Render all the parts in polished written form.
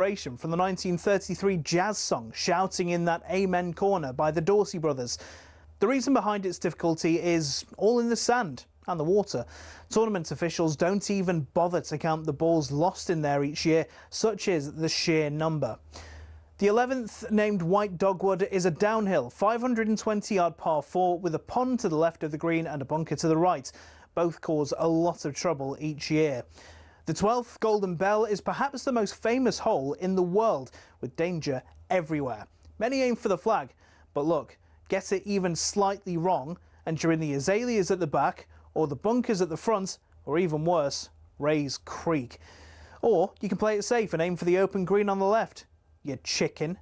From the 1933 jazz song Shouting in That Amen Corner by the Dorsey Brothers. The reason behind its difficulty is all in the sand and the water. Tournament officials don't even bother to count the balls lost in there each year, such is the sheer number. The 11th, named White Dogwood, is a downhill 520-yard par 4 with a pond to the left of the green and a bunker to the right. Both cause a lot of trouble each year. The 12th, Golden Bell, is perhaps the most famous hole in the world, with danger everywhere. Many aim for the flag, but look, get it even slightly wrong and you're in the azaleas at the back, or the bunkers at the front, or even worse, Rays Creek. Or you can play it safe and aim for the open green on the left. You chicken.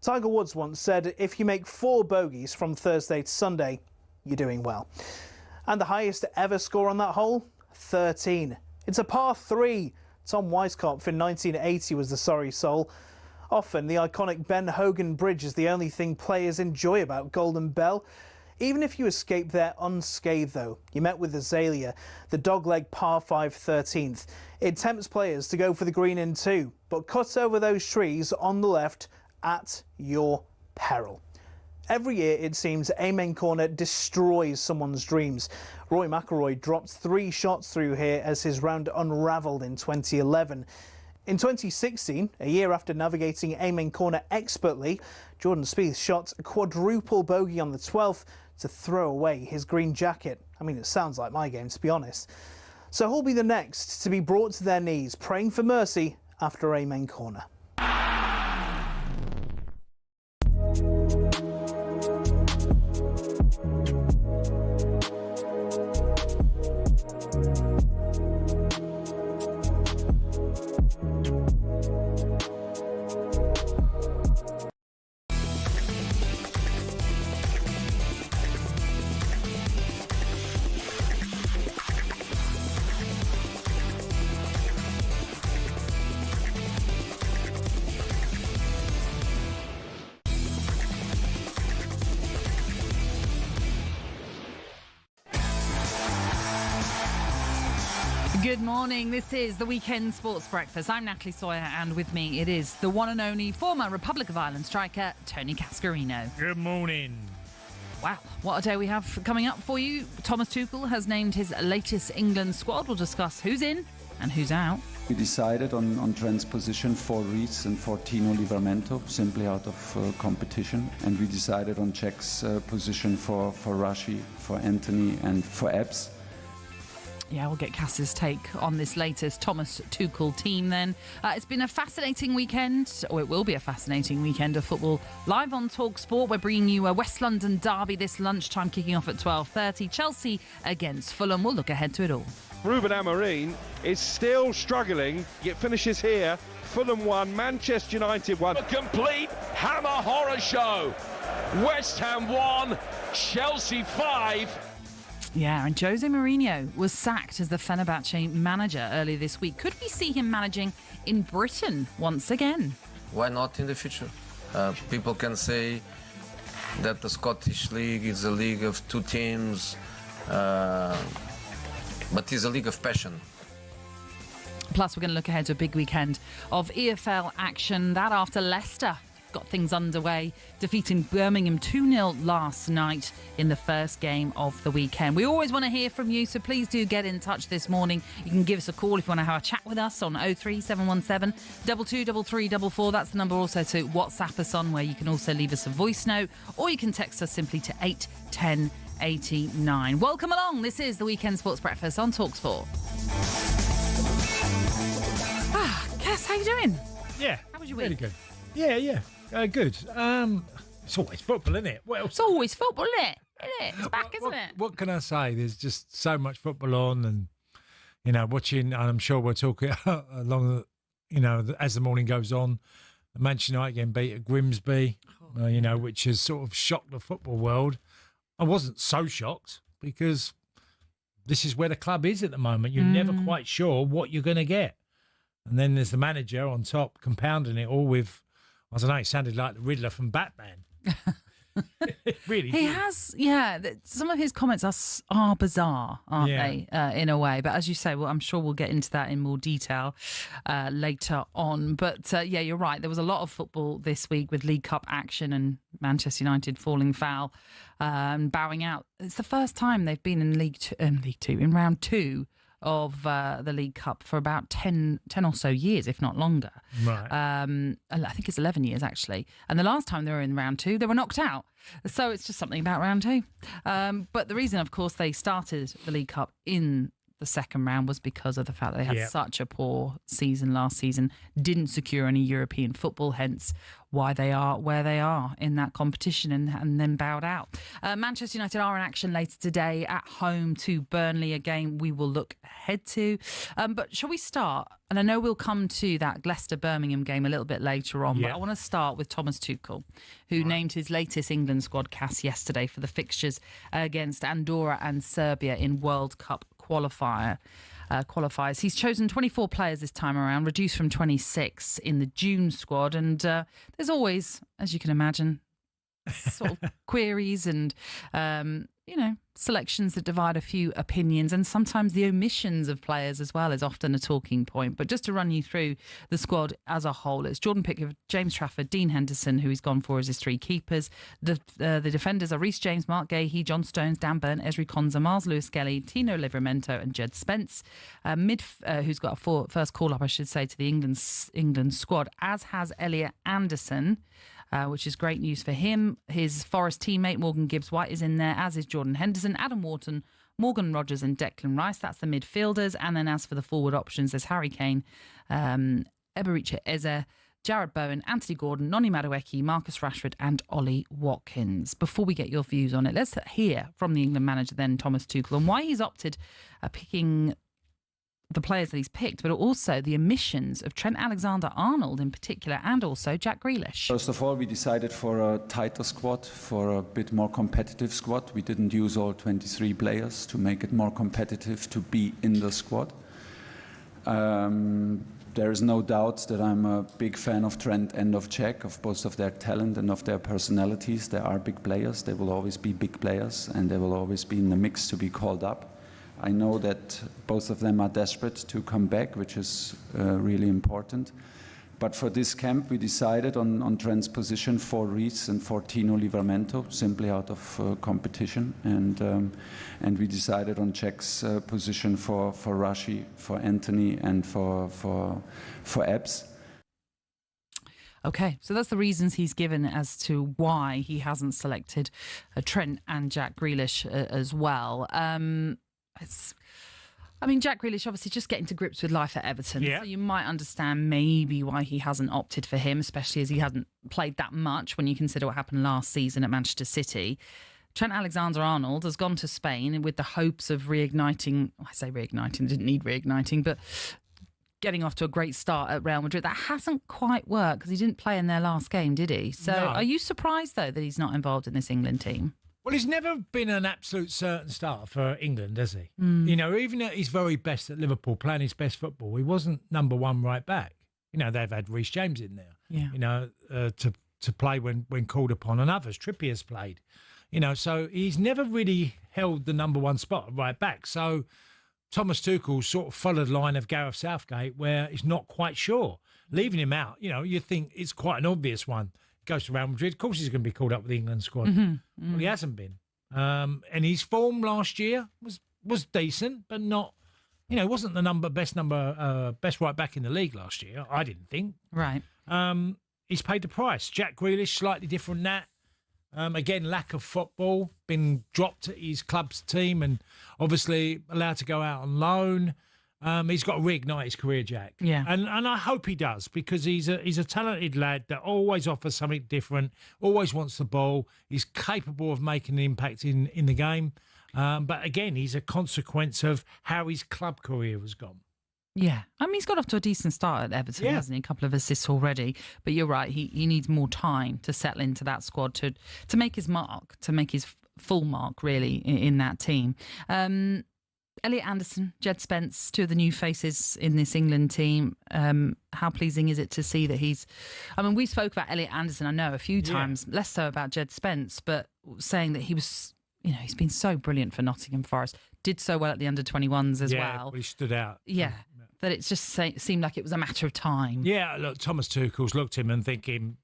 Tiger Woods once said, if you make 4 bogeys from Thursday to Sunday, you're doing well. And the highest ever score on that hole? 13. It's a par 3. Tom Weiskopf in 1980 was the sorry soul. Often the iconic Ben Hogan Bridge is the only thing players enjoy about Golden Bell. Even if you escape there unscathed though, you met with Azalea, the dogleg par 5 13th. It tempts players to go for the green in 2, but cut over those trees on the left at your peril. Every year, it seems, Amen Corner destroys someone's dreams. Rory McIlroy dropped 3 shots through here as his round unravelled in 2011. In 2016, a year after navigating Amen Corner expertly, Jordan Spieth shot a quadruple bogey on the 12th to throw away his green jacket. I mean, it sounds like my game, to be honest. So who'll be the next to be brought to their knees, praying for mercy after Amen Corner? Good morning. This is the Weekend Sports Breakfast. I'm Natalie Sawyer, and with me it is the one and only former Republic of Ireland striker, Tony Cascarino. Good morning. Wow, what a day we have coming up for you. Thomas Tuchel has named his latest England squad. We'll discuss who's in and who's out. We decided on Trent's position for Reece and for Tino Livramento, simply out of competition. And we decided on Czech's position for Rashi, for Anthony and for Ebbs. Yeah, we'll get Cass's take on this latest Thomas Tuchel team then. It's been a fascinating weekend, or it will be a fascinating weekend of football. Live on talkSPORT, we're bringing you a West London derby this lunchtime, kicking off at 12:30. Chelsea against Fulham. We'll look ahead to it all. Ruben Amorim is still struggling, yet finishes here. Fulham 1, Manchester United 1. A complete hammer horror show. West Ham 1, Chelsea 5. Yeah, and Jose Mourinho was sacked as the Fenerbahce manager earlier this week. Could we see him managing in Britain once again? Why not in the future? People can say that the Scottish League is a league of 2 teams, but it's a league of passion. Plus, we're going to look ahead to a big weekend of EFL action. That after Leicester got things underway, defeating Birmingham 2-0 last night in the first game of the weekend. We always want to hear from you, so please do get in touch this morning. You can give us a call if you want to have a chat with us on 03717 223344. That's the number also to WhatsApp us on, where you can also leave us a voice note, or you can text us simply to 81089. Welcome along. This is the Weekend Sports Breakfast on talkSPORT. Cass, how you doing? Yeah. How was your week? Really good. Yeah. Good. It's always football, isn't it? What else? It's always football, isn't it? It's back, isn't it? What can I say? There's just so much football on, and watching. And I'm sure we'll talk along. As the morning goes on, Manchester United getting beat at Grimsby, which has sort of shocked the football world. I wasn't so shocked because this is where the club is at the moment. You're never quite sure what you're going to get, and then there's the manager on top compounding it all with. I don't know, it sounded like the Riddler from Batman. Really, He did. has, yeah. Some of his comments are bizarre, aren't they, in a way? But as you say, well, I'm sure we'll get into that in more detail later on. But yeah, you're right. There was a lot of football this week with League Cup action and Manchester United falling foul and bowing out. It's the first time they've been in in round two of the League Cup for about 10 or so years, if not longer. Right. I think it's 11 years, actually. And the last time they were in round two, they were knocked out. So it's just something about round two. But the reason, of course, they started the League Cup in the second round was because of the fact that they had such a poor season last season, didn't secure any European football, hence why they are where they are in that competition and then bowed out. Manchester United are in action later today at home to Burnley, a game we will look ahead to. But shall we start? And I know we'll come to that Leicester-Birmingham game a little bit later on, but I want to start with Thomas Tuchel, who named his latest England squad cast yesterday for the fixtures against Andorra and Serbia in World Cup qualifiers. He's chosen 24 players this time around, reduced from 26 in the June squad. And there's always, as you can imagine, sort of queries and, selections that divide a few opinions, and sometimes the omissions of players as well is often a talking point. But just to run you through the squad as a whole, it's Jordan Pickford, James Trafford, Dean Henderson, who he's gone for as his three keepers. The defenders are Reece James, Mark Gahey, John Stones, Dan Burn, Ezri Konsa, Miles Lewis-Skelly, Tino Livramento and Jed Spence. Who's got a first call-up, I should say, to the England squad, as has Elliot Anderson, which is great news for him. His Forest teammate Morgan Gibbs-White is in there, as is Jordan Henderson, Adam Wharton, Morgan Rogers and Declan Rice. That's the midfielders. And then as for the forward options, there's Harry Kane, Eberechi Eze, Jared Bowen, Anthony Gordon, Noni Madueke, Marcus Rashford and Ollie Watkins. Before we get your views on it, let's hear from the England manager then, Thomas Tuchel, and why he's opted picking the players that he's picked, but also the omissions of Trent Alexander-Arnold in particular, and also Jack Grealish. First of all, we decided for a tighter squad, for a bit more competitive squad. We didn't use all 23 players to make it more competitive to be in the squad. There is no doubt that I'm a big fan of Trent and of Jack, of both of their talent and of their personalities. They are big players. They will always be big players, and they will always be in the mix to be called up. I know that both of them are desperate to come back, which is really important. But for this camp, we decided on Trent's position for Reece and for Tino Livramento, simply out of competition. And we decided on Jack's position for Rashi, for Anthony, and for Ebbs. Okay, so that's the reasons he's given as to why he hasn't selected Trent and Jack Grealish as well. Jack Grealish obviously just getting to grips with life at Everton. Yeah. So you might understand maybe why he hasn't opted for him, especially as he hasn't played that much when you consider what happened last season at Manchester City. Trent Alexander-Arnold has gone to Spain with the hopes of reigniting, I say reigniting, didn't need reigniting, but getting off to a great start at Real Madrid. That hasn't quite worked because he didn't play in their last game, did he? So No. Are you surprised, though, that he's not involved in this England team? Well, he's never been an absolute certain starter for England, has he? Even at his very best at Liverpool, playing his best football, he wasn't number one right back. They've had Reece James in there, to play when called upon, and others. Trippier's played, so he's never really held the number one spot at right back. So Thomas Tuchel sort of followed the line of Gareth Southgate, where he's not quite sure. Leaving him out, you think it's quite an obvious one. Goes to Real Madrid, of course he's going to be called up with the England squad. Well, he hasn't been. And his form last year was decent, but not, wasn't the best right back in the league last year, I didn't think. Right. He's paid the price. Jack Grealish, slightly different than that. Again, lack of football, been dropped at his club's team and obviously allowed to go out on loan. He's got to reignite his career, Jack. Yeah. And I hope he does, because he's a talented lad that always offers something different, always wants the ball. He's capable of making an impact in the game. But again, he's a consequence of how his club career has gone. Yeah. He's got off to a decent start at Everton, hasn't he? A couple of assists already. But you're right, he needs more time to settle into that squad, to make his mark, to make his full mark, really, in that team. Elliot Anderson, Jed Spence, two of the new faces in this England team. How pleasing is it to see that he's... I mean, we spoke about Elliot Anderson, I know, a few times, less so about Jed Spence, but saying that he was, he's been so brilliant for Nottingham Forest, did so well at the under-21s as well. Yeah, he stood out. Yeah, that it just seemed like it was a matter of time. Yeah, look, Thomas Tuchel's looked at him and thinking,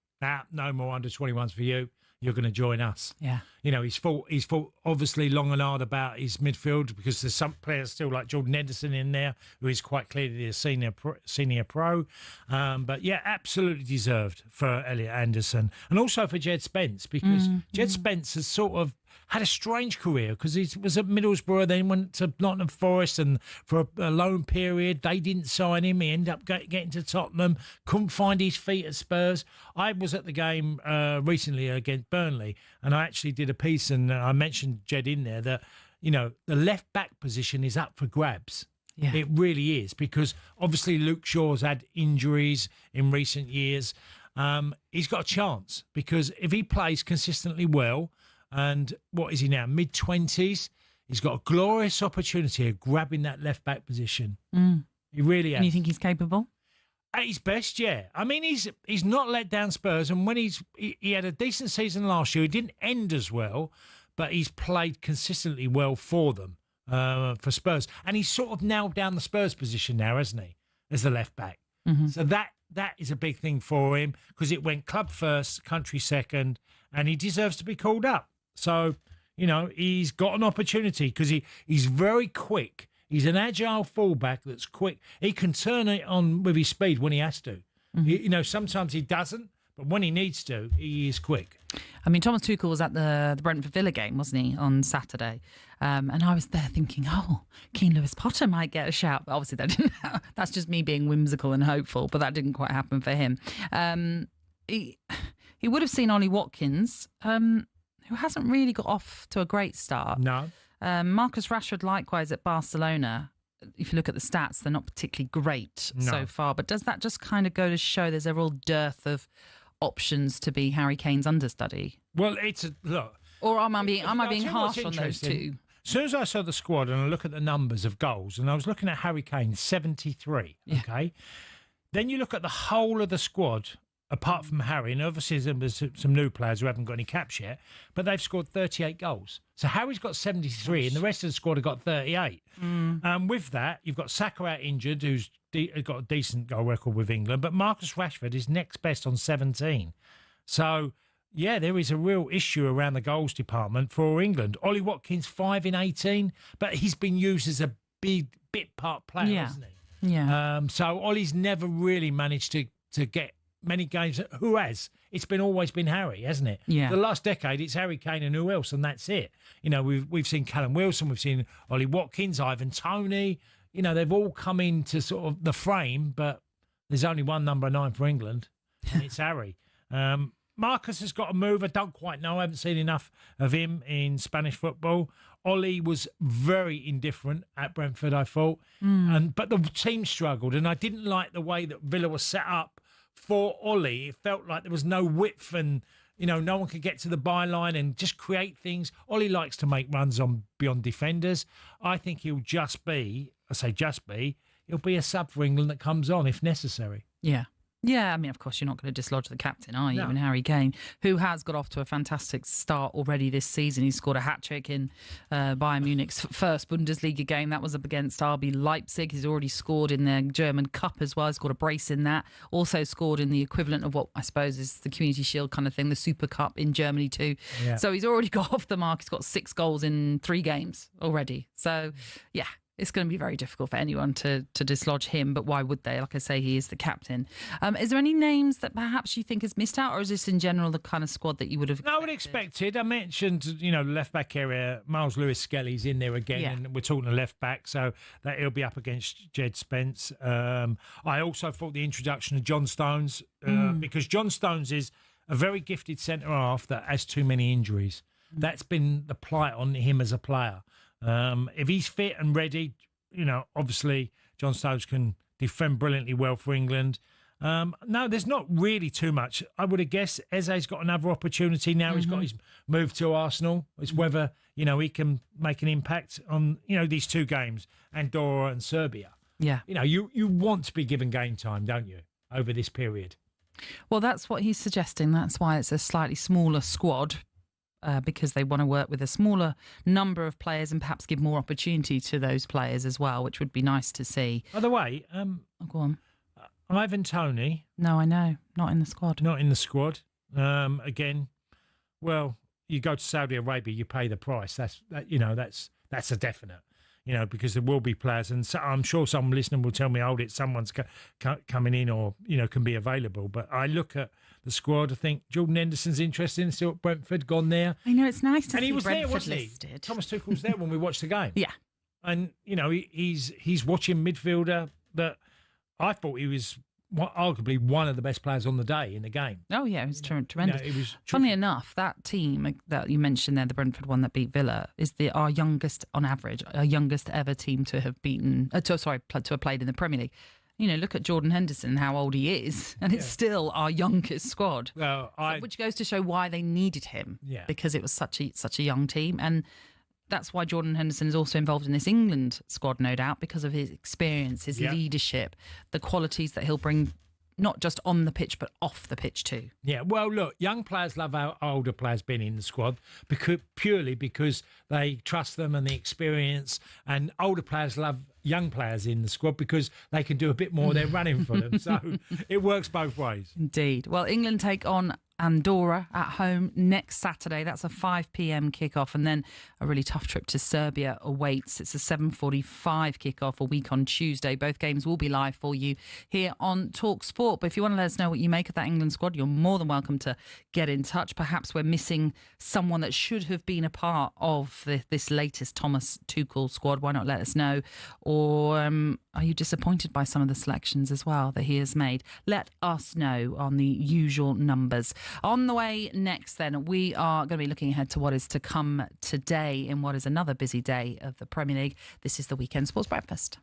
no more under-21s for you. You're going to join us. Yeah. He's thought obviously long and hard about his midfield because there's some players still like Jordan Henderson in there who is quite clearly a senior pro. But yeah, absolutely deserved for Elliot Anderson and also for Jed Spence because Jed Spence has sort of had a strange career because he was at Middlesbrough, then went to Nottingham Forest, and for a loan period, they didn't sign him. He ended up getting to Tottenham, couldn't find his feet at Spurs. I was at the game recently against Burnley, and I actually did a piece, and I mentioned Jed in there that, the left-back position is up for grabs. Yeah. It really is, because obviously Luke Shaw's had injuries in recent years. He's got a chance, because if he plays consistently well, and what is he now, mid-20s? He's got a glorious opportunity of grabbing that left-back position. He really has. And you think he's capable? At his best, yeah. I mean, he's not let down Spurs, and when he had a decent season last year. He didn't end as well, but he's played consistently well for them, for Spurs. And he's sort of nailed down the Spurs position now, hasn't he, as the left-back? Mm-hmm. So that is a big thing for him, because it went club first, country second, and he deserves to be called up. So, he's got an opportunity because he's very quick. He's an agile fullback that's quick. He can turn it on with his speed when he has to. Mm-hmm. Sometimes he doesn't, but when he needs to, he is quick. I mean, Thomas Tuchel was at the Brentford Villa game, wasn't he, on Saturday? And I was there thinking, Keane Lewis Potter might get a shout. But obviously, that didn't. That's just me being whimsical and hopeful, but that didn't quite happen for him. He would have seen Ollie Watkins, who hasn't really got off to a great start. No. Marcus Rashford, likewise, at Barcelona. If you look at the stats, they're not particularly great so far. But does that just kind of go to show there's a real dearth of options to be Harry Kane's understudy? Well, look. Or am I being harsh on those two? As soon as I saw the squad and I look at the numbers of goals, and I was looking at Harry Kane, 73, okay? Then you look at the whole of the squad, apart from Harry, and obviously there's some new players who haven't got any caps yet, but they've scored 38 goals. So Harry's got 73 and the rest of the squad have got 38. With that, you've got Saka out injured, who's got a decent goal record with England, but Marcus Rashford is next best on 17. So, yeah, there is a real issue around the goals department for England. Ollie Watkins, 5 in 18, but he's been used as a big bit part player, hasn't he? Yeah. So Ollie's never really managed to get many games. Who has? It's always been Harry, hasn't it? Yeah. The last decade, it's Harry Kane and who else, and that's it. We've seen Callum Wilson, we've seen Ollie Watkins, Ivan Toney. They've all come into sort of the frame, but there's only one number 9 for England, and it's Harry. Marcus has got a move. I don't quite know. I haven't seen enough of him in Spanish football. Ollie was very indifferent at Brentford, I thought, but the team struggled, and I didn't like the way that Villa was set up for Ollie. It felt like there was no width, and no one could get to the byline and just create things. Ollie likes to make runs on beyond defenders. I think he'll he'll be a sub for England that comes on if necessary. Yeah. Yeah, I mean, of course, you're not going to dislodge the captain, are you? No. Even Harry Kane, who has got off to a fantastic start already this season. He scored a hat-trick in Bayern Munich's first Bundesliga game. That was up against RB Leipzig. He's already scored in the German Cup as well. He's got a brace in that. Also scored in the equivalent of what I suppose is the Community Shield kind of thing, the Super Cup in Germany too. Yeah. So he's already got off the mark. He's got 6 goals in 3 games already. So, yeah. It's going to be very difficult for anyone to dislodge him, but why would they? Like I say, he is the captain. Is there any names that perhaps you think has missed out, or is this in general the kind of squad that you would have expected? No, I would expected. I mentioned, the left-back area, Miles Lewis-Skelly's in there again, and we're talking the left-back, so that he'll be up against Jed Spence. I also thought the introduction of John Stones, because John Stones is a very gifted centre-half that has too many injuries. That's been the plight on him as a player. If he's fit and ready, obviously John Stones can defend brilliantly well for England. No, there's not really too much. I would have guessed Eze's got another opportunity now. He's got his move to Arsenal. It's whether, he can make an impact on, these two games, Andorra and Serbia. Yeah. You want to be given game time, don't you, over this period? Well, that's what he's suggesting. That's why it's a slightly smaller squad, because they want to work with a smaller number of players and perhaps give more opportunity to those players as well, which would be nice to see. By the way, go on. Ivan Toney. No, I know. Not in the squad. Not in the squad. Again, well, you go to Saudi Arabia, you pay the price. That's a definite. Because there will be players, and so I'm sure some listener will tell me, someone's coming in or, can be available. But I look at the squad, I think Jordan Henderson's interesting, still at Brentford, gone there. I know, it's nice to and see he was Brentford there, wasn't listed. he? Thomas Tuchel was there when we watched the game. Yeah. And, he's watching midfielder that I thought he was arguably one of the best players on the day in the game. Oh, yeah, it was tremendous. It was Funnily enough, that team that you mentioned there, the Brentford one that beat Villa, is our youngest, on average, our youngest ever team to have beaten, to have played in the Premier League. Look at Jordan Henderson, how old he is, and it's still our youngest squad. Well, which goes to show why they needed him, because it was such a young team. And that's why Jordan Henderson is also involved in this England squad, no doubt, because of his experience, his leadership, the qualities that he'll bring, not just on the pitch, but off the pitch too. Yeah, well, look, young players love our older players being in the squad purely because they trust them and the experience, and older players love young players in the squad because they can do a bit more. They're running for them. So it works both ways. Indeed. Well, England take on Andorra at home next Saturday. That's a 5 p.m. kickoff, and then a really tough trip to Serbia awaits. It's a 7:45 kickoff a week on Tuesday. Both games will be live for you here on talkSPORT. But if you want to let us know what you make of that England squad, you're more than welcome to get in touch. Perhaps we're missing someone that should have been a part of this latest Thomas Tuchel squad. Why not let us know? Or are you disappointed by some of the selections as well that he has made? Let us know on the usual numbers. On the way next, then, we are going to be looking ahead to what is to come today in what is another busy day of the Premier League. This is the Weekend Sports Breakfast.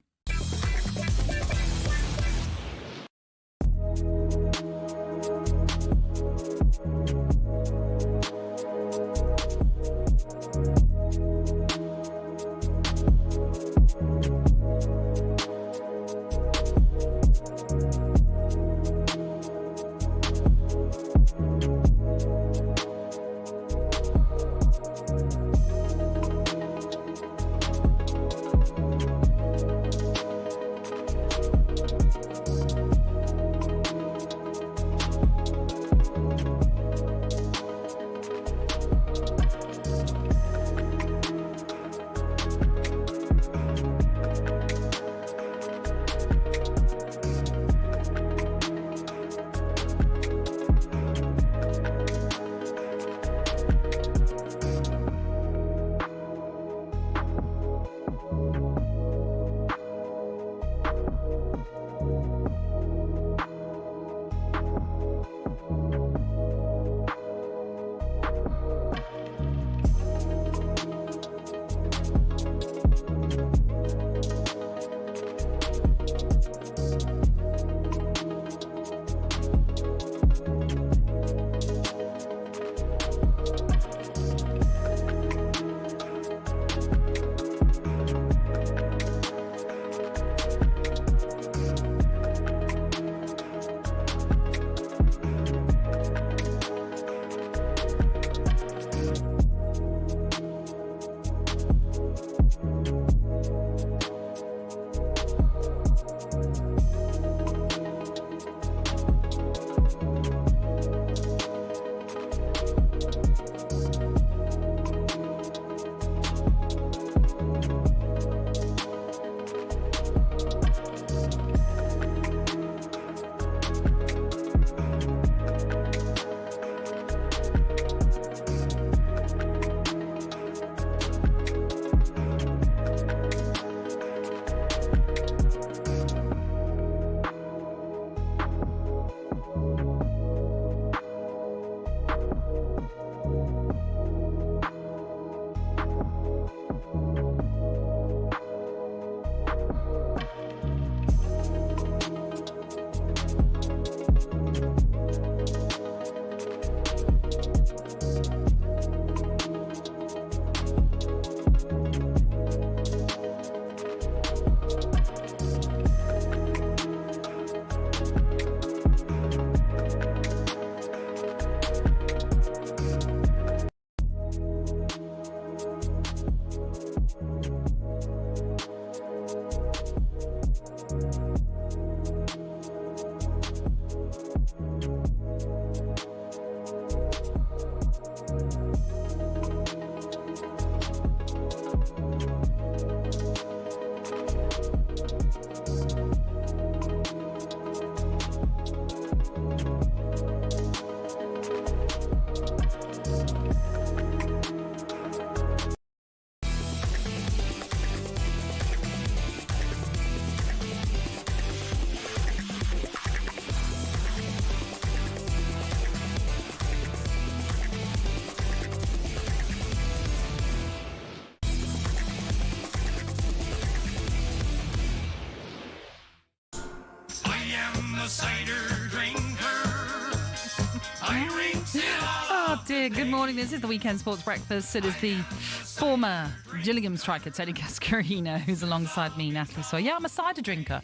Oh dear, good morning. This is the Weekend Sports Breakfast. It is the former Gillingham striker, Tony Cascarino, who's alongside me, Natalie Sawyer. Yeah, I'm a cider drinker.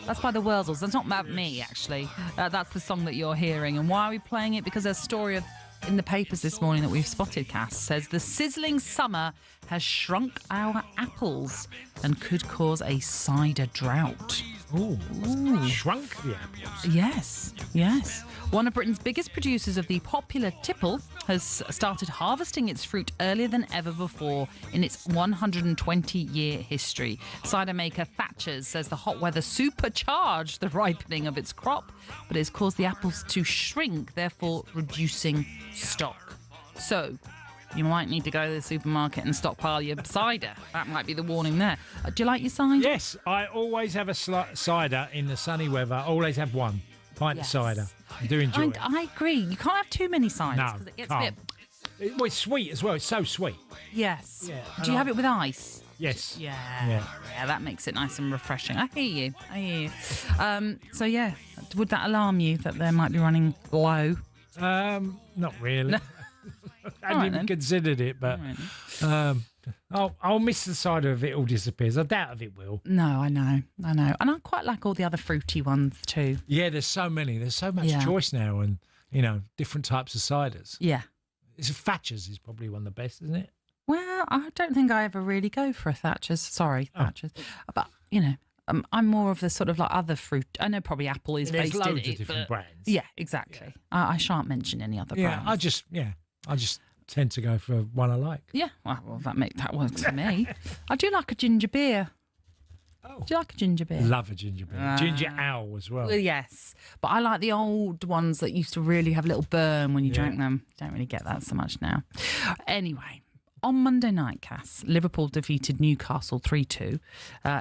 That's by the Wurzels. That's not about me, actually. That's the song that you're hearing. And why are we playing it? Because there's a story in the papers this morning that we've spotted, Cass, says the sizzling summer has shrunk our apples and could cause a cider drought. Ooh. Shrunk the apples. Yes. One of Britain's biggest producers of the popular tipple has started harvesting its fruit earlier than ever before in its 120-year history. Cider maker Thatcher's says the hot weather supercharged the ripening of its crop, but it's caused the apples to shrink, therefore reducing stock. So you might need to go to the supermarket and stockpile your cider. That might be the warning there. Do you like your cider? Yes, I always have a cider in the sunny weather. I always have one pint of cider. I do enjoy it. I agree. You can't have too many ciders because it gets a bit... Well, it's sweet as well. It's so sweet. Yes. Yeah, do you have it with ice? Yes. Yeah, that makes it nice and refreshing. I hear you. So, yeah, would that alarm you that they might be running low? Not really. No. I hadn't even considered it, but I'll miss the cider if it all disappears. I doubt if it will. No, I know. And I quite like all the other fruity ones too. Yeah, there's so many. There's so much choice now and, different types of ciders. Yeah. Thatcher's is probably one of the best, isn't it? Well, I don't think I ever really go for a Thatcher's. Sorry, Thatcher's. But, I'm more of the sort of like other fruit. I know probably apple is based in it. There's loads of different brands. Yeah, exactly. Yeah. I shan't mention any other brands. I just tend to go for one I like. Yeah, well, that works for me. I do like a ginger beer. Oh. Do you like a ginger beer? Love a ginger beer. Ginger ale as well. Yes, but I like the old ones that used to really have a little burn when you drank them. Don't really get that so much now. Anyway, on Monday night, Cass, Liverpool defeated Newcastle 3-2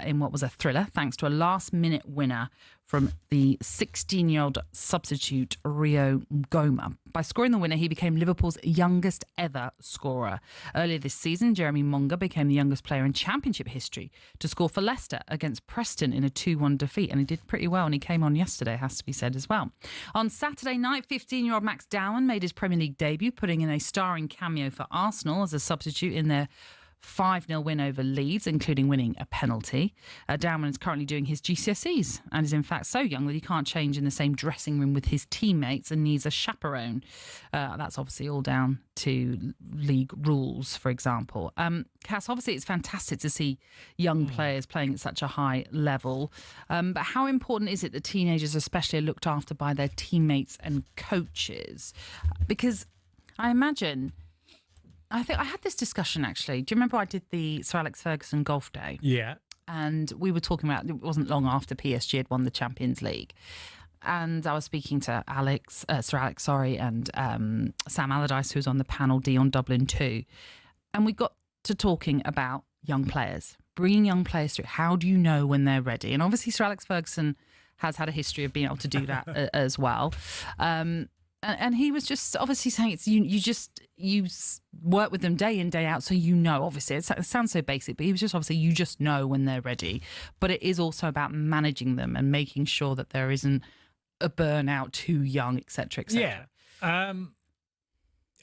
in what was a thriller, thanks to a last-minute winner from the 16-year-old substitute Rio Goma. By scoring the winner, he became Liverpool's youngest ever scorer. Earlier this season, Jeremy Monga became the youngest player in Championship history to score for Leicester against Preston in a 2-1 defeat, and he did pretty well, and he came on yesterday, has to be said as well. On Saturday night, 15-year-old Max Dowman made his Premier League debut, putting in a starring cameo for Arsenal as a substitute in their 5-0 win over Leeds, including winning a penalty. Dowman is currently doing his GCSEs and is in fact so young that he can't change in the same dressing room with his teammates and needs a chaperone. That's obviously all down to league rules, for example. Cass, obviously it's fantastic to see young players playing at such a high level. But how important is it that teenagers especially are looked after by their teammates and coaches? Because I imagine... I think I had this discussion, actually. Do you remember I did the Sir Alex Ferguson golf day? Yeah. And we were talking about, it wasn't long after PSG had won the Champions League. And I was speaking to Sir Alex, and Sam Allardyce, who was on the panel, Dion Dublin too. And we got to talking about young players, bringing young players through. How do you know when they're ready? And obviously Sir Alex Ferguson has had a history of being able to do that as well. And he was just obviously saying it's you work with them day in, day out, so you know. Obviously, it sounds so basic, but he was just obviously you just know when they're ready. But it is also about managing them and making sure that there isn't a burnout too young, etc., etc. Yeah.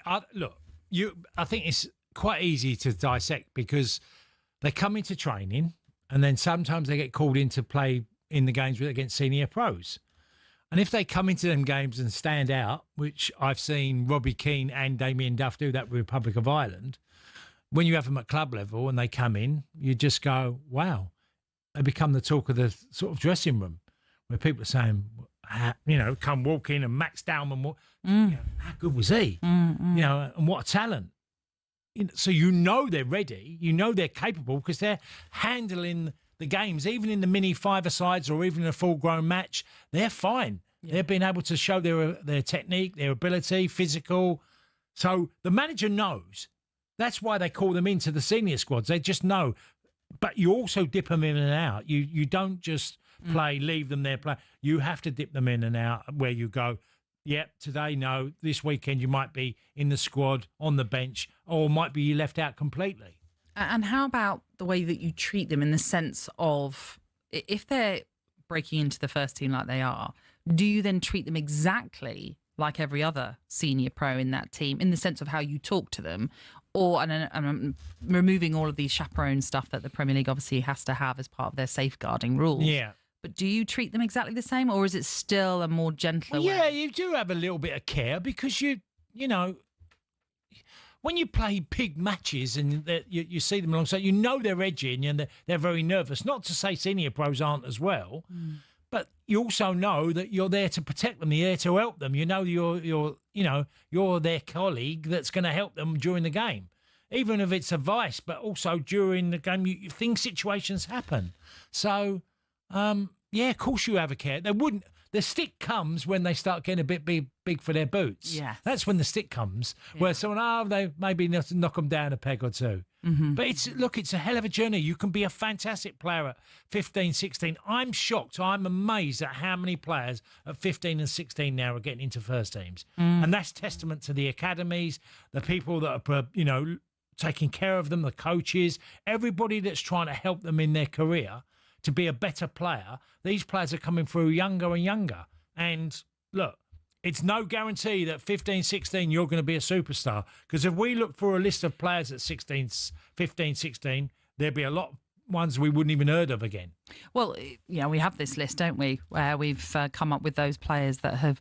I think it's quite easy to dissect because they come into training and then sometimes they get called in to play in the games against senior pros. And if they come into them games and stand out, which I've seen Robbie Keane and Damien Duff do that with Republic of Ireland, when you have them at club level and they come in, you just go, wow. They become the talk of the sort of dressing room where people are saying, come walk in and Max Dowman, how good was he? And what a talent. So they're ready, they're capable because they're handling the games, even in the mini five-a-sides or even in a full-grown match, they're fine. Yeah. They've been able to show their technique, their ability, physical. So the manager knows. That's why they call them into the senior squads. They just know. But you also dip them in and out. You don't just leave them there, play. You have to dip them in and out where you go, today, no. This weekend you might be in the squad, on the bench, or might be left out completely. And how about the way that you treat them in the sense of if they're breaking into the first team like they are, do you then treat them exactly like every other senior pro in that team, in the sense of how you talk to them, or and I'm removing all of these chaperone stuff that the Premier League obviously has to have as part of their safeguarding rules. Yeah. But do you treat them exactly the same, or is it still a more gentler way? Yeah, you do have a little bit of care because you know, when you play big matches and you see them alongside, you know they're edging and they're very nervous. Not to say senior pros aren't as well, but you also know that you're there to protect them, you're there to help them. You know you're their colleague that's going to help them during the game, even if it's advice. But also during the game, situations happen. So. Yeah, of course you have a care. They wouldn't. The stick comes when they start getting a bit big for their boots. Yes. That's when the stick comes. Yeah. Where someone, they maybe knock them down a peg or two. Mm-hmm. But it's a hell of a journey. You can be a fantastic player at 15, 16. I'm shocked. I'm amazed at how many players at 15 and 16 now are getting into first teams. And that's testament to the academies, the people that are, taking care of them, the coaches, everybody that's trying to help them in their career to be a better player. These players are coming through younger and younger. And look, it's no guarantee that 15, 16, you're going to be a superstar. Because if we look for a list of players at 16, 15, 16, there'd be a lot of ones we wouldn't even heard of again. Well, yeah, we have this list, don't we, where we've come up with those players that have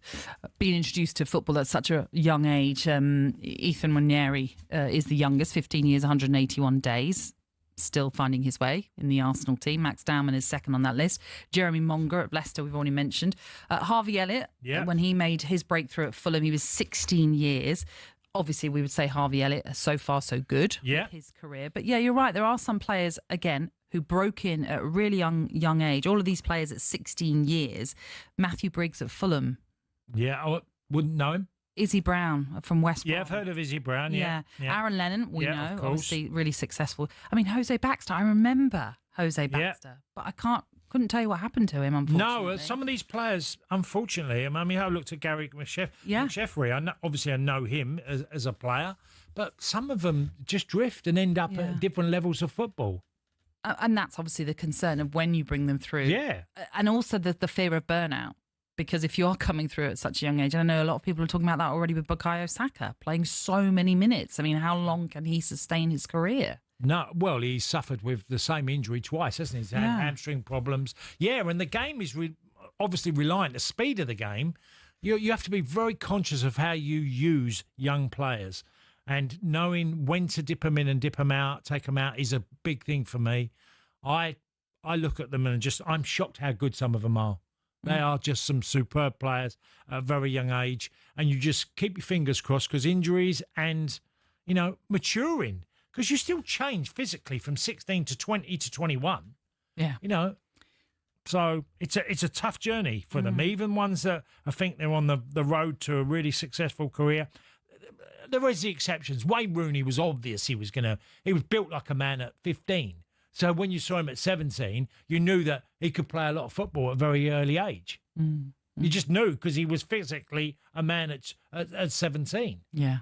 been introduced to football at such a young age. Ethan Nwaneri is the youngest, 15 years, 181 days. Still finding his way in the Arsenal team. Max Dowman is second on that list. Jeremy Monger at Leicester, we've already mentioned. Harvey Elliott, when he made his breakthrough at Fulham, he was 16 years. Obviously, we would say Harvey Elliott, so far so good with his career. But yeah, you're right. There are some players, again, who broke in at a really young age. All of these players at 16 years. Matthew Briggs at Fulham. Yeah, I wouldn't know him. Izzy Brown from West Brom. Yeah, I've heard of Izzy Brown, yeah. Aaron Lennon, we know, obviously really successful. I mean, Jose Baxter, I remember Jose Baxter, but I couldn't tell you what happened to him, unfortunately. No, some of these players, unfortunately, I mean, I looked at Gary McSheffrey. Obviously, I know him as a player, but some of them just drift and end up at different levels of football. And that's obviously the concern of when you bring them through. Yeah. And also the fear of burnout. Because if you're coming through at such a young age, and I know a lot of people are talking about that already with Bukayo Saka, playing so many minutes. I mean, how long can he sustain his career? No, well, he suffered with the same injury twice, hasn't he? He's had hamstring problems. Yeah, and the game is obviously reliant. The speed of the game, you have to be very conscious of how you use young players. And knowing when to dip them in and dip them out, take them out, is a big thing for me. I look at them and I'm shocked how good some of them are. They are just some superb players at a very young age. And you just keep your fingers crossed because injuries and, maturing. Because you still change physically from 16 to 20 to 21. Yeah. So it's a tough journey for them. Even ones that I think they're on the road to a really successful career. There is the exceptions. Wayne Rooney was obvious he was built like a man at 15. So when you saw him at 17, you knew that he could play a lot of football at a very early age. You just knew because he was physically a man at 17. Yeah.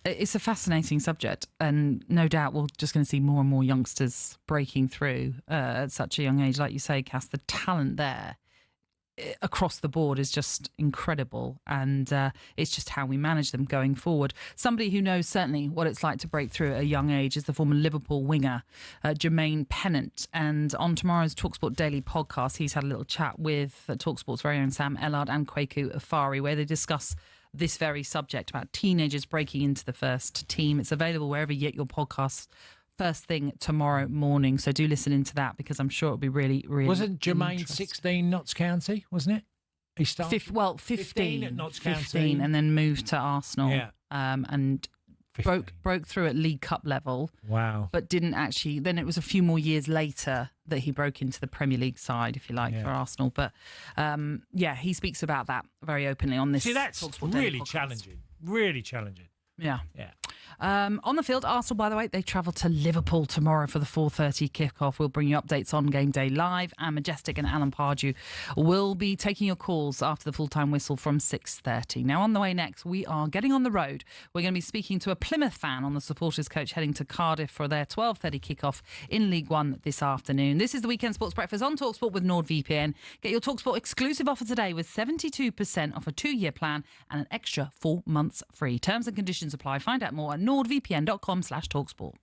It's a fascinating subject, and no doubt we're just going to see more and more youngsters breaking through at such a young age. Like you say, Cass, the talent there across the board is just incredible, and it's just how we manage them going forward. Somebody who knows certainly what it's like to break through at a young age is the former Liverpool winger Jermaine Pennant, and on tomorrow's talkSPORT Daily podcast he's had a little chat with talkSPORT's very own Sam Ellard and Kweku Afari, where they discuss this very subject about teenagers breaking into the first team. It's available wherever you get your podcasts first thing tomorrow morning. So do listen into that because I'm sure it'll be really, really Wasn't Jermaine 16 Notts County, wasn't it? He started 15 at Notts 15 County. and then moved to Arsenal. Yeah. And 15. broke through at League Cup level. Wow. But didn't actually, then it was a few more years later that he broke into the Premier League side, if you like, for Arsenal. But he speaks about that very openly on this. See, that's talkSPORT Daily really podcast. challenging. Really challenging. Yeah. Yeah. On the field, Arsenal, by the way, they travel to Liverpool tomorrow for the 4:30 kickoff. We'll bring you updates on Game Day Live, and Majestic and Alan Pardew will be taking your calls after the full-time whistle from 6:30. Now, on the way next, we are getting on the road. We're going to be speaking to a Plymouth fan on the supporters coach heading to Cardiff for their 12:30 kickoff in League One this afternoon. This is the Weekend Sports Breakfast on talkSPORT with NordVPN. Get your talkSPORT exclusive offer today with 72% off a 2-year plan and an extra 4 months free. Terms and conditions apply. Find out more at nordvpn.com/talksport.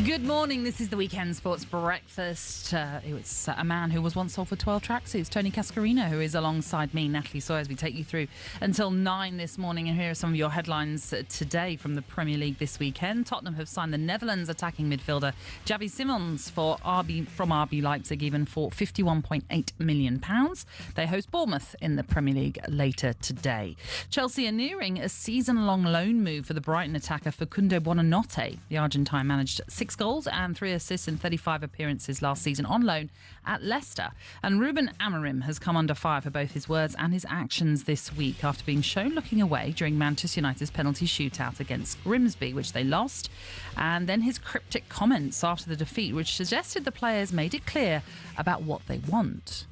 Good morning, this is the Weekend Sports Breakfast. It's a man who was once sold for 12 tracksuits, Tony Cascarino, who is alongside me, Natalie Sawyer, as we take you through until 9 this morning. And here are some of your headlines today from the Premier League this weekend. Tottenham have signed the Netherlands attacking midfielder Xavi Simons from RB Leipzig, even for £51.8 million. They host Bournemouth in the Premier League later today. Chelsea are nearing a season-long loan move for the Brighton attacker Facundo Buonanotte. The Argentine managed 6 goals and 3 assists in 35 appearances last season on loan at Leicester. And Ruben Amorim has come under fire for both his words and his actions this week after being shown looking away during Manchester United's penalty shootout against Grimsby, which they lost. And then his cryptic comments after the defeat, which suggested the players made it clear about what they want.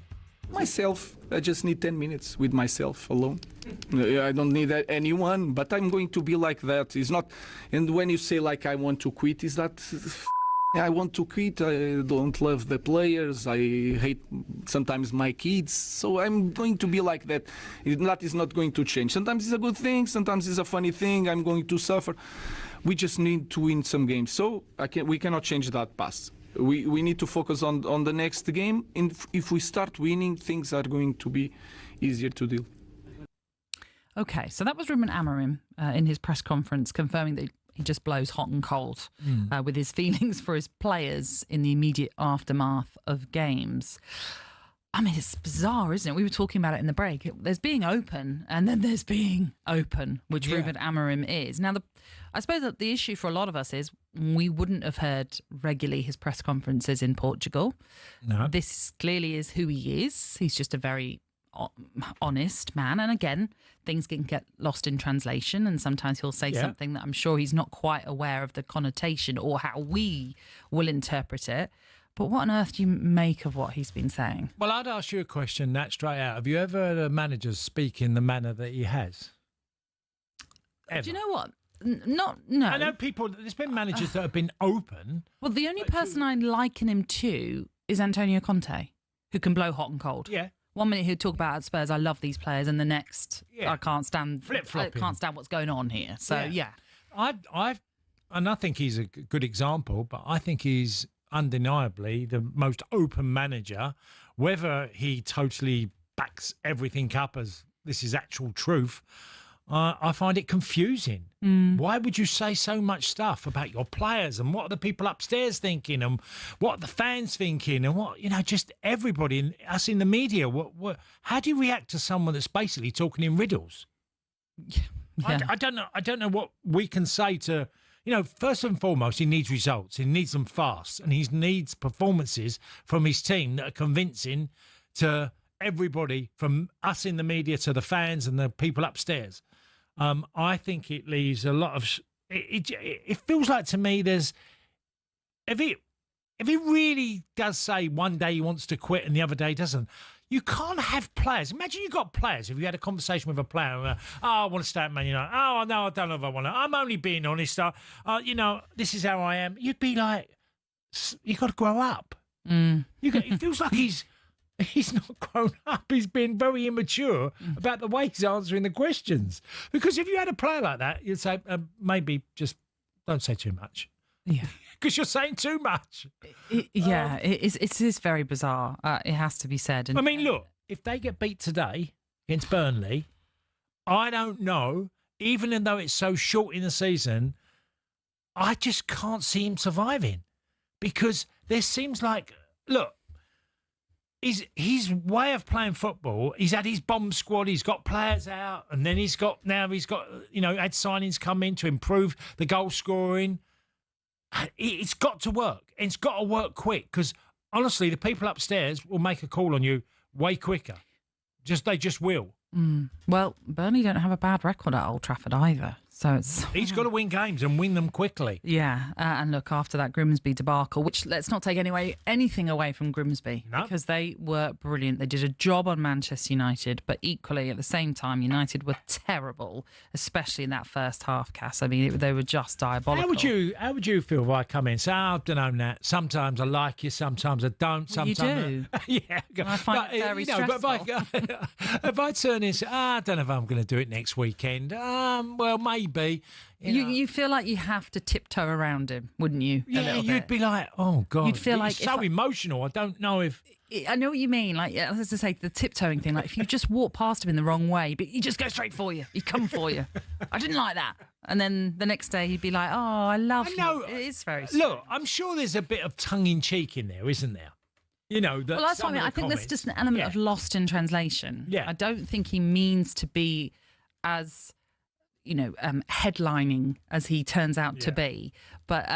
Myself, I just need 10 minutes with myself alone. I don't need anyone, but I'm going to be like that. It's not, and when you say like I want to quit, is that I want to quit. I don't love the players. I hate sometimes my kids. So I'm going to be like that. That is not going to change. Sometimes it's a good thing. Sometimes it's a funny thing. I'm going to suffer. We just need to win some games. So we cannot change that past. We need to focus on the next game. And if we start winning, things are going to be easier to deal. OK, so that was Ruben Amorim in his press conference confirming that he just blows hot and cold with his feelings for his players in the immediate aftermath of games. I mean, it's bizarre, isn't it? We were talking about it in the break. There's being open and then there's being open, which Ruben Amorim is. Now, I suppose that the issue for a lot of us is we wouldn't have heard regularly his press conferences in Portugal. No. This clearly is who he is. He's just a very honest man. And again, things can get lost in translation and sometimes he'll say something that I'm sure he's not quite aware of the connotation or how we will interpret it. But what on earth do you make of what he's been saying? Well, I'd ask you a question, Nat, straight out. Have you ever heard a manager speak in the manner that he has? Ever? Do you know what? No. I know there's been managers that have been open. Well, the only person I liken him to is Antonio Conte, who can blow hot and cold. Yeah. 1 minute he'd talk about at Spurs, I love these players, and the next, I can't stand flip-flopping. I can't stand what's going on here. So I think he's a good example, but I think he's undeniably the most open manager. Whether he totally backs everything up as this is actual truth, I find it confusing. Why would you say so much stuff about your players and what are the people upstairs thinking and what are the fans thinking and what, just everybody, us in the media, how do you react to someone that's basically talking in riddles? Yeah. I don't know what we can say to, first and foremost, he needs results. He needs them fast and he needs performances from his team that are convincing to everybody, from us in the media to the fans and the people upstairs. I think it leaves a lot of... It feels like to me there's... If he really does say one day he wants to quit and the other day doesn't, you can't have players. Imagine you got players. If you had a conversation with a player, I want to stay at Man United. Oh, no, I don't know if I want to. I'm only being honest. This is how I am. You'd be like, you got to grow up. It feels like he's not grown up. He's been very immature about the way he's answering the questions. Because if you had a player like that, you'd say, maybe just don't say too much. Yeah. Because you're saying too much. It is very bizarre. It has to be said. And, I mean, look, if they get beat today against Burnley, I don't know, even though it's so short in the season, I just can't see him surviving. Because there seems like, look, his way of playing football, he's had his bomb squad, he's got players out, and then he's got had signings come in to improve the goal scoring. It's got to work. It's got to work quick because, honestly, the people upstairs will make a call on you way quicker. They just will. Well, Burnley don't have a bad record at Old Trafford either. So it's He's got to win games and win them quickly. Yeah, and look, after that Grimsby debacle, which let's not take anything away from Grimsby, because they were brilliant. They did a job on Manchester United, but equally at the same time, United were terrible, especially in that first half, Cass. I mean, they were just diabolical. How would you feel if I come in and say, I don't know, Nat, sometimes I like you, sometimes I don't. Sometimes you do. Yeah. I find it very stressful. But if I turn in and say, I don't know if I'm going to do it next weekend, well, maybe. You feel like you have to tiptoe around him, wouldn't you? Yeah, you'd be like, oh, God. You'd feel like so emotional. I don't know if... I know what you mean. Like, as I say, the tiptoeing thing. Like, if you just walk past him in the wrong way, but he just goes straight for you. He'd come for you. I didn't like that. And then the next day he'd be like, oh, I love you. It is very strange. Look, I'm sure there's a bit of tongue-in-cheek in there, isn't there? You know, well, that's what I mean. I think there's just an element of lost in translation. Yeah. I don't think he means to be as... headlining as he turns out to be. But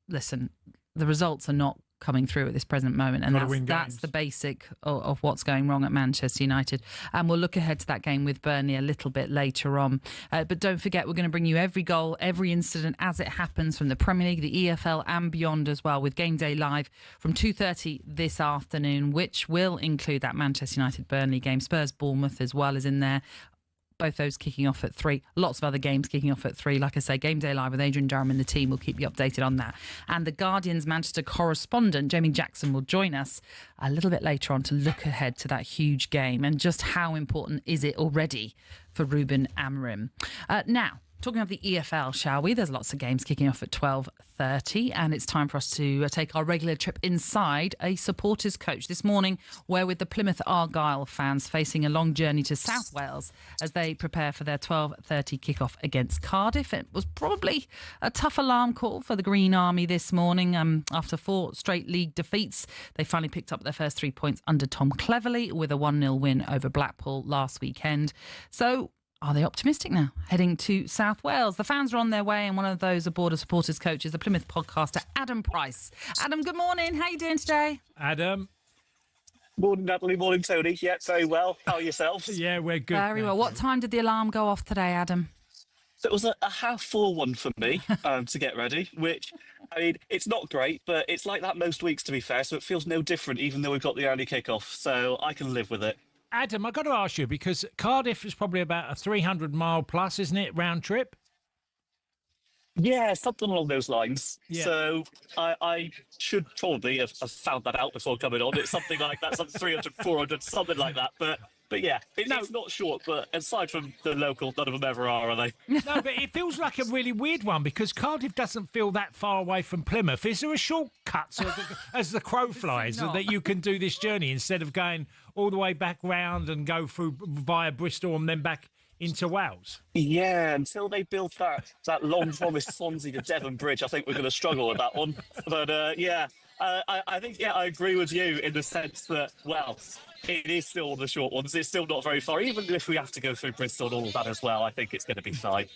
listen, the results are not coming through at this present moment, and that's the basic of what's going wrong at Manchester United. And we'll look ahead to that game with Burnley a little bit later on. But don't forget, we're going to bring you every goal, every incident as it happens from the Premier League, the EFL and beyond as well, with Game Day live from 2:30 this afternoon, which will include that Manchester United-Burnley game. Spurs Bournemouth as well is in there. Both those kicking off at 3. Lots of other games kicking off at 3. Like I say, Game Day Live with Adrian Durham and the team will keep you updated on that. And the Guardian's Manchester correspondent, Jamie Jackson, will join us a little bit later on to look ahead to that huge game and just how important is it already for Ruben Amorim. Now, talking of the EFL, shall we? There's lots of games kicking off at 12:30, and it's time for us to take our regular trip inside a supporters coach. This morning, we're with the Plymouth Argyle fans facing a long journey to South Wales as they prepare for their 12:30 kickoff against Cardiff. It was probably a tough alarm call for the Green Army this morning. After 4 straight league defeats, they finally picked up their first 3 points under Tom Cleverley with a 1-0 win over Blackpool last weekend. So, are they optimistic now, heading to South Wales? The fans are on their way, and one of those aboard as supporters coach is the Plymouth podcaster, Adam Price. Adam, good morning. How are you doing today? Adam. Morning, Natalie. Morning, Tony. Yeah, very well. How are yourselves? Yeah, we're good. Very well. What time did the alarm go off today, Adam? So it was a 4:30 one for me to get ready, which, I mean, it's not great, but it's like that most weeks, to be fair, so it feels no different, even though we've got the early kickoff, so I can live with it. Adam, I've got to ask you, because Cardiff is probably about a 300-mile plus, isn't it, round trip? Yeah, something along those lines. Yeah. So I should probably have found that out before coming on. It's something like that, something 300, 400, something like that. But yeah, it's not short, but aside from the local, none of them ever are they? No, but it feels like a really weird one because Cardiff doesn't feel that far away from Plymouth. Is there a shortcut as the crow flies that you can do this journey instead of going all the way back round and go through via Bristol and then back into Wales? Yeah, until they build that long-promised Swansea to Devon bridge, I think we're going to struggle with that one. But I think I agree with you in the sense that, well, it is still on the short ones. It's still not very far. Even if we have to go through Bristol and all of that as well, I think it's going to be fine.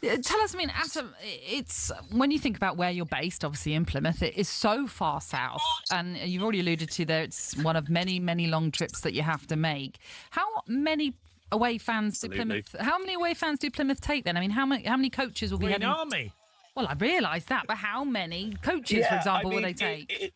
Tell us, I mean, Adam, it's when you think about where you're based, obviously in Plymouth, it is so far south. And you've already alluded to there, it's one of many, many long trips that you have to make. How many away fans do Plymouth take then? I mean, how many coaches will be heading? Green Army. Well, I realise that, but how many coaches, for example, will they take?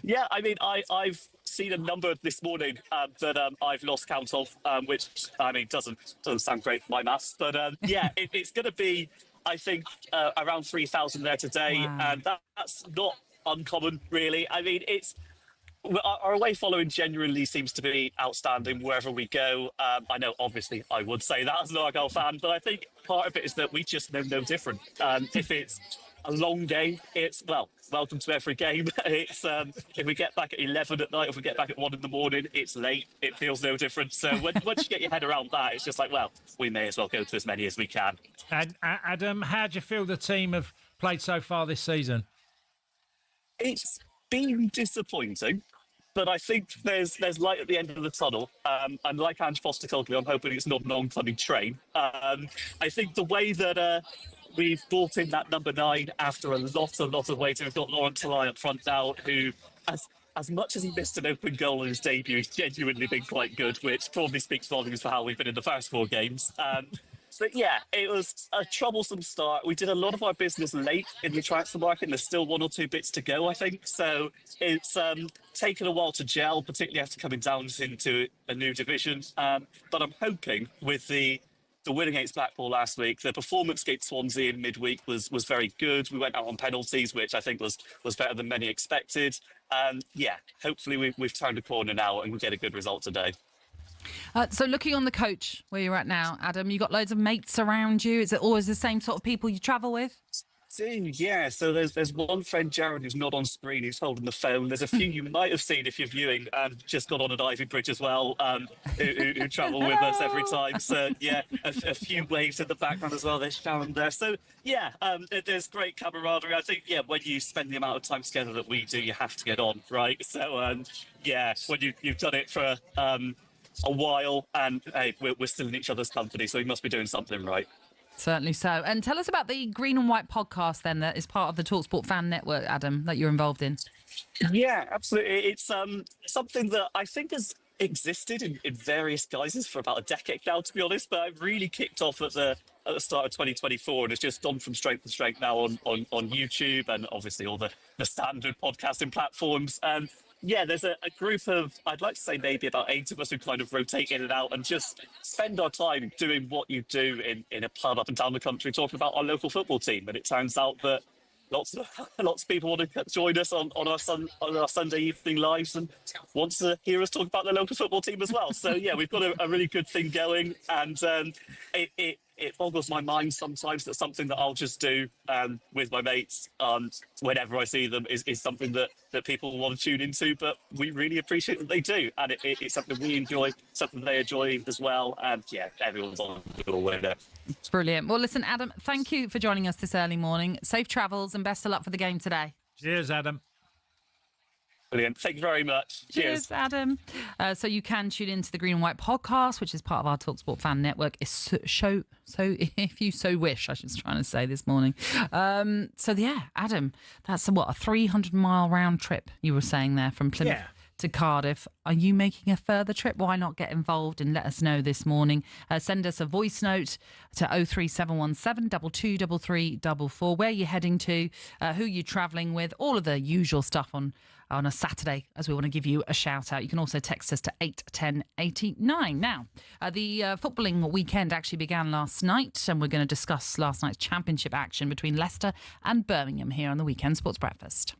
Yeah, I mean, I've seen a number this morning that I've lost count of, which, I mean, doesn't sound great for my maths. But, yeah, it's going to be, I think, around 3,000 there today. Wow. And that's not uncommon, really. I mean, our away following genuinely seems to be outstanding wherever we go. I know, obviously, I would say that as an Argyle fan, but I think part of it is that we just know no different. If it's a long day, it's, well, welcome to every game. It's if we get back at 11 at night, if we get back at 1 in the morning, it's late. It feels no different. So once you get your head around that, it's just like, well, we may as well go to as many as we can. And Adam, how do you feel the team have played so far this season? It's been disappointing. But I think there's light at the end of the tunnel. And like Ange Postecoglou, I'm hoping it's not an oncoming train. I think the way that we've brought in that number 9 after a lot of waiting. We've got Laurent Talay up front now, who, as much as he missed an open goal in his debut, he's genuinely been quite good, which probably speaks volumes for how we've been in the first 4 games. But yeah, it was a troublesome start. We did a lot of our business late in the transfer market, and there's still one or two bits to go, I think. So it's taken a while to gel, particularly after coming down into a new division. But I'm hoping with the win against Blackpool last week, the performance against Swansea in midweek was very good. We went out on penalties, which I think was better than many expected. Yeah, hopefully we've turned a corner now and we get a good result today. So looking on the coach where you're at now, Adam, you got loads of mates around you. Is it always the same sort of people you travel with? Yeah, so there's one friend, Jared, who's not on screen, who's holding the phone. There's a few you might have seen if you're viewing, just got on an Ivy Bridge as well, who travel with us every time. So, yeah, a few waves in the background as well. There's Sharon there. So, yeah, there's great camaraderie. I think, yeah, when you spend the amount of time together that we do, you have to get on, right? So, yeah, when you've done it for a while, and hey, we're still in each other's company, so we must be doing something right. Certainly so. And tell us about the Green and White podcast then that is part of the talkSPORT fan network, Adam, that you're involved in. Yeah, absolutely. It's something that I think has existed in various guises for about a decade now, to be honest, but it really kicked off at the start of 2024 and it's just gone from strength to strength now on YouTube and obviously all the standard podcasting platforms. Yeah, there's a group of, I'd like to say maybe about 8 of us who kind of rotate in and out and just spend our time doing what you do in a pub up and down the country, talking about our local football team. And it turns out that lots of people want to join us on our Sunday evening lives and want to hear us talk about their local football team as well. So, yeah, we've got a really good thing going. And it boggles my mind sometimes that something that I'll just do with my mates whenever I see them is something that people want to tune into, but we really appreciate that they do. And it's something we enjoy, something they enjoy as well. And yeah, everyone's on the winner. Brilliant. Well, listen, Adam, thank you for joining us this early morning. Safe travels and best of luck for the game today. Cheers, Adam. Brilliant. Thank you very much. Cheers, Adam. So you can tune into the Green and White podcast, which is part of our talkSPORT fan network. It's so if you so wish, I was trying to say this morning. So yeah, Adam, that's a 300-mile round trip you were saying there from Plymouth to Cardiff. Are you making a further trip? Why not get involved and let us know this morning? Send us a voice note to 03717 223344. Where you're heading to, who you're travelling with, all of the usual stuff on a Saturday, as we want to give you a shout out. You can also text us to 81089. Now, the footballing weekend actually began last night, and we're going to discuss last night's championship action between Leicester and Birmingham here on the Weekend Sports Breakfast.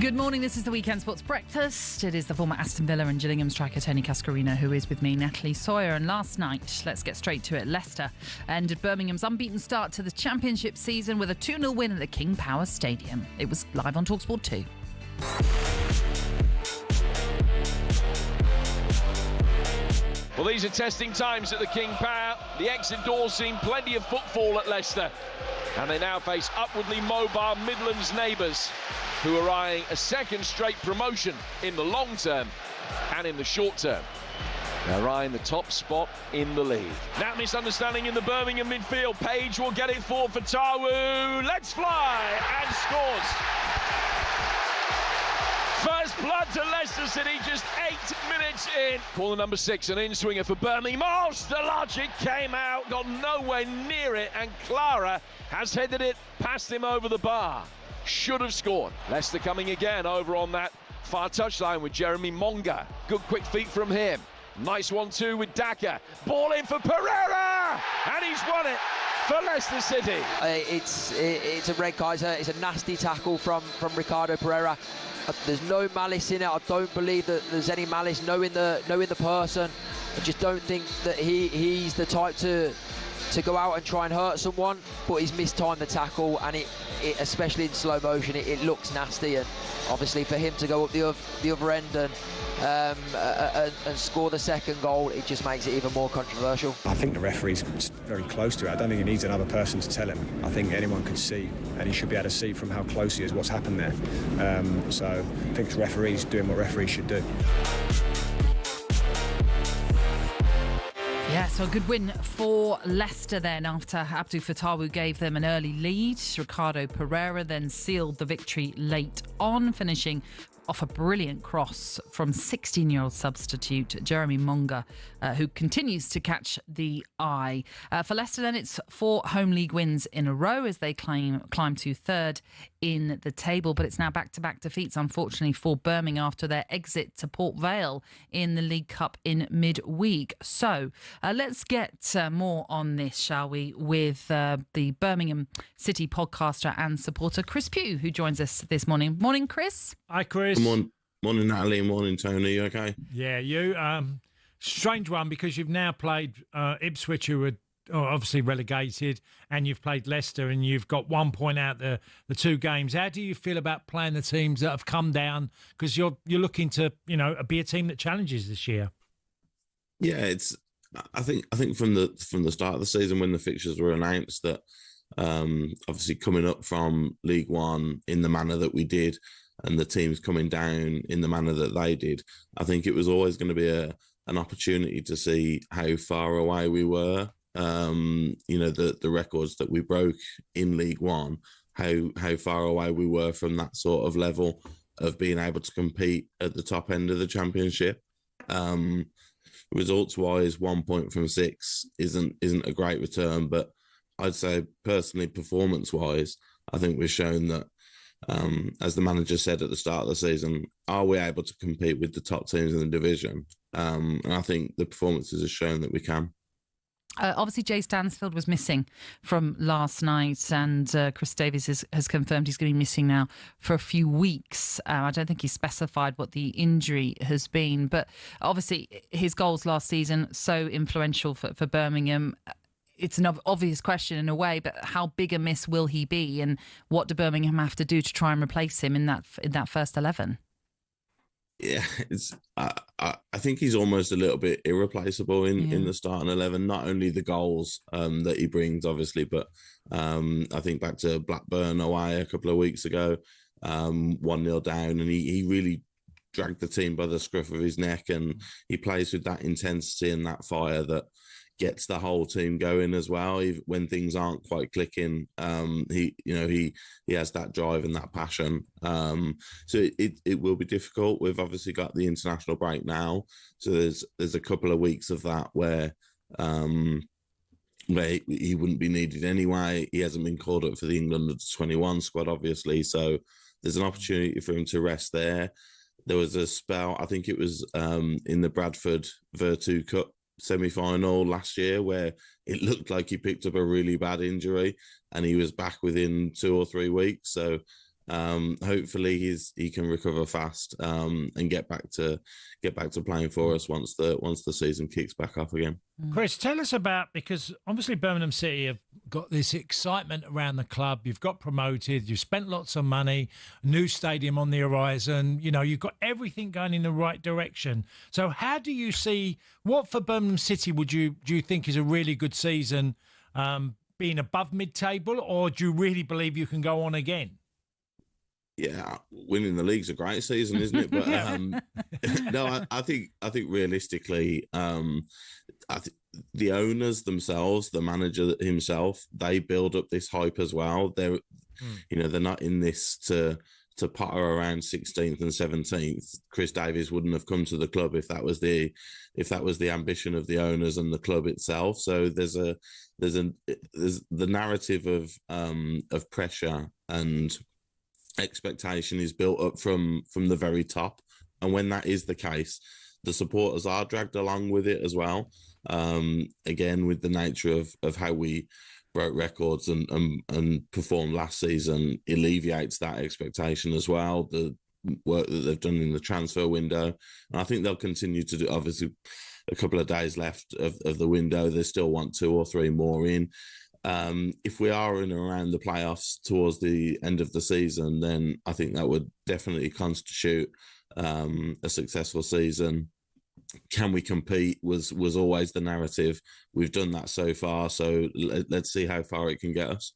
Good morning, this is the Weekend Sports Breakfast. It is the former Aston Villa and Gillingham striker Tony Cascarino who is with me, Natalie Sawyer. And last night, let's get straight to it, Leicester ended Birmingham's unbeaten start to the Championship season with a 2-0 win at the King Power Stadium. It was live on talkSPORT 2. Well, these are testing times at the King Power. The exit doors seen plenty of footfall at Leicester. And they now face upwardly mobile Midlands neighbours who are eyeing a second straight promotion in the long term and in the short term. They're eyeing the top spot in the league. That misunderstanding in the Birmingham midfield. Page will get it forward for Tawu. Let's fly! And scores. First blood to Leicester City just 8 minutes in. Corner number 6, an in-swinger for Birmingham. Oh, Stalagic came out, got nowhere near it, and Clara has headed it past him over the bar. Should have scored. Leicester coming again over on that far touchline with Jeremy Monga. Good quick feet from him. Nice 1-2 with Daka. Ball in for Pereira, and he's won it for Leicester City. It's a red card. It's a nasty tackle from Ricardo Pereira. There's no malice in it. I don't believe that there's any malice knowing the person. I just don't think that he's the type to go out and try and hurt someone, but he's mistimed the tackle, and it especially in slow motion, it looks nasty. And obviously for him to go up the other end and score the second goal, it just makes it even more controversial. I think the referee's very close to it. I don't think he needs another person to tell him. I think anyone can see, and he should be able to see from how close he is what's happened there. So I think the referee's doing what referees should do. Yeah, so a good win for Leicester then after Abdou Fatawu gave them an early lead. Ricardo Pereira then sealed the victory late on, finishing off a brilliant cross from 16-year-old substitute Jeremy Monga, who continues to catch the eye. For Leicester then, it's 4 home league wins in a row as they climb to third in the table, but it's now back-to-back defeats, unfortunately, for Birmingham after their exit to Port Vale in the League Cup in midweek. So let's get more on this, shall we, with the Birmingham City podcaster and supporter Chris Pugh, who joins us this morning. Morning, Chris. Hi, Chris. Morning, Natalie. Morning, Tony. You okay? Yeah, you. Strange one, because you've now played Ipswich, who were obviously relegated, and you've played Leicester, and you've got 1 point out the 2 games. How do you feel about playing the teams that have come down? Because you're looking to be a team that challenges this year. Yeah, it's. I think from the start of the season when the fixtures were announced that obviously coming up from League One in the manner that we did, and the teams coming down in the manner that they did, I think it was always going to be an opportunity to see how far away we were. The records that we broke in League One, how far away we were from that sort of level of being able to compete at the top end of the Championship. Results-wise, 1 point from 6 isn't a great return, but I'd say personally, performance-wise, I think we've shown that, as the manager said at the start of the season, are we able to compete with the top teams in the division? And I think the performances have shown that we can. Obviously, Jay Stansfield was missing from last night, and Chris Davies has confirmed he's going to be missing now for a few weeks. I don't think he specified what the injury has been, but obviously his goals last season, so influential for Birmingham. It's an obvious question in a way, but how big a miss will he be, and what do Birmingham have to do to try and replace him in that first 11? Yeah, I think he's almost a little bit irreplaceable in the starting 11. Not only the goals that he brings, obviously, but I think back to Blackburn away a couple of weeks ago, 1-0 down, and he really dragged the team by the scruff of his neck, and he plays with that intensity and that fire that gets the whole team going as well. When things aren't quite clicking, he has that drive and that passion. So it will be difficult. We've obviously got the international break now, so there's a couple of weeks of that where he wouldn't be needed anyway. He hasn't been called up for the England 21 squad, obviously, so there's an opportunity for him to rest there. There was a spell, I think it was in the Bradford Virtu Cup semi-final last year, where it looked like he picked up a really bad injury and he was back within 2 or 3 weeks. So Hopefully he can recover fast and get back to playing for us once the season kicks back up again. Chris, tell us about, because obviously Birmingham City have got this excitement around the club. You've got promoted, you've spent lots of money, new stadium on the horizon. You know, you've got everything going in the right direction. So how do you see, what for Birmingham City do you think is a really good season, being above mid-table, or do you really believe you can go on again? Yeah, winning the league's a great season, isn't it? But no, I think realistically, the owners themselves, the manager himself, they build up this hype as well. They're not in this to potter around 16th and 17th. Chris Davies wouldn't have come to the club if that was the ambition of the owners and the club itself. So there's the narrative of pressure and expectation is built up from the very top, and when that is the case, the supporters are dragged along with it as well. Again, with the nature of how we broke records and performed last season, alleviates that expectation as well. The work that they've done in the transfer window, and I think they'll continue to do. Obviously, a couple of days left of the window, they still want 2 or 3 more in. If we are in and around the playoffs towards the end of the season, then I think that would definitely constitute a successful season. Can we compete was always the narrative. We've done that so far, so let's see how far it can get us.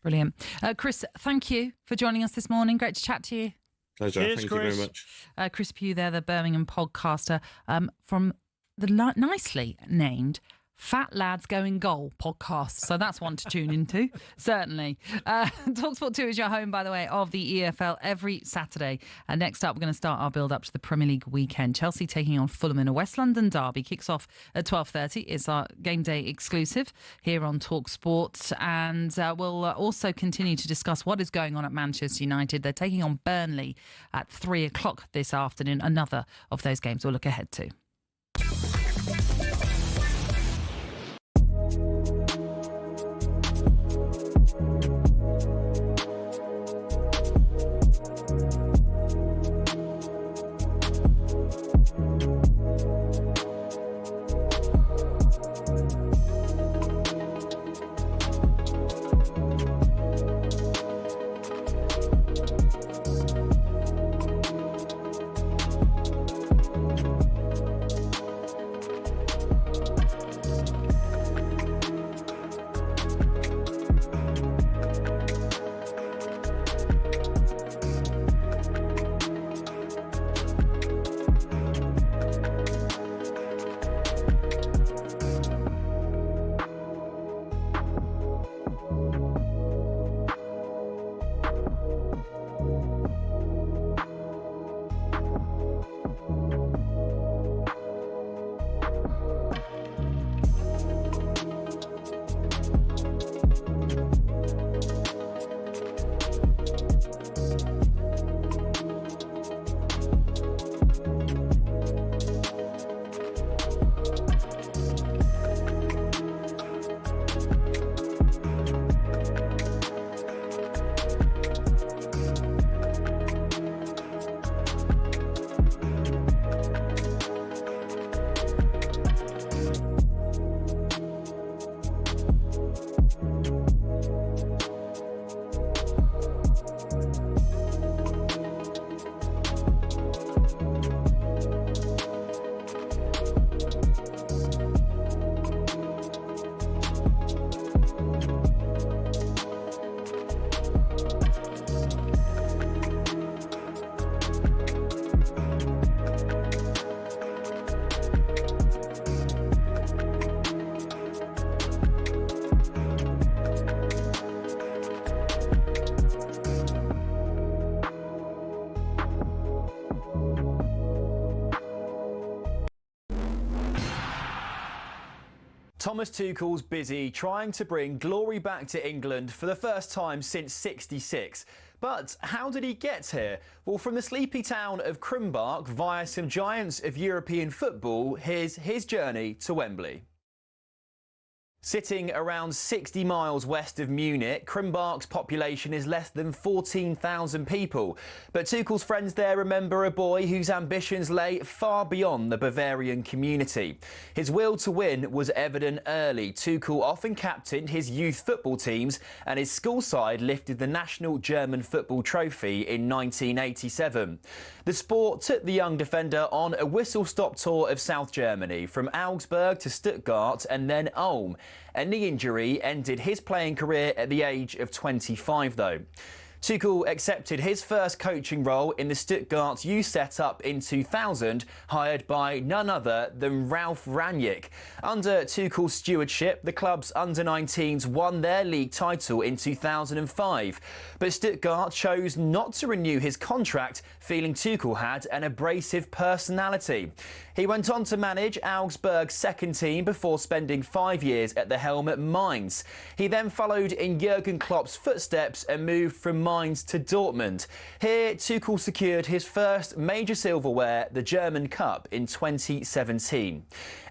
Brilliant. Chris, thank you for joining us this morning. Great to chat to you. Pleasure. Cheers, thank Chris. you very much. Chris Pugh there, the Birmingham podcaster, from the nicely named Fat Lads Going Goal podcast. So that's one to tune into, certainly. talkSPORT 2 is your home, by the way, of the EFL every Saturday. And next up, we're going to start our build-up to the Premier League weekend. Chelsea taking on Fulham in a West London derby. Kicks off at 12:30. It's our Game Day exclusive here on talkSPORT. And we'll also continue to discuss what is going on at Manchester United. They're taking on Burnley at 3 o'clock this afternoon. Another of those games we'll look ahead to. Thomas Tuchel's busy trying to bring glory back to England for the first time since '66. But how did he get here? Well, from the sleepy town of Crimbark via some giants of European football, here's his journey to Wembley. Sitting around 60 miles west of Munich, Krimbach's population is less than 14,000 people. But Tuchel's friends there remember a boy whose ambitions lay far beyond the Bavarian community. His will to win was evident early. Tuchel often captained his youth football teams, and his school side lifted the national German football trophy in 1987. The Sport took the young defender on a whistle-stop tour of South Germany, from Augsburg to Stuttgart and then Ulm. A knee injury ended his playing career at the age of 25, though. Tuchel accepted his first coaching role in the Stuttgart youth setup in 2000, hired by none other than Ralf Rangnick. Under Tuchel's stewardship, the club's under-19s won their league title in 2005. But Stuttgart chose not to renew his contract, feeling Tuchel had an abrasive personality. He went on to manage Augsburg's second team before spending 5 years at the helm at Mainz. He then followed in Jurgen Klopp's footsteps and moved from Mainz to Dortmund. Here, Tuchel secured his first major silverware, the German Cup, in 2017.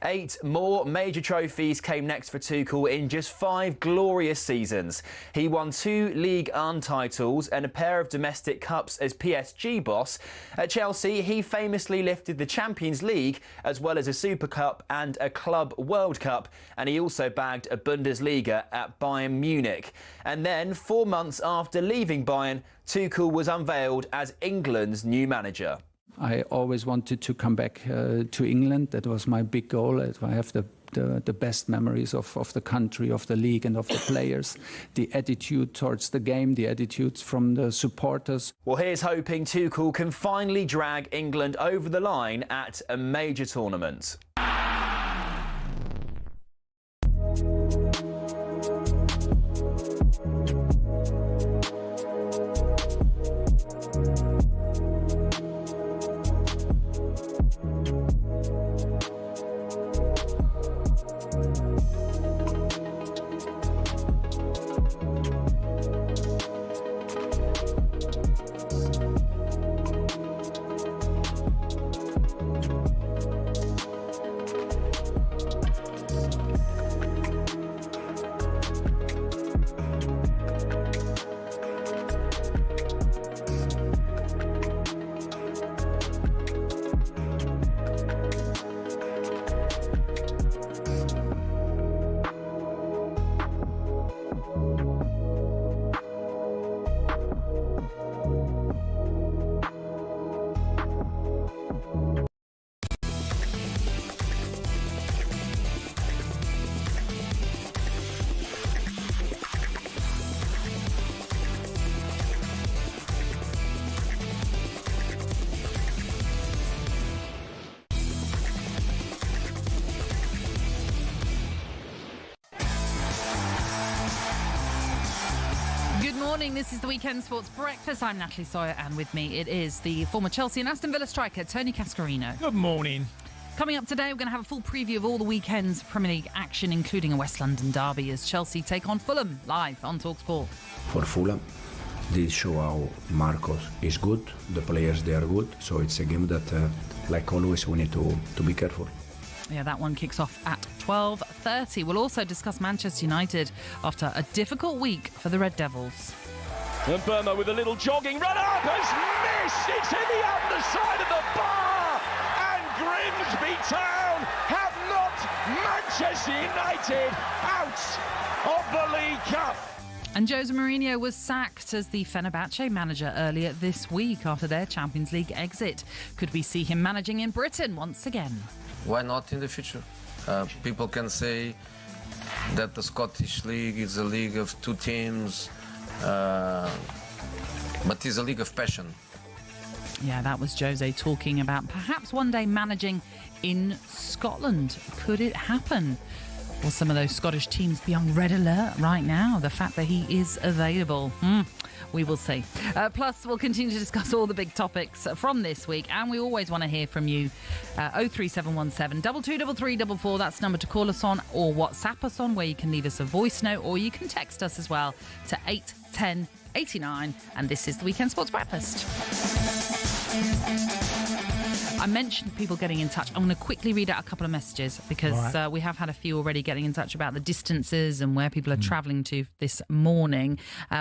8 more major trophies came next for Tuchel in just 5 glorious seasons. He won 2 Ligue 1 titles and a pair of domestic cups as PSG boss. At Chelsea, he famously lifted the Champions League as well as a Super Cup and a Club World Cup, and he also bagged a Bundesliga at Bayern Munich. And then, 4 months after leaving Bayern, Tuchel was unveiled as England's new manager. I always wanted to come back to England. That was my big goal. I have the best memories of the country, of the league and of the players, the attitude towards the game, the attitudes from the supporters. Well, here's hoping Tuchel can finally drag England over the line at a major tournament. This is the Weekend Sports Breakfast. I'm Natalie Sawyer, and with me it is the former Chelsea and Aston Villa striker, Tony Cascarino. Good morning. Coming up today, we're going to have a full preview of all the weekend's Premier League action, including a West London derby as Chelsea take on Fulham, live on talkSPORT. For Fulham, this show how Marcos is good, the players, they are good, so it's a game that, like always, we need to be careful. Yeah, that one kicks off at 12:30. We'll also discuss Manchester United after a difficult week for the Red Devils. And Burma with a little jogging run up has missed. It's in the underside of the bar. And Grimsby Town have knocked Manchester United out of the League Cup. And Jose Mourinho was sacked as the Fenerbahce manager earlier this week after their Champions League exit. Could we see him managing in Britain once again? Why not in the future? People can say that the Scottish League is a league of 2 teams, but it's a league of passion. Yeah, that was Jose talking about perhaps one day managing in Scotland. Could it happen? Will some of those Scottish teams be on red alert right now? The fact that he is available. We will see. Plus, we'll continue to discuss all the big topics from this week, and we always want to hear from you. 03717 223344, that's the number to call us on, or WhatsApp us on, where you can leave us a voice note, or you can text us as well to 81089. And this is the Weekend Sports Breakfast. I mentioned people getting in touch. I'm going to quickly read out a couple of messages because we have had a few already getting in touch about the distances and where people are travelling to this morning.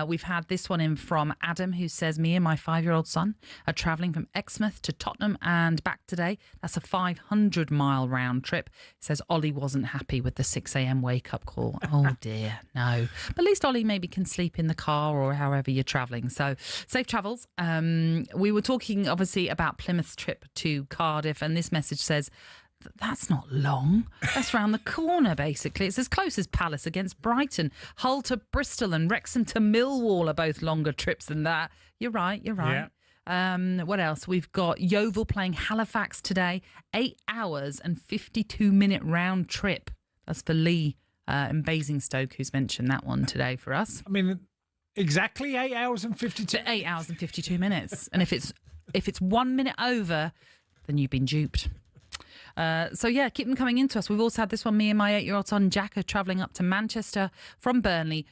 We've had this one in from Adam, who says, me and my 5-year-old son are travelling from Exmouth to Tottenham and back today. That's a 500-mile round trip. Says Ollie wasn't happy with the 6 a.m. wake-up call. Oh, dear, no. But at least Ollie maybe can sleep in the car or however you're travelling. So safe travels. We were talking, obviously, about Plymouth's trip to Cardiff, and this message says, that's not long. That's round the corner, basically. It's as close as Palace against Brighton. Hull to Bristol and Wrexham to Millwall are both longer trips than that. You're right. Yeah. What else? We've got Yeovil playing Halifax today. 8 hours and 52-minute round trip. That's for Lee in Basingstoke, who's mentioned that one today for us. I mean, exactly 8 hours and 52. 8 hours and 52 minutes. And if it's 1 minute over, then you've been duped. So, yeah, keep them coming into us. We've also had this one, me and my 8-year-old son, Jack, are travelling up to Manchester from Burnley,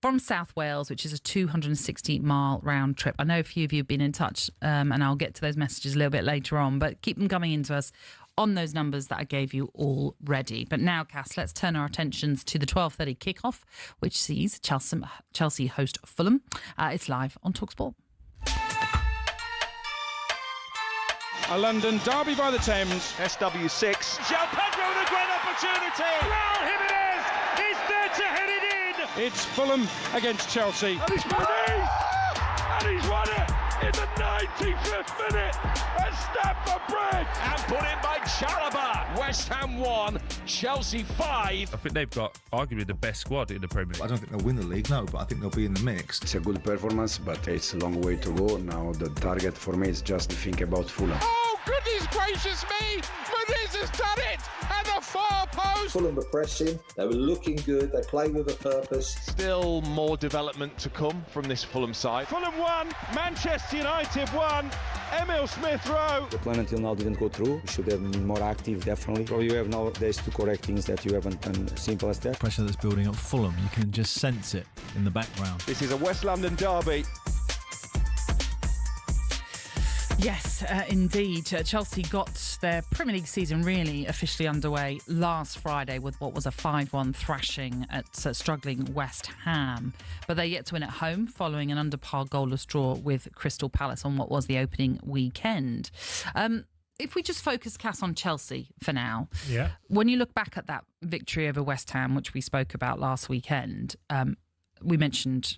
from South Wales, which is a 260-mile round trip. I know a few of you have been in touch, and I'll get to those messages a little bit later on, but keep them coming into us on those numbers that I gave you already. But now, Cass, let's turn our attentions to the 12:30 kickoff, which sees Chelsea host Fulham. It's live on talkSPORT. A London derby by the Thames. SW6. João Pedro with a great opportunity. Raul Jimenez is there to head it in. It's Fulham against Chelsea. And he's won it! And he's won it in the 95th minute. A Stamford Bridge. And put in by Chalobah. West Ham 1, Chelsea 5. I think they've got arguably the best squad in the Premier League. I don't think they'll win the league, no, but I think they'll be in the mix. It's a good performance, but it's a long way to go. Now the target for me is just to think about Fulham. Oh, goodness gracious me! Muniz has done it at the far post. Fulham were pressing, they were looking good, they played with a purpose. Still more development to come from this Fulham side. Fulham 1, Manchester United 1, Emil Smith-Rowe. The plan until now didn't go through. We should have been more active, definitely. Probably you have nowadays to correct things that you haven't done. Simple as that. Pressure that's building up Fulham, you can just sense it in the background. This is a West London derby. Yes, indeed. Chelsea got their Premier League season really officially underway last Friday with what was a 5-1 thrashing at struggling West Ham. But they're yet to win at home following an under-par goalless draw with Crystal Palace on what was the opening weekend. If we just focus, Cass, on Chelsea for now, when you look back at that victory over West Ham, which we spoke about last weekend, we mentioned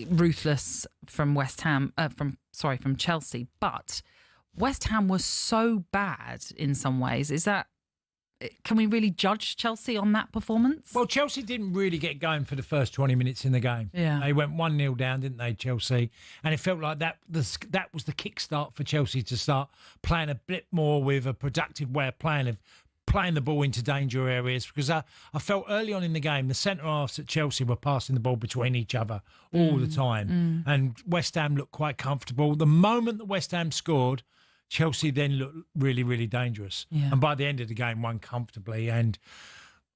ruthless from West Ham, from Chelsea, but West Ham was so bad in some ways. Can we really judge Chelsea on that performance? Well, Chelsea didn't really get going for the first 20 minutes in the game. Yeah. They went 1-0 down, didn't they, Chelsea? And it felt like that was the kickstart for Chelsea to start playing a bit more with a productive way of playing the ball into danger areas, because I felt early on in the game the centre-halves at Chelsea were passing the ball between each other all the time. And West Ham looked quite comfortable. The moment that West Ham scored, Chelsea then looked really, really dangerous. Yeah. And by the end of the game, won comfortably. And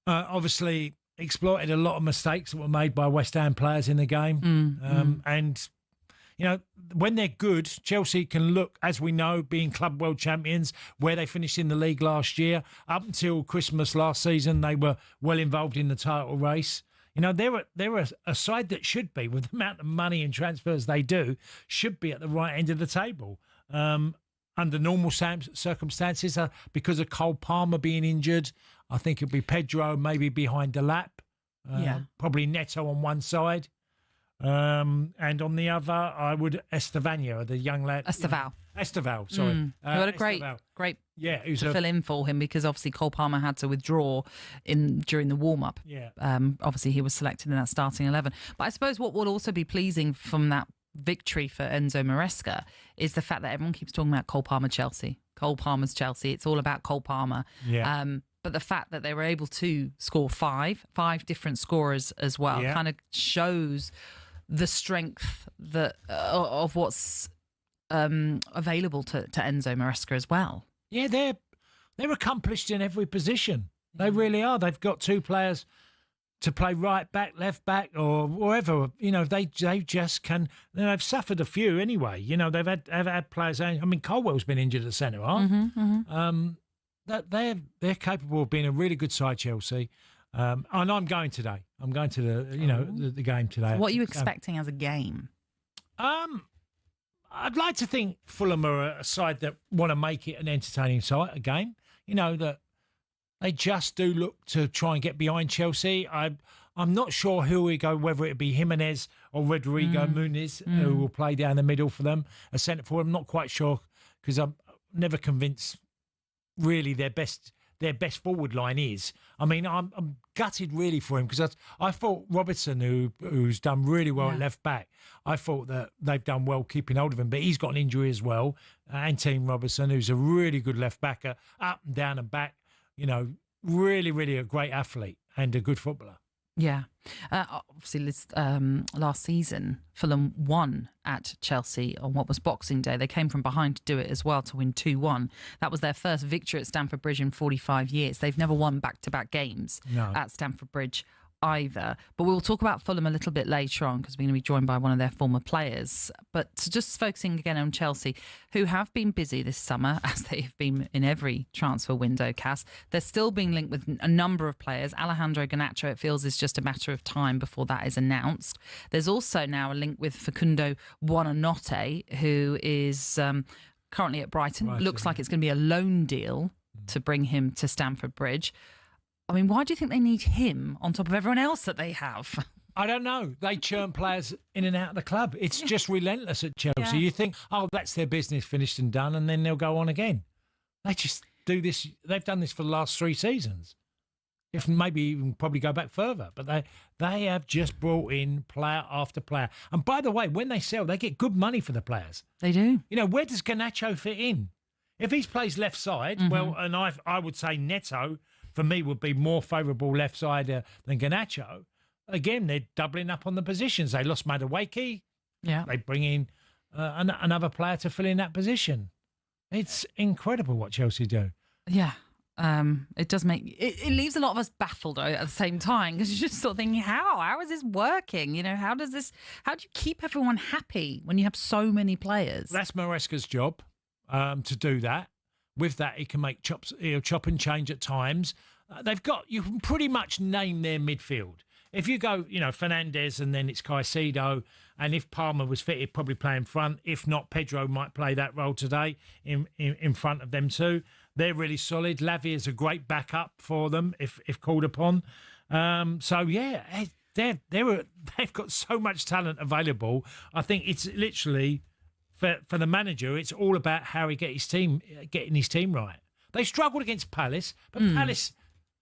obviously exploited a lot of mistakes that were made by West Ham players in the game. And you know, when they're good, Chelsea can look, as we know, being club world champions, where they finished in the league last year. Up until Christmas last season, they were well involved in the title race. You know, they're a side that should be, with the amount of money and transfers they do, should be at the right end of the table. Under normal circumstances, because of Cole Palmer being injured, I think it'd be Pedro maybe behind the lap. Probably Neto on one side. And on the other, I would Estevania, the young lad. Esteval, sorry. Who had a great to fill in for him, because obviously Cole Palmer had to withdraw during the warm-up. Yeah. Obviously he was selected in that starting 11. But I suppose what would also be pleasing from that victory for Enzo Maresca is the fact that everyone keeps talking about Cole Palmer Chelsea. Cole Palmer's Chelsea. It's all about Cole Palmer. Yeah. But the fact that they were able to score five different scorers as well kind of shows the strength of what's available to Enzo Maresca as well. Yeah, they're accomplished in every position. They really are. They've got two players to play right back, left back, or wherever. You know, they just can. They've suffered a few anyway. You know, they've had players. I mean, Colwell's been injured at centre half. That they're capable of being a really good side, Chelsea. And I'm going today. I'm going to the game today. So what are you expecting as a game? I'd like to think Fulham are a side that want to make it an entertaining side, a game. You know, that they just do look to try and get behind Chelsea. I'm not sure who we go, whether it be Jimenez or Rodrigo Muniz, who will play down the middle for them, a centre forward. I'm not quite sure because I'm never convinced really their best forward line is. I mean, I'm gutted really for him because I thought Robertson, who's done really well at left back, I thought that they've done well keeping hold of him, but he's got an injury as well. And Team Robertson, who's a really good left backer, up and down and back, you know, really, really a great athlete and a good footballer. Yeah. Obviously, last season, Fulham won at Chelsea on what was Boxing Day. They came from behind to do it as well, to win 2-1. That was their first victory at Stamford Bridge in 45 years. They've never won back-to-back games at Stamford Bridge either. But we'll talk about Fulham a little bit later on because we're going to be joined by one of their former players. But just focusing again on Chelsea, who have been busy this summer, as they have been in every transfer window, Cass. They're still being linked with a number of players. Alejandro Garnacho, it feels, is just a matter of time before that is announced. There's also now a link with Facundo Buonanotte, who is currently at Brighton. Looks like it's going to be a loan deal to bring him to Stamford Bridge. I mean, why do you think they need him on top of everyone else that they have? I don't know. They churn players in and out of the club. It's just relentless at Chelsea. Yeah. You think, oh, that's their business, finished and done, and then they'll go on again. They just do this. They've done this for the last 3 seasons. If maybe even probably go back further. But they have just brought in player after player. And by the way, when they sell, they get good money for the players. They do. You know, where does Garnacho fit in? If he plays left side, well, and I would say Neto, for me, would be more favourable left side than Garnacho. Again, they're doubling up on the positions. They lost Madueke. Yeah. They bring in another player to fill in that position. It's incredible what Chelsea do. Yeah. It does make it leaves a lot of us baffled though, at the same time, because you're just sort of thinking, how is this working? You know, how do you keep everyone happy when you have so many players? That's Maresca's job to do that. With that, he can make chop and change at times. You can pretty much name their midfield. If you go, Fernandes and then it's Caicedo, and if Palmer was fit, he'd probably play in front. If not, Pedro might play that role today in front of them too. They're really solid. Lavia is a great backup for them if called upon. They've got so much talent available. I think it's literally for the manager, it's all about how he getting his team right. They struggled against Palace, but Palace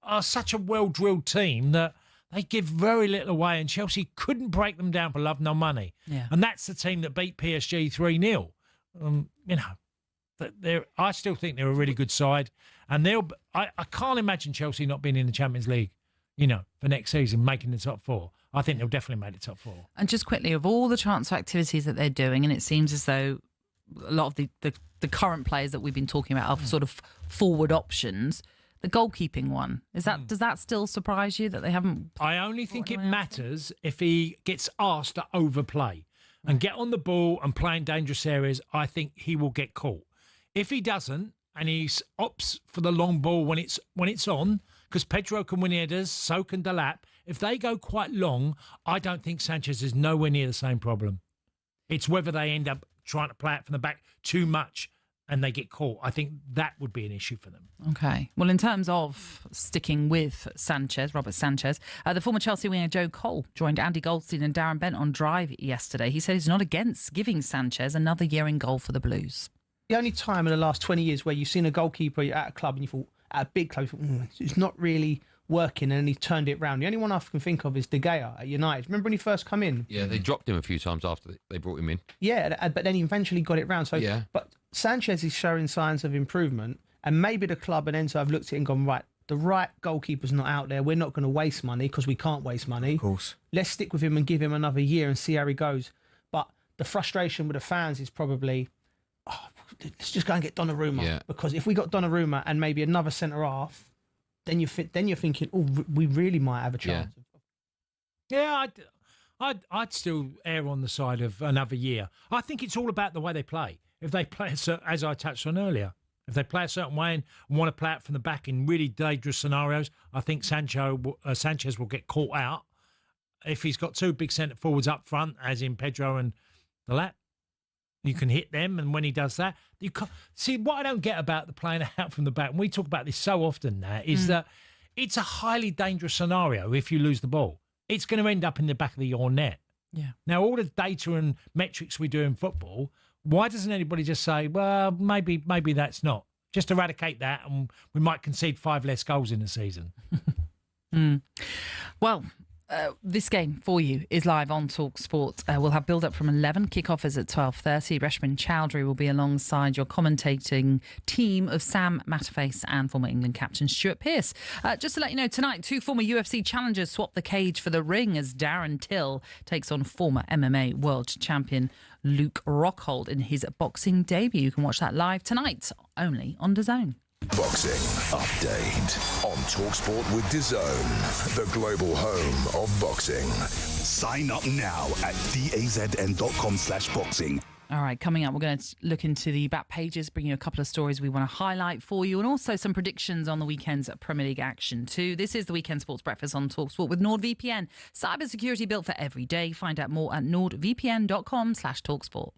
are such a well-drilled team that they give very little away, and Chelsea couldn't break them down for love nor money. Yeah. And that's the team that beat PSG 3-0. I still think they're a really good side, and I can't imagine Chelsea not being in the Champions League, for next season, making the top 4. I think they'll definitely make the top 4. And just quickly, of all the transfer activities that they're doing, and it seems as though a lot of the current players that we've been talking about are sort of forward options. The goalkeeping one, does that still surprise you that they haven't? I only think it matters if he gets asked to overplay and get on the ball and play in dangerous areas. I think he will get caught. If he doesn't and he opts for the long ball when it's on, because Pedro can win headers, so can Delap. If they go quite long, I don't think Sanchez is nowhere near the same problem. It's whether they end up trying to play it from the back too much and they get caught. I think that would be an issue for them. Okay. Well, in terms of sticking with Robert Sanchez, the former Chelsea winger Joe Cole joined Andy Goldstein and Darren Bent on Drive yesterday. He said he's not against giving Sanchez another year in goal for the Blues. The only time in the last 20 years where you've seen a goalkeeper at a club and you thought, at a big club, you thought, it's not really working, and then he turned it round. The only one I can think of is De Gea at United. Remember when he first come in? Yeah, they dropped him a few times after they brought him in. Yeah, but then he eventually got it round. So, yeah. But Sanchez is showing signs of improvement, and maybe the club and Enzo have looked at it and gone, right, the right goalkeeper's not out there. We're not going to waste money because we can't waste money. Of course. Let's stick with him and give him another year and see how he goes. But the frustration with the fans is probably, let's just go and get Donnarumma. Yeah. Because if we got Donnarumma and maybe another centre-half, then you're thinking, we really might have a chance. Yeah. Yeah, I'd still err on the side of another year. I think it's all about the way they play. If they play, as I touched on earlier, if they play a certain way and want to play it from the back in really dangerous scenarios, I think Sanchez will get caught out. If he's got two big centre forwards up front, as in Pedro and the Lat, you can hit them. And when he does that, you can't see what I don't get about the playing out from the back. And we talk about this so often now, is that it's a highly dangerous scenario if you lose the ball. It's going to end up in the back of your net. Yeah. Now, all the data and metrics we do in football, why doesn't anybody just say, well, maybe that's not? Just eradicate that and we might concede 5 less goals in the season. Well, this game for you is live on talkSPORT. We'll have build-up from 11. Kick-off is at 12:30. Reshman Chowdhury will be alongside your commentating team of Sam Matterface and former England captain Stuart Pearce. Just to let you know, tonight, 2 former UFC challengers swap the cage for the ring as Darren Till takes on former MMA world champion Luke Rockhold in his boxing debut. You can watch that live tonight, only on DAZN. Boxing Update on talkSPORT with DAZN, the global home of boxing. Sign up now at dazn.com/boxing. All right, coming up, we're going to look into the back pages, bring you a couple of stories we want to highlight for you, and also some predictions on the weekend's Premier League action too. This is the Weekend Sports Breakfast on talkSPORT with NordVPN. Cybersecurity built for every day. Find out more at nordvpn.com/talksport.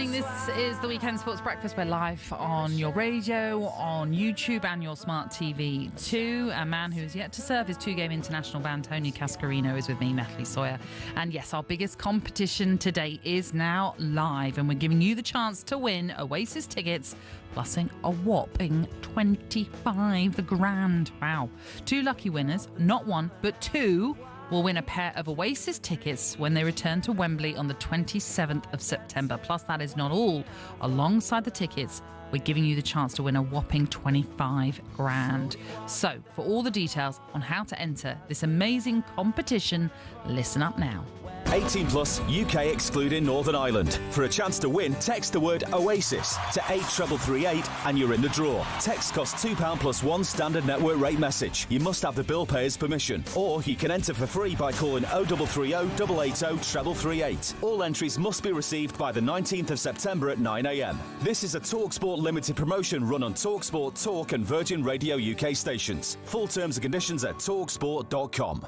morning. This is the Weekend Sports Breakfast. We're live on your radio, on YouTube and your smart TV too. A man who's yet to serve his 2-game international ban, Tony Cascarino, is with me, Natalie Sawyer. And yes, our biggest competition today is now live, and we're giving you the chance to win Oasis tickets, plusing a whopping 25 grand. Wow. 2 lucky winners, not 1, but 2, will win a pair of Oasis tickets when they return to Wembley on the 27th of September. Plus, that is not all. Alongside the tickets, we're giving you the chance to win a whopping 25 grand. So, for all the details on how to enter this amazing competition, listen up now. 18 plus, UK excluding Northern Ireland. For a chance to win, text the word Oasis to 83338 and you're in the draw. Text costs £2 plus 1 standard network rate message. You must have the bill payer's permission. Or you can enter for free by calling 0330 880 3338. All entries must be received by the 19th of September at 9 a.m. This is a talkSPORT limited promotion run on talkSPORT, Talk and Virgin Radio UK stations. Full terms and conditions at talksport.com.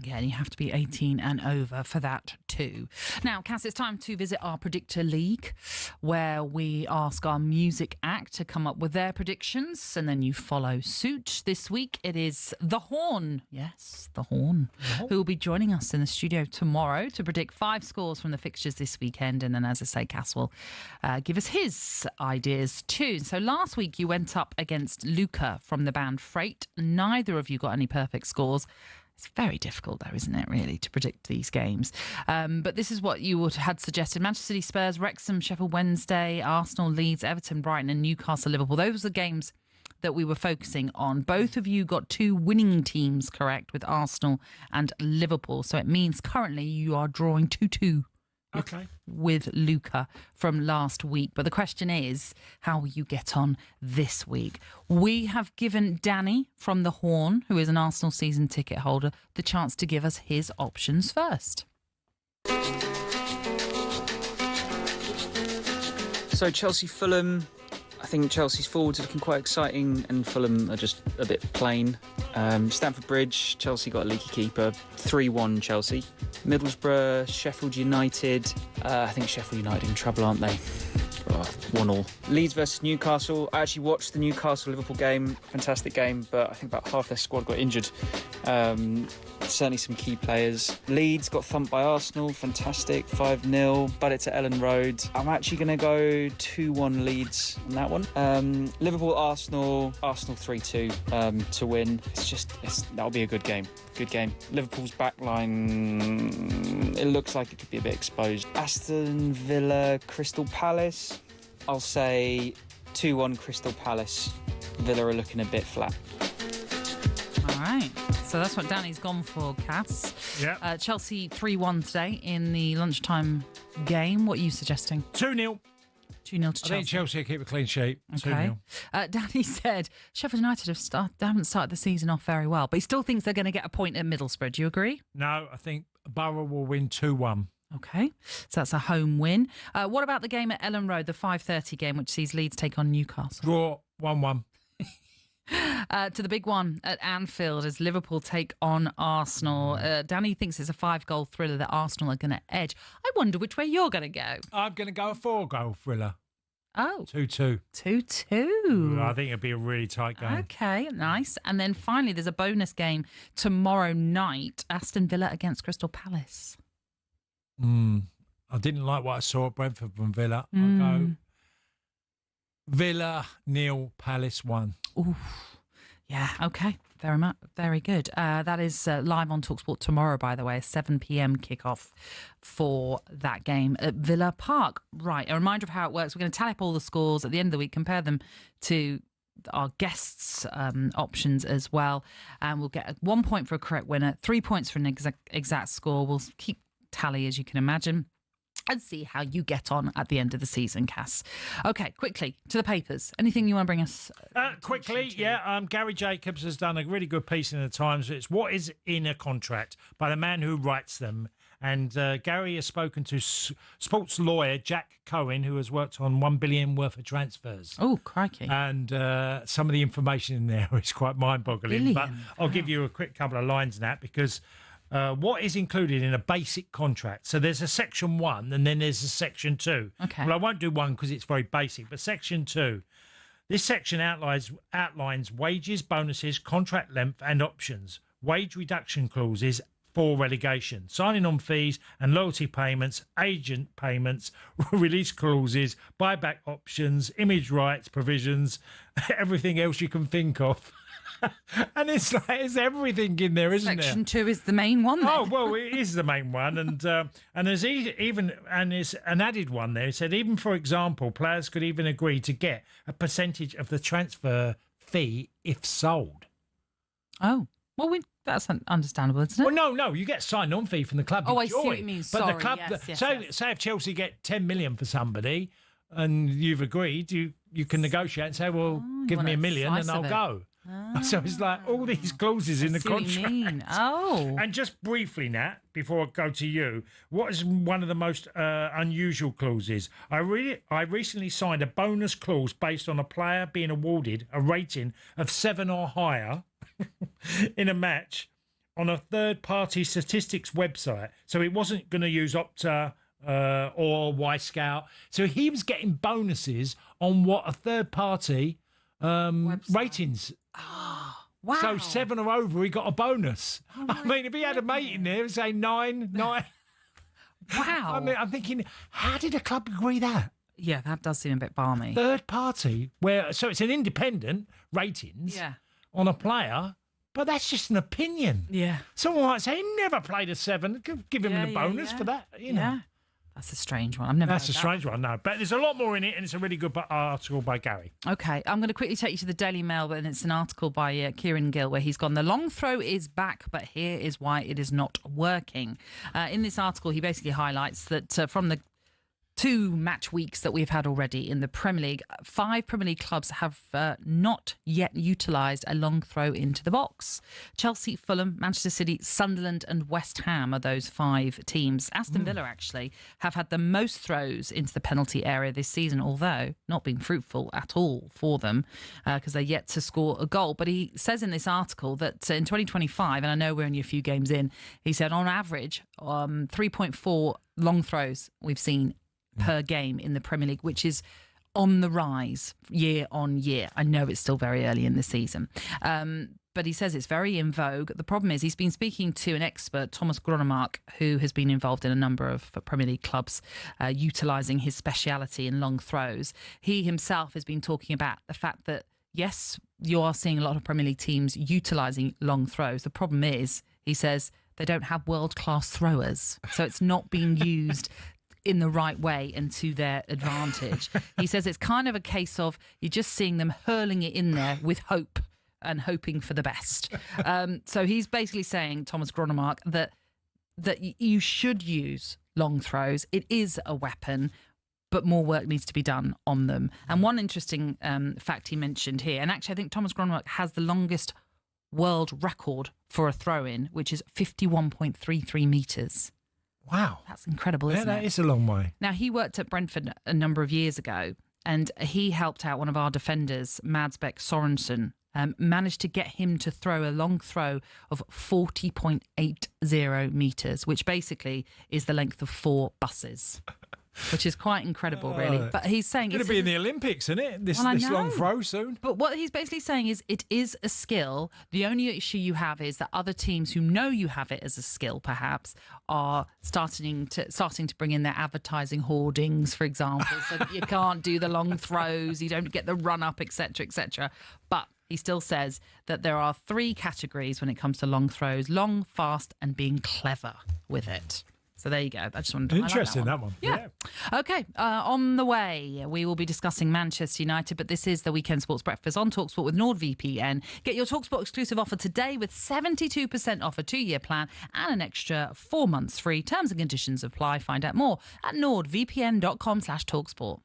Yeah, and you have to be 18 and over for that too. Now, Cass, it's time to visit our Predictor League, where we ask our music act to come up with their predictions, and then you follow suit. This week, it is The Horn. Yes, The Horn, who will be joining us in the studio tomorrow to predict 5 scores from the fixtures this weekend. And then, as I say, Cass will give us his ideas too. So last week, you went up against Luca from the band Freight. Neither of you got any perfect scores. It's very difficult, though, isn't it, really, to predict these games? But this is what you had suggested. Manchester City, Spurs, Wrexham, Sheffield Wednesday, Arsenal, Leeds, Everton, Brighton and Newcastle, Liverpool. Those were the games that we were focusing on. Both of you got 2 winning teams correct with Arsenal and Liverpool. So it means currently you are drawing 2-2. Okay. With Luca from last week. But the question is, how will you get on this week? We have given Danny from The Horn, who is an Arsenal season ticket holder, the chance to give us his options first. So Chelsea-Fulham, I think Chelsea's forwards are looking quite exciting and Fulham are just a bit plain. Stamford Bridge, Chelsea got a leaky keeper, 3-1 Chelsea. Middlesbrough, Sheffield United, I think Sheffield United in trouble, aren't they? 1-1. Leeds versus Newcastle. I actually watched the Newcastle-Liverpool game, fantastic game, but I think about half their squad got injured. Certainly some key players. Leeds got thumped by Arsenal, fantastic, 5-0, but it's at Ellen Road. I'm actually going to go 2-1 Leeds on that one. Liverpool-Arsenal, Arsenal 3-2 to win. That'll be a good game. Good game. Liverpool's back line, it looks like it could be a bit exposed. Aston Villa, Crystal Palace. I'll say 2-1 Crystal Palace. Villa are looking a bit flat. All right. So that's what Danny's gone for, Cass. Yeah. Chelsea 3-1 today in the lunchtime game. What are you suggesting? 2-0. 2-0 to Chelsea. I think Chelsea keep a clean sheet. Okay. 2-0. Danny said Sheffield United haven't started the season off very well, but he still thinks they're going to get a point at Middlesbrough. Do you agree? No, I think Borough will win 2-1. Okay, so that's a home win. What about the game at Ellen Road, the 5:30 game, which sees Leeds take on Newcastle? Draw 1-1. To the big one at Anfield as Liverpool take on Arsenal. Danny thinks it's a 5-goal thriller that Arsenal are going to edge. I wonder which way you're going to go. I'm going to go a 4-goal thriller. Oh. 2-2. 2-2. I think it'll be a really tight game. Okay, nice. And then finally, there's a bonus game tomorrow night. Aston Villa against Crystal Palace. I didn't like what I saw at Brentford from Villa. I'll go Villa 0, Palace 1. Ooh. Yeah, okay. Very good. That is live on talkSPORT tomorrow, by the way, a 7 p.m. kickoff for that game at Villa Park. Right, a reminder of how it works. We're going to tally up all the scores at the end of the week, compare them to our guests' options as well, and we'll get 1 point for a correct winner, 3 points for an exact score. We'll keep tally, as you can imagine, and see how you get on at the end of the season, Cass. Okay, quickly, to the papers. Anything you want to bring us? Quickly, yeah. Gary Jacobs has done a really good piece in the Times. It's What is in a Contract by the man who writes them. And Gary has spoken to sports lawyer Jack Cohen, who has worked on $1 billion worth of transfers. Oh, crikey. And some of the information in there is quite mind-boggling. But I'll give you a quick couple of lines in that because what is included in a basic contract. So there's a section 1 and then there's a section 2. Okay. Well, I won't do 1 because it's very basic, but section 2. This section outlines wages, bonuses, contract length and options, wage reduction clauses for relegation, signing on fees and loyalty payments, agent payments, release clauses, buyback options, image rights provisions, everything else you can think of. And it's everything in there, isn't Section there? 2 is the main one then. Oh, well, it is the main one. And there's there's an added one there. It said, even for example, players could even agree to get a percentage of the transfer fee if sold. Oh, well, that's understandable, isn't it? Well, no, you get sign-on fee from the club. Oh, you I see join. what you mean. But Sorry, the club, yes, say if Chelsea get 10 million for somebody, and you've agreed, you can negotiate and say, well, give me $1 million and I'll go. So it's like all these clauses in the contract. What you mean. Oh. And just briefly, Nat, before I go to you, what is one of the most unusual clauses? I recently signed a bonus clause based on a player being awarded a rating of 7 or higher in a match on a third-party statistics website. So it wasn't going to use Opta or Y-Scout. So he was getting bonuses on what a third-party ratings. Oh, wow. So 7 or over, he got a bonus. I mean, if he had a mate in there, say 9. Wow. I mean, I'm thinking, how did a club agree that? Yeah, that does seem a bit balmy. Third party, so it's an independent ratings on a player, but that's just an opinion. Yeah. Someone might say, he never played a 7, give him a bonus for that, you know. Yeah. That's a strange one. I've never That's heard a strange one, no. But there's a lot more in it, and it's a really good article by Gary. Okay, I'm going to quickly take you to the Daily Mail, and it's an article by Kieran Gill where he's gone, the long throw is back, but here is why it is not working. In this article, he basically highlights that from the 2 match weeks that we've had already in the Premier League, 5 Premier League clubs have not yet utilised a long throw into the box. Chelsea, Fulham, Manchester City, Sunderland and West Ham are those 5 teams. Aston Villa, actually, have had the most throws into the penalty area this season, although not being fruitful at all for them because they're yet to score a goal. But he says in this article that in 2025, and I know we're only a few games in, he said on average 3.4 long throws we've seen per game in the Premier League, which is on the rise year on year. I know it's still very early in the season, but he says it's very in vogue. The problem is he's been speaking to an expert, Thomas Gronemark, who has been involved in a number of Premier League clubs utilising his speciality in long throws. He himself has been talking about the fact that, yes, you are seeing a lot of Premier League teams utilising long throws. The problem is, he says, they don't have world-class throwers, so it's not being used in the right way and to their advantage. He says it's kind of a case of you're just seeing them hurling it in there with hope and hoping for the best. So he's basically saying, Thomas Gronemark, that you should use long throws. It is a weapon, but more work needs to be done on them. And one interesting fact he mentioned here, and actually I think Thomas Gronemark has the longest world record for a throw-in, which is 51.33 metres. Wow. That's incredible, isn't it? Yeah, that is a long way. Now, he worked at Brentford a number of years ago, and he helped out one of our defenders, Madsbæk Sorensen, managed to get him to throw a long throw of 40.80 metres, which basically is the length of 4 buses. Which is quite incredible, really. But he's saying it's going to be in the Olympics, isn't it? This long throw soon. But what he's basically saying is it is a skill. The only issue you have is that other teams who know you have it as a skill, perhaps, are starting to bring in their advertising hoardings, for example, so that you can't do the long throws, you don't get the run up, etc., etc. But he still says that there are 3 categories when it comes to long throws: long, fast, and being clever with it. So there you go. I just wanted to highlight Interesting, that one. Yeah. Okay, on the way, we will be discussing Manchester United, but this is the Weekend Sports Breakfast on talkSPORT with NordVPN. Get your talkSPORT exclusive offer today with 72% off a 2-year plan and an extra 4 months free. Terms and conditions apply. Find out more at nordvpn.com/talksport.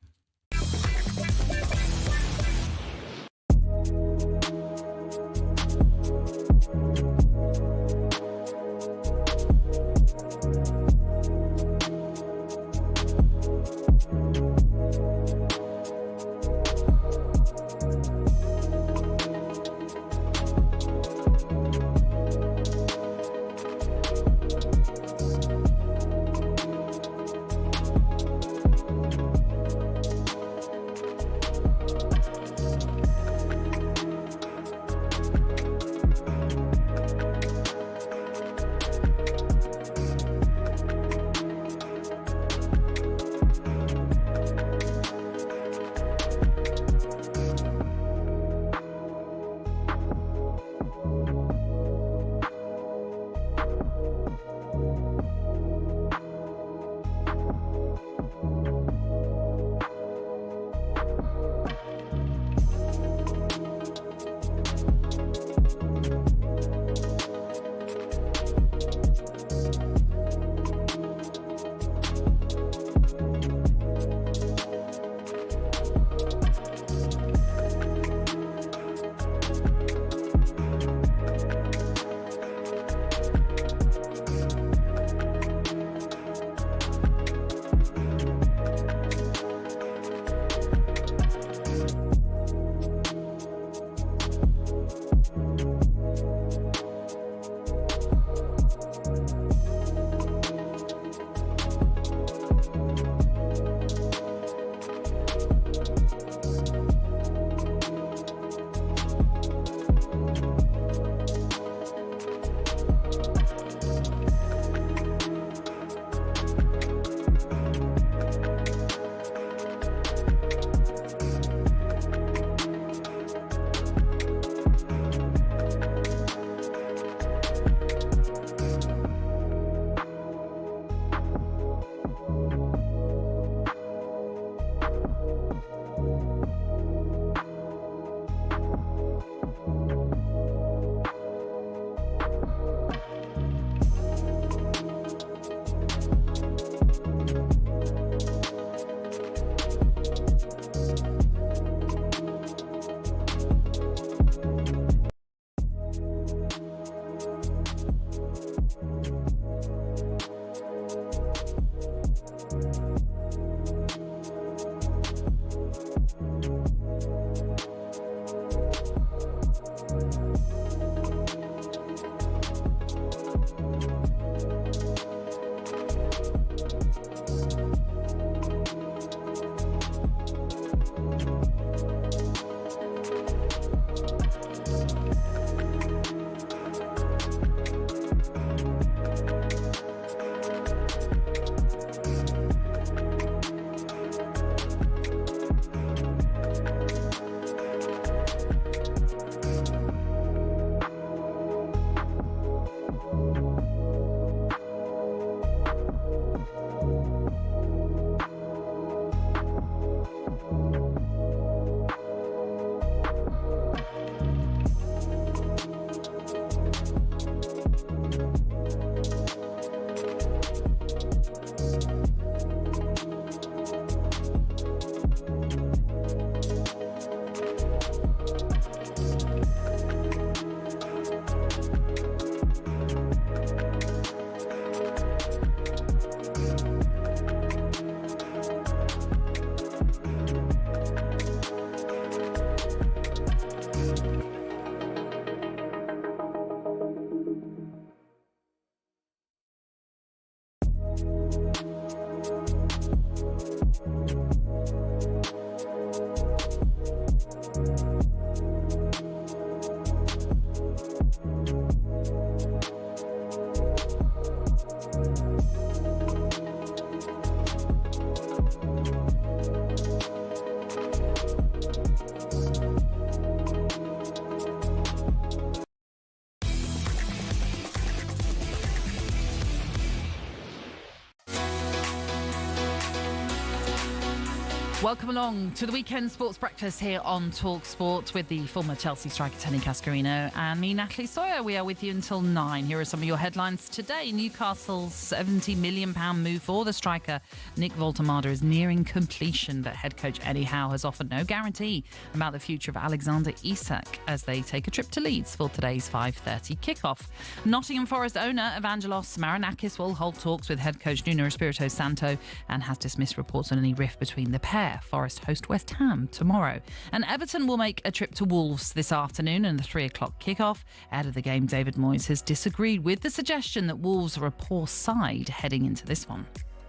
Welcome along to the weekend sports breakfast here on talkSPORT with the former Chelsea striker Tony Cascarino and me, Natalie Sawyer. We are with you until 9. Here are some of your headlines today. Newcastle's £70 million move for the striker Nick Voltemada is nearing completion, but head coach Eddie Howe has offered no guarantee about the future of Alexander Isak as they take a trip to Leeds for today's 5:30 kickoff. Nottingham Forest owner Evangelos Marinakis will hold talks with head coach Nuno Espirito Santo and has dismissed reports on any rift between the pair. Forest host West Ham tomorrow. And Everton will make a trip to Wolves this afternoon in the 3 o'clock kickoff. Ahead of the game, David Moyes has disagreed with the suggestion that Wolves are a poor side heading into this one.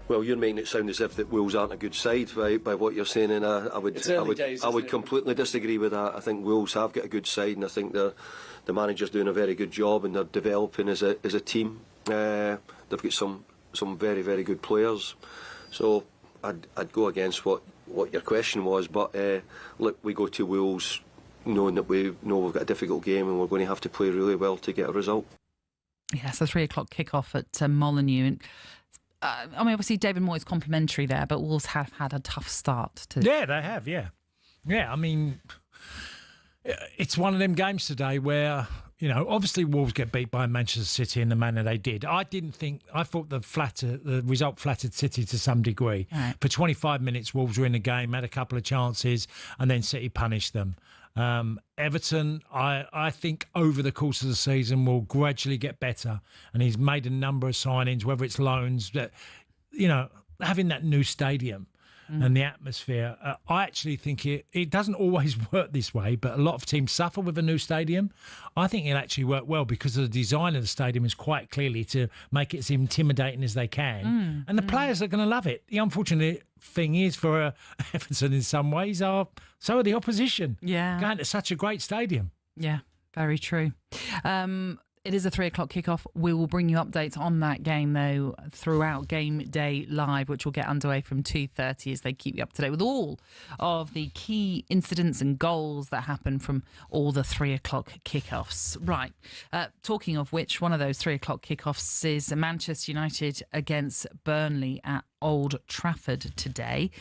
Well, you're making it sound as if that Wolves aren't a good side by what you're saying, and I would completely disagree with that. I think Wolves have got a good side, and I think the manager's doing a very good job, and they're developing as a team. They've got some very, very good players. So I'd go against what your question was, but look, we go to Wolves knowing that we know we've got a difficult game and we're going to have to play really well to get a result. Yes, a 3 o'clock kickoff at Molineux. And obviously David Moyes complimentary there, but Wolves have had a tough start. Yeah, they have. Yeah, I mean, it's one of them games today where, obviously Wolves get beat by Manchester City in the manner they did. I thought the result flattered City to some degree. Right. For 25 minutes, Wolves were in the game, had a couple of chances, and then City punished them. Everton, I think over the course of the season will gradually get better, and he's made a number of signings, whether it's loans, that having that new stadium and the atmosphere. I actually think it doesn't always work this way, but a lot of teams suffer with a new stadium. I think it'll actually work well because the design of the stadium is quite clearly to make it as intimidating as they can. And the players are going to love it. The unfortunate thing is for Everton in some ways so are the opposition. Yeah. Going to such a great stadium. Yeah, very true. It is a 3 o'clock kickoff. We will bring you updates on that game, though, throughout Game Day Live, which will get underway from 2:30 as they keep you up to date with all of the key incidents and goals that happen from all the 3 o'clock kickoffs. Right. Talking of which, one of those 3 o'clock kickoffs is Manchester United against Burnley at Old Trafford today.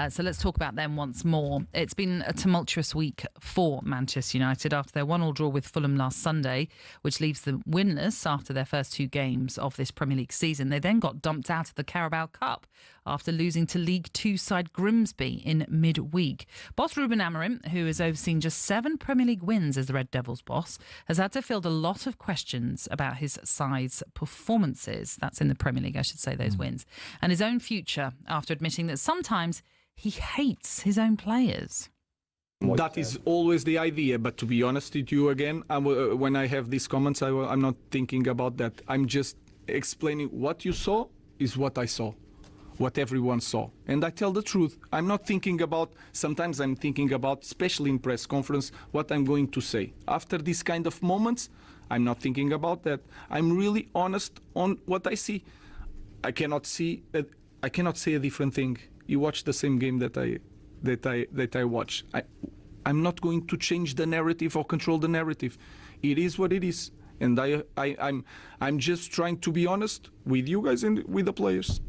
So let's talk about them once more. It's been a tumultuous week for Manchester United after their 1-1 draw with Fulham last Sunday, which leaves them winless after their first 2 games of this Premier League season. They then got dumped out of the Carabao Cup after losing to League Two side Grimsby in midweek. Boss Ruben Amorim, who has overseen just 7 Premier League wins as the Red Devils boss, has had to field a lot of questions about his side's performances. That's in the Premier League, I should say, those wins. And his own future after admitting that sometimes he hates his own players. That is always the idea, but to be honest with you again, when I have these comments, I'm not thinking about that. I'm just explaining what you saw is what I saw, what everyone saw. And I tell the truth. I'm not thinking about, sometimes I'm thinking about, especially in press conference, what I'm going to say. After these kind of moments, I'm not thinking about that. I'm really honest on what I see. I cannot say a different thing. You watch the same game that I watch. I'm not going to change the narrative or control the narrative. It is what it is, and I'm just trying to be honest with you guys and with the players.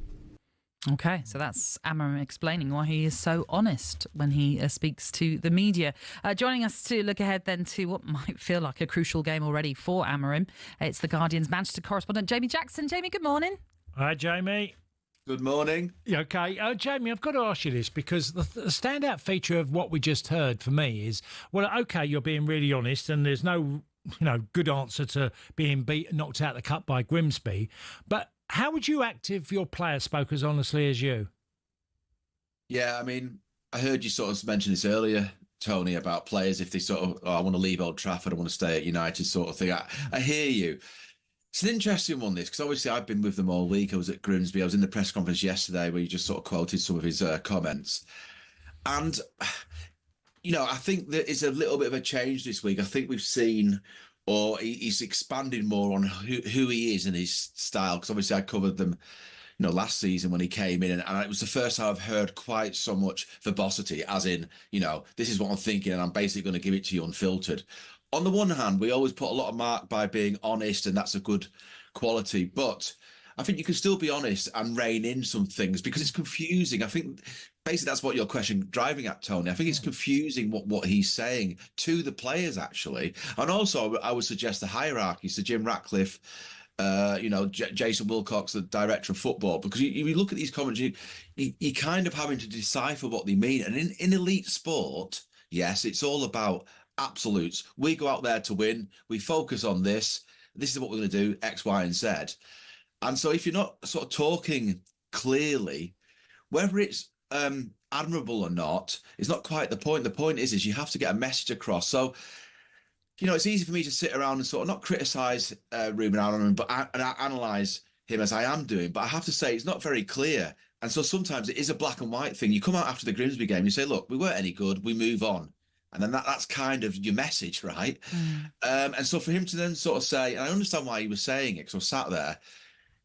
Okay, so that's Amorim explaining why he is so honest when he speaks to the media. Joining us to look ahead then to what might feel like a crucial game already for Amorim, it's the Guardian's Manchester correspondent Jamie Jackson. Jamie, good morning. Hi, Jamie. Good morning. Okay, Jamie, I've got to ask you this because the standout feature of what we just heard for me is, well, okay, you're being really honest and there's no, good answer to being knocked out of the cup by Grimsby, but how would you act if your player spoke as honestly as you? Yeah, I mean, I heard you sort of mention this earlier, Tony, about players if they sort of, I want to leave Old Trafford, I want to stay at United sort of thing. I hear you. It's an interesting one, this, because obviously I've been with them all week. I was at Grimsby. I was in the press conference yesterday where you just sort of quoted some of his comments. And, I think that it's a little bit of a change this week. I think we've seen, or he's expanded more on who he is and his style, because obviously I covered them, last season when he came in, and it was the first time I've heard quite so much verbosity, as in, this is what I'm thinking and I'm basically going to give it to you unfiltered. On the one hand, we always put a lot of mark by being honest, and that's a good quality. But I think you can still be honest and rein in some things because it's confusing. I think basically that's what your question driving at, Tony. I think it's confusing what he's saying to the players, actually. And also, I would suggest the hierarchy. So Jim Ratcliffe, Jason Wilcox, the director of football, because you look at these comments, you're kind of having to decipher what they mean. And in elite sport, yes, it's all about absolutes. We go out there to win. We focus on this. This is what we're going to do, X, Y, and Z. And so if you're not sort of talking clearly, whether it's admirable or not, it's not quite the point. The point is you have to get a message across. So, it's easy for me to sit around and sort of not criticise Ruben Amorim, but analyse him as I am doing. But I have to say it's not very clear. And so sometimes it is a black and white thing. You come out after the Grimsby game, you say, look, we weren't any good, we move on. And then that's kind of your message, right? And so for him to then sort of say, and I understand why he was saying it, because I was sat there,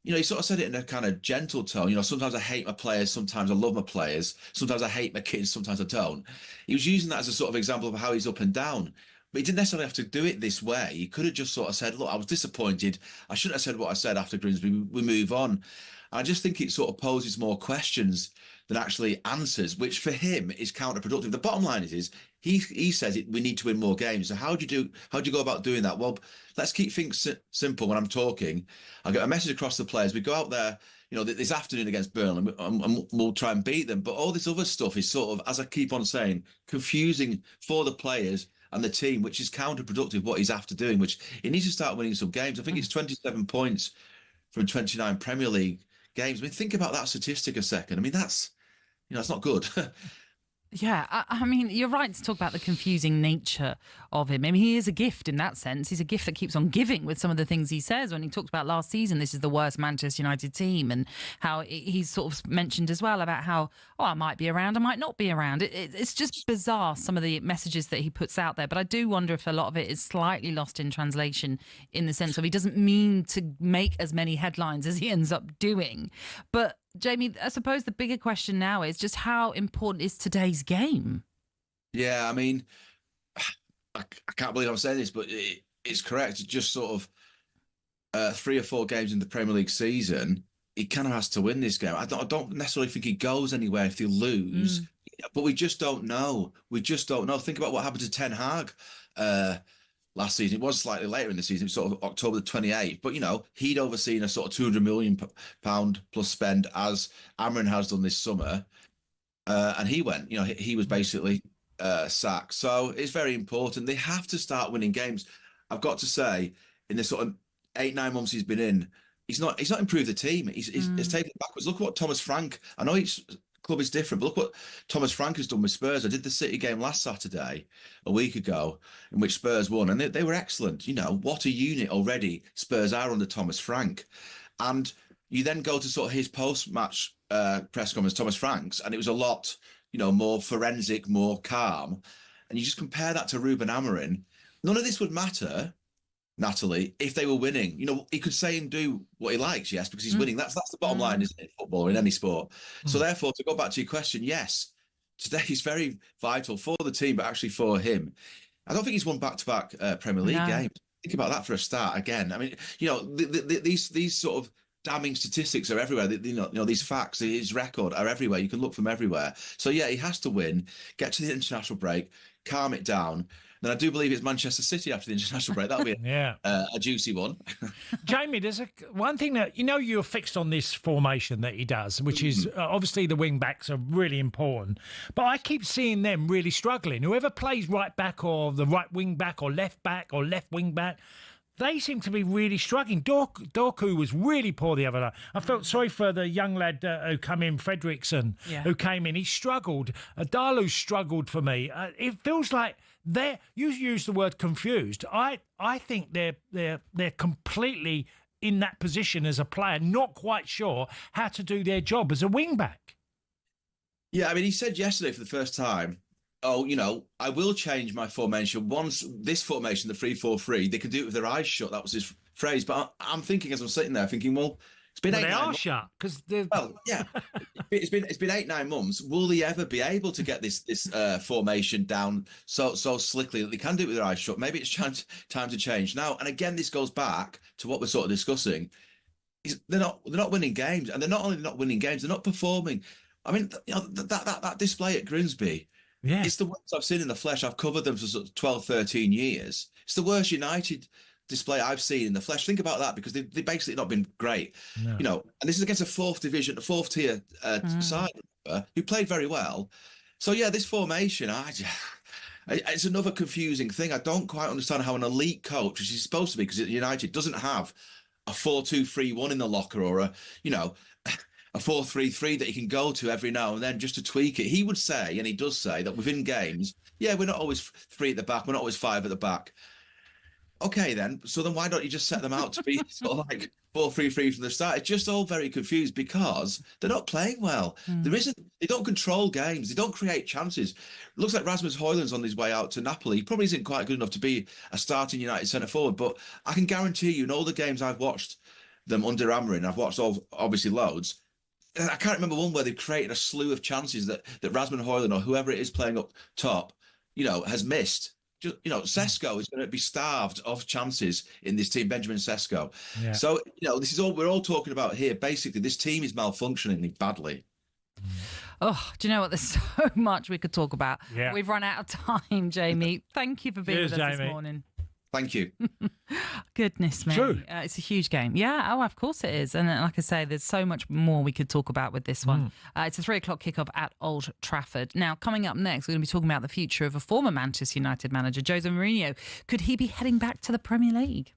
he sort of said it in a kind of gentle tone. Sometimes I hate my players, sometimes I love my players, sometimes I hate my kids, sometimes I don't. He was using that as a sort of example of how he's up and down. But he didn't necessarily have to do it this way. He could have just sort of said, look, I was disappointed. I shouldn't have said what I said after Grimsby. We move on. And I just think it sort of poses more questions than actually answers, which for him is counterproductive. The bottom line is he says we need to win more games. So how do you go about doing that? Well, let's keep things simple. When I'm talking, I'll get a message across the players. We go out there, this afternoon against Burnley, and we'll try and beat them. But all this other stuff is sort of, as I keep on saying, confusing for the players and the team, which is counterproductive what he's after doing, which he needs to start winning some games. I think it's 27 points from 29 Premier League games. I mean, think about that statistic a second. I mean, that's not good. Yeah, I mean, you're right to talk about the confusing nature of him. I mean, he is a gift in that sense. He's a gift that keeps on giving with some of the things he says. When he talked about last season, this is the worst Manchester United team, and how he's sort of mentioned as well about how, I might be around, I might not be around. It's just bizarre, some of the messages that he puts out there. But I do wonder if a lot of it is slightly lost in translation, in the sense of he doesn't mean to make as many headlines as he ends up doing. But Jamie, I suppose the bigger question now is just how important is today's game? Yeah, I mean, I can't believe I'm saying this, but it's correct. Just sort of 3 or 4 games in the Premier League season, he kind of has to win this game. I don't necessarily think he goes anywhere if they lose, but we just don't know. We just don't know. Think about what happened to Ten Hag last season. It was slightly later in the season, sort of October the 28th. But, he'd overseen a sort of £200 million plus spend, as Amorim has done this summer. And he went, he was basically sacked. So it's very important. They have to start winning games. I've got to say, in the sort of 8-9 months he's been in, he's not improved the team. He's taken it backwards. Look at what Thomas Frank, I know each club is different, but look what Thomas Frank has done with Spurs. I did the City game last Saturday, a week ago, in which Spurs won, and they were excellent. What a unit already Spurs are under Thomas Frank. And you then go to sort of his post-match press conference, Thomas Frank's, and it was a lot, more forensic, more calm. And you just compare that to Ruben Amorim. None of this would matter, Natalie, if they were winning. He could say and do what he likes, yes, because he's winning. That's the bottom line, isn't it, in football or in any sport? So therefore, to go back to your question, yes, today is very vital for the team, but actually for him. I don't think he's won back-to-back Premier League games. Think about that for a start again. I mean, these sort of damning statistics are everywhere. These facts, his record are everywhere. You can look from everywhere. So yeah, he has to win, get to the international break, calm it down. Then I do believe it's Manchester City after the international break. That'll be a juicy one. Jamie, there's one thing that, you're fixed on this formation that he does, which is obviously the wing backs are really important. But I keep seeing them really struggling. Whoever plays right back or the right wing back or left wing back, they seem to be really struggling. Dorku was really poor the other night. I felt sorry for the young lad who came in, Fredrickson, who came in. He struggled. Dalu struggled for me. It feels like you used the word confused. I think they're completely in that position as a player, not quite sure how to do their job as a wing back. Yeah, I mean, he said yesterday for the first time, I will change my formation once this formation, the 3-4-3, they can do it with their eyes shut. That was his phrase. But I'm thinking, as I'm sitting there, thinking, well, it's been 8-9 months. They are shut because it's been 8-9 months. Will they ever be able to get this formation down so slickly that they can do it with their eyes shut? Maybe it's time to change now. And again, this goes back to what we're sort of discussing. they're not winning games, and they're not only not winning games, they're not performing. I mean, that display at Grimsby, it's the worst I've seen in the flesh. I've covered them for sort of 12, 13 years. It's the worst United display I've seen in the flesh. Think about that, because they've basically not been great. No. And this is against a fourth tier side who played very well. So yeah, this formation, it's another confusing thing. I don't quite understand how an elite coach, which is supposed to be, because United doesn't have a 4-2-3-1 in the locker, or a 4-3-3 that he can go to every now and then just to tweak it. He would say, and he does say, that within games, we're not always 3 at the back, we're not always 5 at the back. Okay, then. So then why don't you just set them out to be sort of like 4-3-3 from the start? It's just all very confused because they're not playing well. They don't control games. They don't create chances. It looks like Rasmus Højlund's on his way out to Napoli. He probably isn't quite good enough to be a starting United centre forward, but I can guarantee you, in all the games I've watched them under Amorim, I've watched obviously loads, and I can't remember one where they've created a slew of chances that Rasmus Højlund or whoever it is playing up top, has missed. Sesko is going to be starved of chances in this team, Benjamin Sesko. Yeah. So, this is all we're all talking about here. Basically, this team is malfunctioning badly. Oh, do you know what? There's so much we could talk about. Yeah. We've run out of time, Jamie. Thank you for being with us this morning. Thank you. Goodness me. True. It's a huge game. Yeah, of course it is. And like I say, there's so much more we could talk about with this one. It's a 3:00 kickoff at Old Trafford. Now, coming up next, we're going to be talking about the future of a former Manchester United manager, Jose Mourinho. Could he be heading back to the Premier League?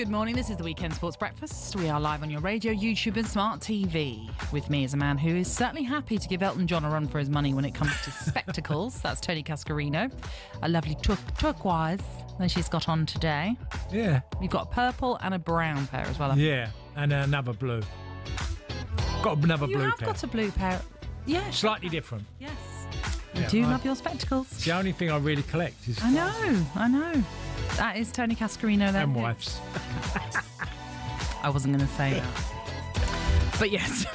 Good morning, this is the Weekend Sports Breakfast. We are live on your radio, YouTube and smart TV. With me is a man who is certainly happy to give Elton John a run for his money when it comes to spectacles. That's Tony Cascarino. A lovely turquoise that she's got on today. Yeah. You've got a purple and a brown pair as well. Yeah, and another blue. Got another blue pair. You have got a blue pair. Yeah. Slightly different. Yes. You do love your spectacles. It's the only thing I really collect. Is I know. That is Tony Cascarino there. And wives. I wasn't going to say that. But yes.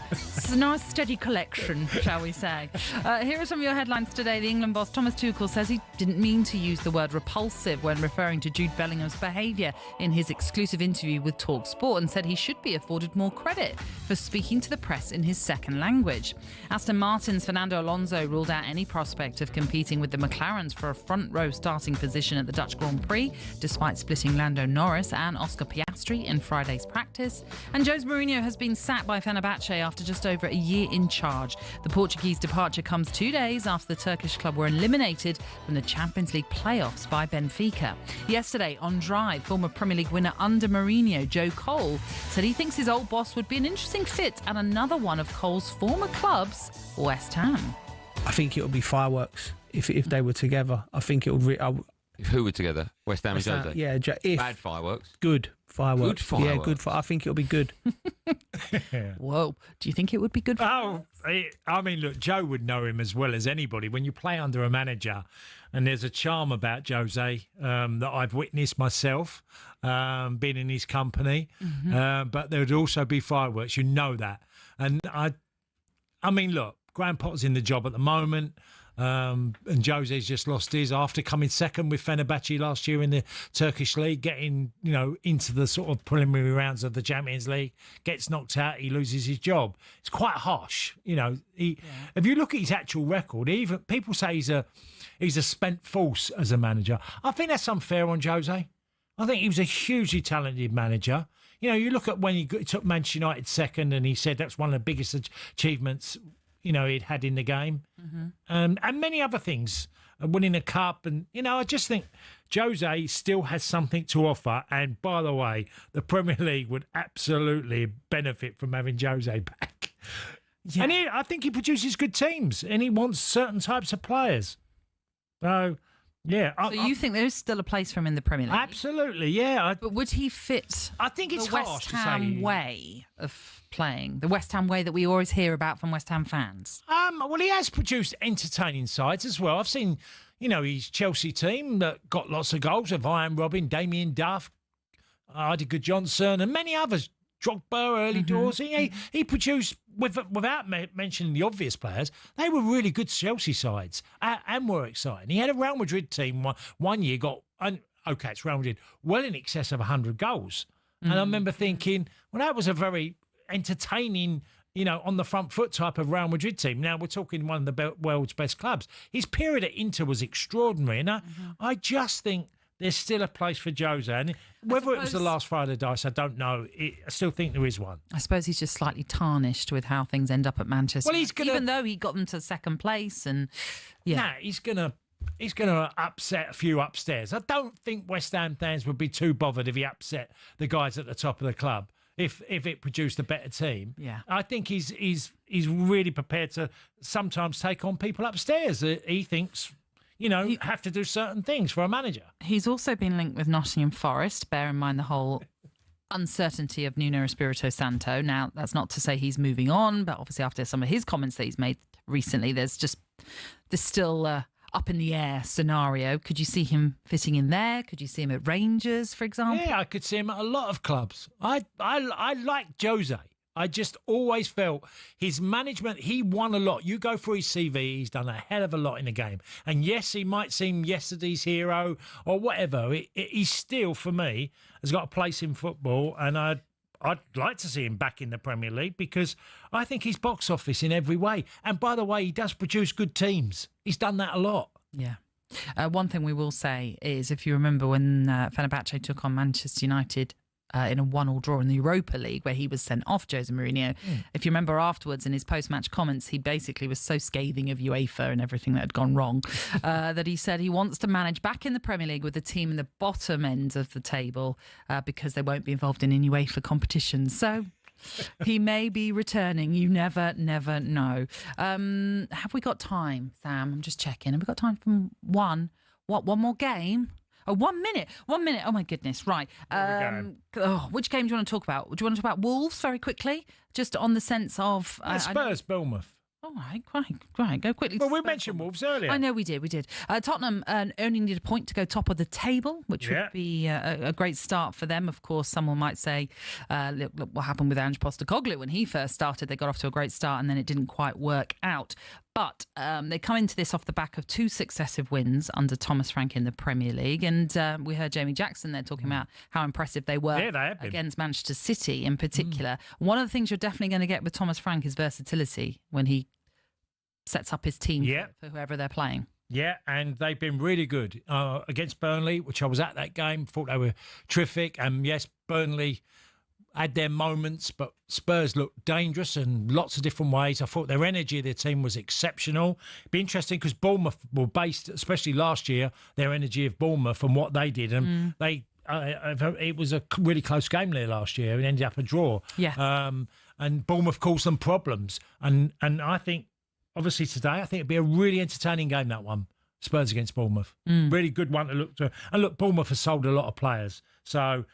It's a nice steady collection, shall we say. Here are some of your headlines today. The England boss Thomas Tuchel says he didn't mean to use the word repulsive when referring to Jude Bellingham's behaviour in his exclusive interview with talkSPORT, and said he should be afforded more credit for speaking to the press in his second language. Aston Martin's Fernando Alonso ruled out any prospect of competing with the McLarens for a front row starting position at the Dutch Grand Prix, despite splitting Lando Norris and Oscar Piastri in Friday's practice. And Jose Mourinho has been sacked by Fenerbahce after just over a year in charge. The Portuguese departure comes 2 days after the Turkish club were eliminated from the Champions League playoffs by Benfica. Yesterday, on Drive, former Premier League winner under Mourinho, Joe Cole, said he thinks his old boss would be an interesting fit at another one of Cole's former clubs, West Ham. I think it would be fireworks if they were together. I think it would... If who were together? West Ham and Jose? Yeah. If bad fireworks? Good fireworks. Good fireworks? Yeah, good. I think it'll be good. Whoa. Do you think it would be good? I mean, look, Joe would know him as well as anybody. When you play under a manager, and there's a charm about Jose that I've witnessed myself, being in his company. Mm-hmm. But there would also be fireworks. You know that. And I mean, look, Graham Potter's in the job at the moment. And Jose's just lost his after coming second with Fenerbahce last year in the Turkish league, getting into the sort of preliminary rounds of the Champions League, gets knocked out, he loses his job. It's quite harsh, If you look at his actual record, even people say he's a spent force as a manager. I think that's unfair on Jose. I think he was a hugely talented manager. You look at when he took Manchester United second, and he said that's one of the biggest achievements he'd had in the game, and many other things, winning a cup. And, I just think Jose still has something to offer. And by the way, the Premier League would absolutely benefit from having Jose back. Yeah. And I think he produces good teams, and he wants certain types of players. So, yeah. So you think there is still a place for him in the Premier League? Absolutely, yeah. But would he fit I think it's the harsh West Ham way of playing, the West Ham way that we always hear about from West Ham fans? Well, he has produced entertaining sides as well. I've seen, his Chelsea team that got lots of goals of Ian Robin, Damien Duff, Idiger Johnson, and many others. Drogba, early doors. He produced, without mentioning the obvious players, they were really good Chelsea sides and were exciting. He had a Real Madrid team one year, it's Real Madrid, well in excess of 100 goals. And I remember thinking, well, that was a very entertaining, on the front foot type of Real Madrid team. Now we're talking one of the world's best clubs. His period at Inter was extraordinary. And I just think there's still a place for Jose. And whether it was the last Friday of the dice, I don't know. I still think there is one. I suppose he's just slightly tarnished with how things end up at Manchester. Well, even though he got them to second place, and he's gonna upset a few upstairs. I don't think West Ham fans would be too bothered if he upset the guys at the top of the club. If it produced a better team, I think he's really prepared to sometimes take on people upstairs. He thinks, have to do certain things for a manager. He's also been linked with Nottingham Forest. Bear in mind the whole uncertainty of Nuno Espirito Santo. Now, that's not to say he's moving on, but obviously after some of his comments that he's made recently, there's still up in the air scenario. Could you see him fitting in there? Could you see him at Rangers, for example? Yeah, I could see him at a lot of clubs. I like Jose. I just always felt his management, he won a lot. You go through his CV, he's done a hell of a lot in the game. And yes, he might seem yesterday's hero or whatever. He still, for me, has got a place in football. And I'd like to see him back in the Premier League because I think he's box office in every way. And by the way, he does produce good teams. He's done that a lot. Yeah. One thing we will say is, if you remember when Fenerbahce took on Manchester United in a 1-1 draw in the Europa League, where he was sent off, Jose Mourinho. If you remember afterwards in his post-match comments, he basically was so scathing of UEFA and everything that had gone wrong that he said he wants to manage back in the Premier League with a team in the bottom end of the table because they won't be involved in any UEFA competitions. So he may be returning. You never know. Have we got time, Sam? I'm just checking. Have we got time for one more game? Oh, 1 minute. 1 minute. Oh, my goodness. Right. Which game do you want to talk about? Do you want to talk about Wolves very quickly? Just on the sense of... Spurs, Bournemouth. All right, go quickly. Well, we mentioned Wolves earlier. I know we did. Tottenham only need a point to go top of the table, which would be a great start for them. Of course, someone might say, look what happened with Ange Postecoglou when he first started. They got off to a great start and then it didn't quite work out. But they come into this off the back of 2 successive wins under Thomas Frank in the Premier League. And we heard Jamie Jackson there talking about how impressive they were against Manchester City in particular. One of the things you're definitely going to get with Thomas Frank is versatility when he sets up his team for whoever they're playing. Yeah, and they've been really good against Burnley, which I was at that game. Thought they were terrific. And yes, Burnley had their moments, but Spurs looked dangerous in lots of different ways. I thought their energy of their team was exceptional. It'd be interesting because Bournemouth were based, especially last year, their energy of Bournemouth and what they did. And it was a really close game there last year. It ended up a draw. Yeah. And Bournemouth caused them problems. And I think, obviously today, I think it'd be a really entertaining game, that one. Spurs against Bournemouth. Really good one to look to. And look, Bournemouth has sold a lot of players. So...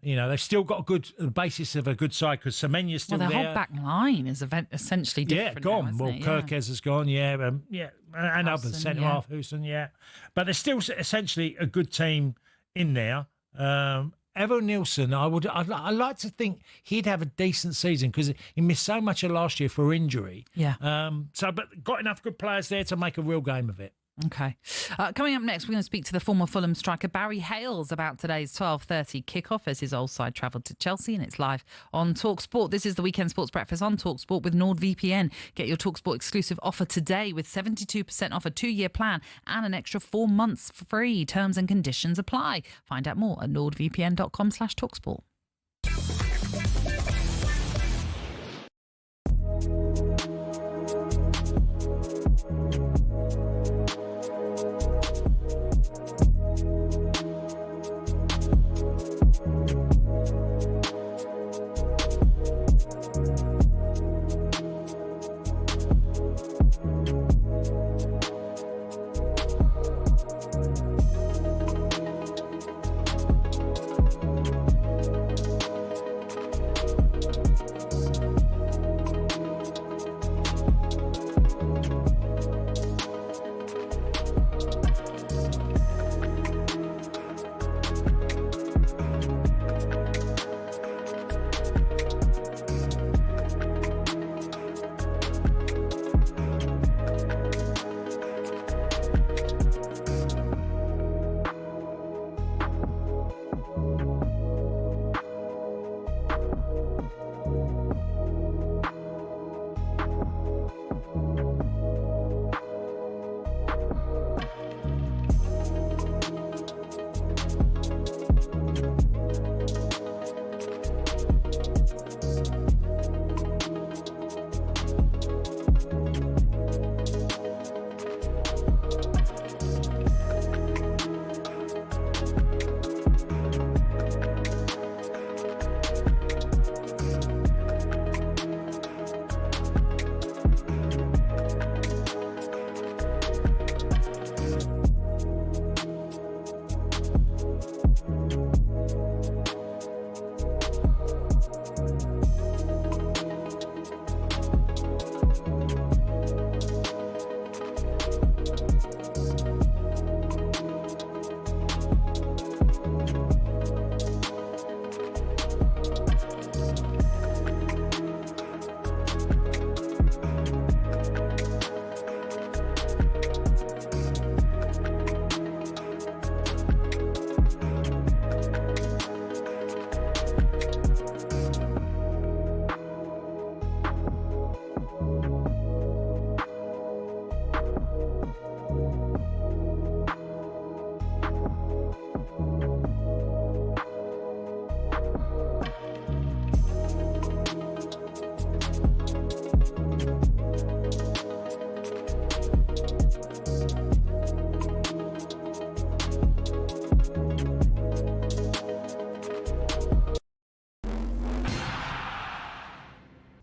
they've still got a good basis of a good side because Semenya's still there. Their whole back line is essentially different. Yeah, gone. Now, Kirkes has gone, and others, centre-half, Houston, But there's still essentially a good team in there. Evan Nilsson, I'd like to think he'd have a decent season because he missed so much of last year for injury. Yeah. But got enough good players there to make a real game of it. Okay. Coming up next, we're going to speak to the former Fulham striker Barry Hales about today's 12:30 kickoff as his old side travelled to Chelsea, and it's live on talkSPORT. This is the Weekend Sports Breakfast on talkSPORT with NordVPN. Get your talkSPORT exclusive offer today with 72% off a 2-year plan and an extra 4 months free. Terms and conditions apply. Find out more at nordvpn.com/talksport.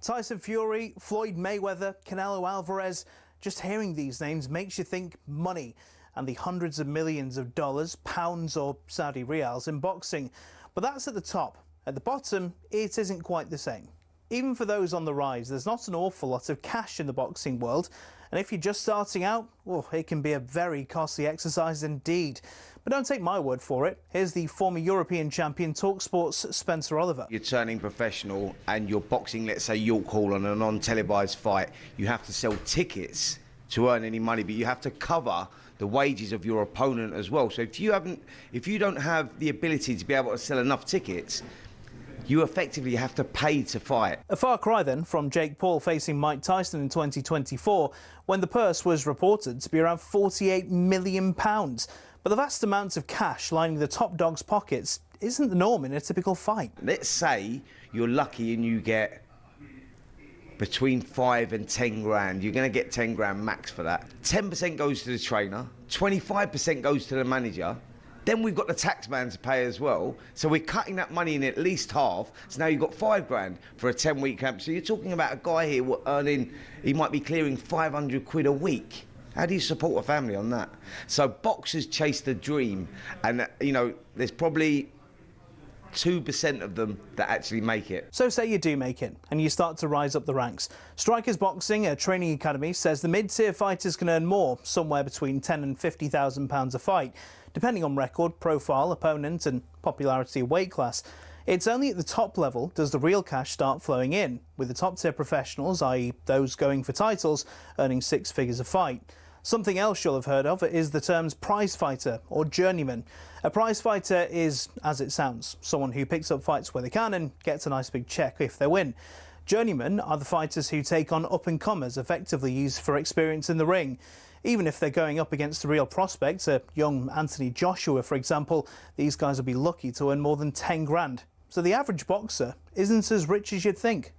Tyson Fury, Floyd Mayweather, Canelo Alvarez. Just hearing these names makes you think money and the hundreds of millions of dollars, pounds or Saudi riyals in boxing. But that's at the top. At the bottom, it isn't quite the same. Even for those on the rise, there's not an awful lot of cash in the boxing world. And if you're just starting out, well, it can be a very costly exercise indeed. But don't take my word for it. Here's the former European champion, talkSPORT's Spencer Oliver. You're turning professional and you're boxing, let's say, York Hall on a non-televised fight. You have to sell tickets to earn any money, but you have to cover the wages of your opponent as well. So if you don't have the ability to be able to sell enough tickets, you effectively have to pay to fight. A far cry then from Jake Paul facing Mike Tyson in 2024, when the purse was reported to be around £48 million. But the vast amounts of cash lining the top dog's pockets isn't the norm in a typical fight. Let's say you're lucky and you get between 5 and 10 grand. You're going to get 10 grand max for that. 10% goes to the trainer, 25% goes to the manager. Then we've got the tax man to pay as well. So we're cutting that money in at least half. So now you've got 5 grand for a 10-week camp. So you're talking about a guy here earning, he might be clearing 500 quid a week. How do you support a family on that? So boxers chase the dream. And, you know, there's probably 2% of them that actually make it. So say you do make it and you start to rise up the ranks. Strikers Boxing, a training academy, says the mid-tier fighters can earn more, somewhere between £10,000 and £50,000 a fight, depending on record, profile, opponent and popularity of weight class. It's only at the top level does the real cash start flowing in, with the top-tier professionals, i.e. those going for titles, earning 6 figures a fight. Something else you'll have heard of is the terms prize fighter or journeyman. A prize fighter is, as it sounds, someone who picks up fights where they can and gets a nice big check if they win. Journeymen are the fighters who take on up-and-comers, effectively used for experience in the ring. Even if they're going up against a real prospect, a young Anthony Joshua, for example, these guys will be lucky to earn more than 10 grand. So the average boxer isn't as rich as you'd think.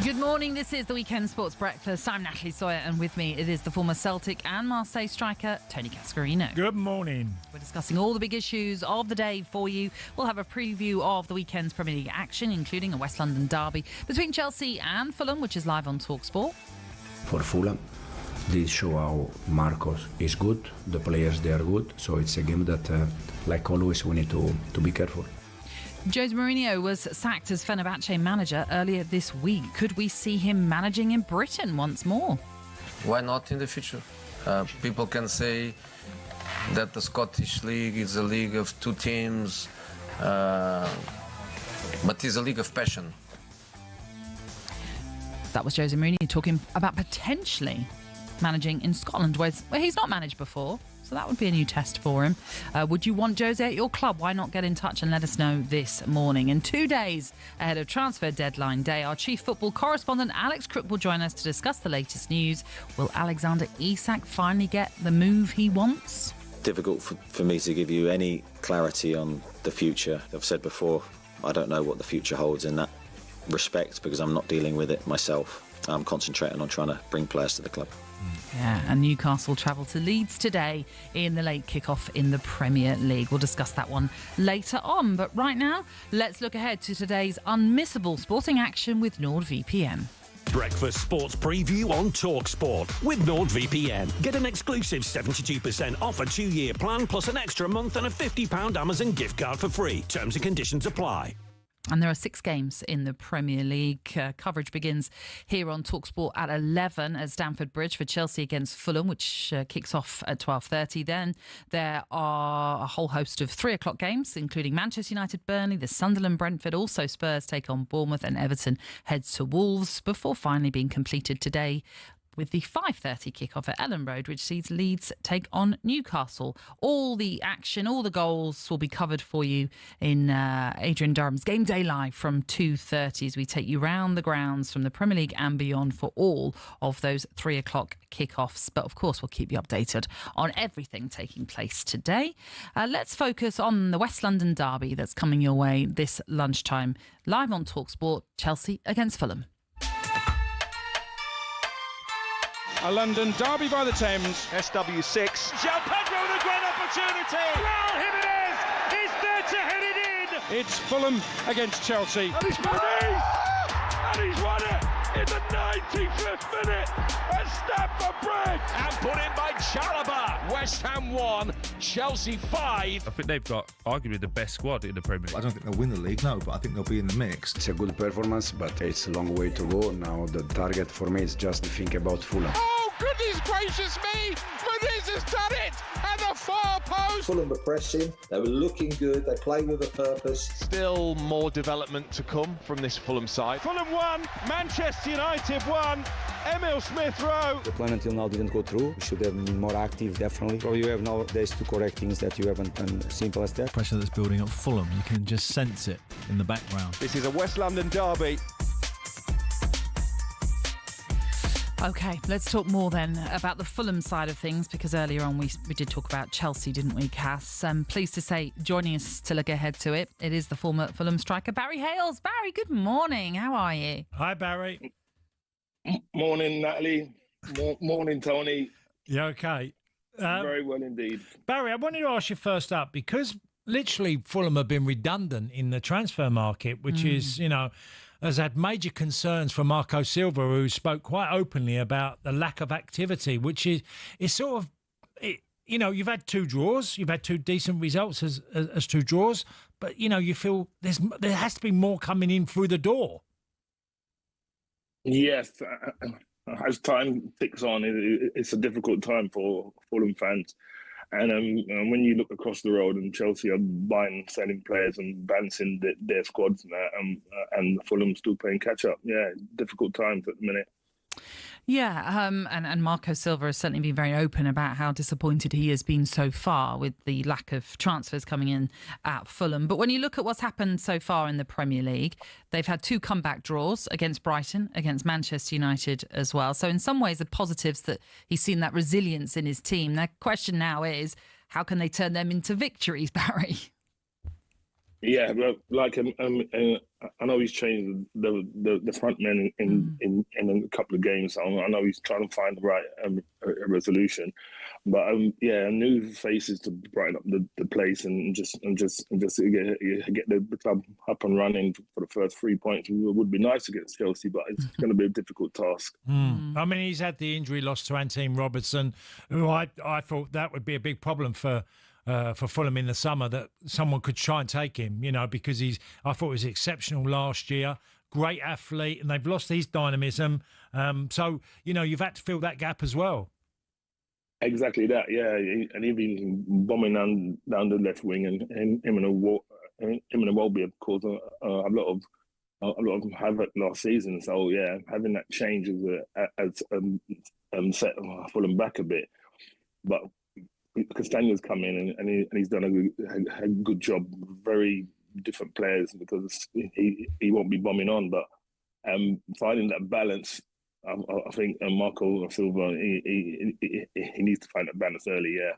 Good morning, this is the Weekend Sports Breakfast. I'm Natalie Sawyer and with me it is the former Celtic and Marseille striker, Tony Cascarino. Good morning. We're discussing all the big issues of the day for you. We'll have a preview of the weekend's Premier League action, including a West London derby between Chelsea and Fulham, which is live on talkSPORT. For Fulham, this show how Marcos is good, the players they are good, so it's a game that, like always, we need to be careful. Jose Mourinho was sacked as Fenerbahce manager earlier this week. Could we see him managing in Britain once more? Why not in the future? People can say that the Scottish League is a league of 2 teams, but it's a league of passion. That was Jose Mourinho talking about potentially managing in Scotland, where he's not managed before. So that would be a new test for him. Would you want Jose at your club? Why not get in touch and let us know this morning? And 2 days ahead of transfer deadline day, our chief football correspondent Alex Crook will join us to discuss the latest news. Will Alexander Isak finally get the move he wants? Difficult for me to give you any clarity on the future. I've said before, I don't know what the future holds in that respect because I'm not dealing with it myself. I'm concentrating on trying to bring players to the club. Yeah, and Newcastle travel to Leeds today in the late kick-off in the Premier League. We'll discuss that one later on. But right now, let's look ahead to today's unmissable sporting action with NordVPN. Breakfast Sports Preview on talkSPORT with NordVPN. Get an exclusive 72% off a 2-year plan plus an extra month and a £50 Amazon gift card for free. Terms and conditions apply. And there are 6 games in the Premier League. Coverage begins here on talkSPORT at 11 at Stamford Bridge for Chelsea against Fulham, which kicks off at 12:30. Then there are a whole host of 3 o'clock games, including Manchester United, Burnley, the Sunderland, Brentford. Also Spurs take on Bournemouth and Everton heads to Wolves before finally being completed today with the 5:30 kickoff at Ellen Road, which sees Leeds take on Newcastle. All the action, all the goals will be covered for you in Adrian Durham's Game Day Live from 2:30 as we take you round the grounds from the Premier League and beyond for all of those 3 o'clock kickoffs. But of course, we'll keep you updated on everything taking place today. Let's focus on the West London derby that's coming your way this lunchtime. Live on talkSPORT, Chelsea against Fulham. A London derby by the Thames. SW6. João Pedro with a great opportunity. Well, here it is. He's there to hit it in. It's Fulham against Chelsea. And he's won it. And he's won it in the 95th minute at Stamford Bridge. And put in by Chalobah. West Ham 1, Chelsea 5. I think they've got arguably the best squad in the Premier League. I don't think they'll win the league, no, but I think they'll be in the mix. It's a good performance, but it's a long way to go. Now the target for me is just to think about Fulham. Oh, goodness gracious me! Muniz has done it at the far post. Fulham were pressing, they were looking good, they played with a purpose. Still more development to come from this Fulham side. Fulham 1, Manchester United 1, Emil Smith-Rowe. The plan until now didn't go through. We should have been more active, definitely. Probably you have nowadays to correct things that you haven't done, simple as that. Pressure that's building up Fulham, you can just sense it in the background. This is a West London derby. OK, let's talk more then about the Fulham side of things, because earlier on we did talk about Chelsea, didn't we, Cass? I'm pleased to say, joining us to look ahead to it, it is the former Fulham striker, Barry Hales. Barry, good morning. How are you? Hi, Barry. Morning, Natalie. Morning, Tony. You OK? Very well indeed. Barry, I wanted to ask you first up, because literally Fulham have been redundant in the transfer market, which is, has had major concerns for Marco Silva, who spoke quite openly about the lack of activity, which is sort of, you've had 2 draws, you've had 2 decent results as 2 draws, but, you feel there has to be more coming in through the door. Yes, as time ticks on, it's a difficult time for Fulham fans. And when you look across the road and Chelsea are buying, selling players and balancing their squads and Fulham still playing catch up, difficult times at the minute. Yeah, and Marco Silva has certainly been very open about how disappointed he has been so far with the lack of transfers coming in at Fulham. But when you look at what's happened so far in the Premier League, they've had 2 comeback draws against Brighton, against Manchester United as well. So in some ways, the positives that he's seen that resilience in his team. The question now is, how can they turn them into victories, Barry? Yeah, like I know he's changed the front men in a couple of games. So I know he's trying to find the right resolution, but new faces to brighten up the place and just get the club up and running for the first 3 points. It would be nice against Chelsea, but it's going to be a difficult task. I mean, he's had the injury loss to Antoine Robertson, who I thought that would be a big problem for Fulham in the summer, that someone could try and take him, because I thought he was exceptional last year, great athlete, and they've lost his dynamism. So, you've had to fill that gap as well. Exactly that, yeah. And he's been bombing down the left wing, and him and Welby have caused a lot of havoc last season. So, yeah, having that change has set Fulham back a bit. But Castanio's come in and he's done a good job. Very different players, because he won't be bombing on, but finding that balance. I think Marco Silva he needs to find that balance early. Yeah.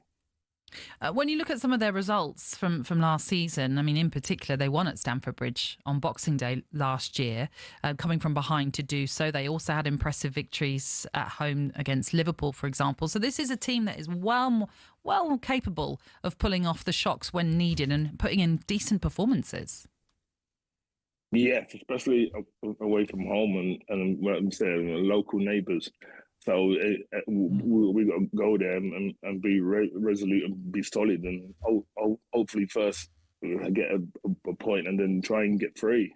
When you look at some of their results from last season, I mean, in particular, they won at Stamford Bridge on Boxing Day last year, coming from behind to do so. They also had impressive victories at home against Liverpool, for example. So this is a team that is well capable of pulling off the shocks when needed and putting in decent performances. Yes, especially away from home and what I'm saying, local neighbours. So we got to go there and be resolute and be solid, and hopefully first get a point and then try and get 3.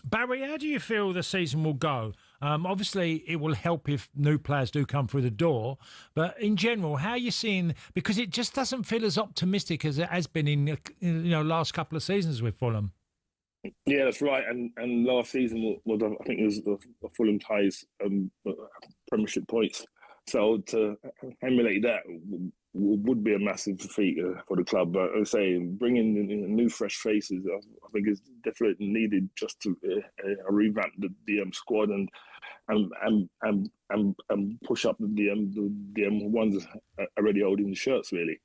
Barry, how do you feel the season will go? Obviously, it will help if new players do come through the door. But in general, how are you seeing? Because it just doesn't feel as optimistic as it has been in last couple of seasons with Fulham. Yeah, that's right. And last season was I think it was the Fulham's highest Premiership points. So to emulate that would be a massive feat for the club. But I say bringing in new, fresh faces, I think is definitely needed just to revamp the DM squad and push up the DM ones already holding the shirts, really.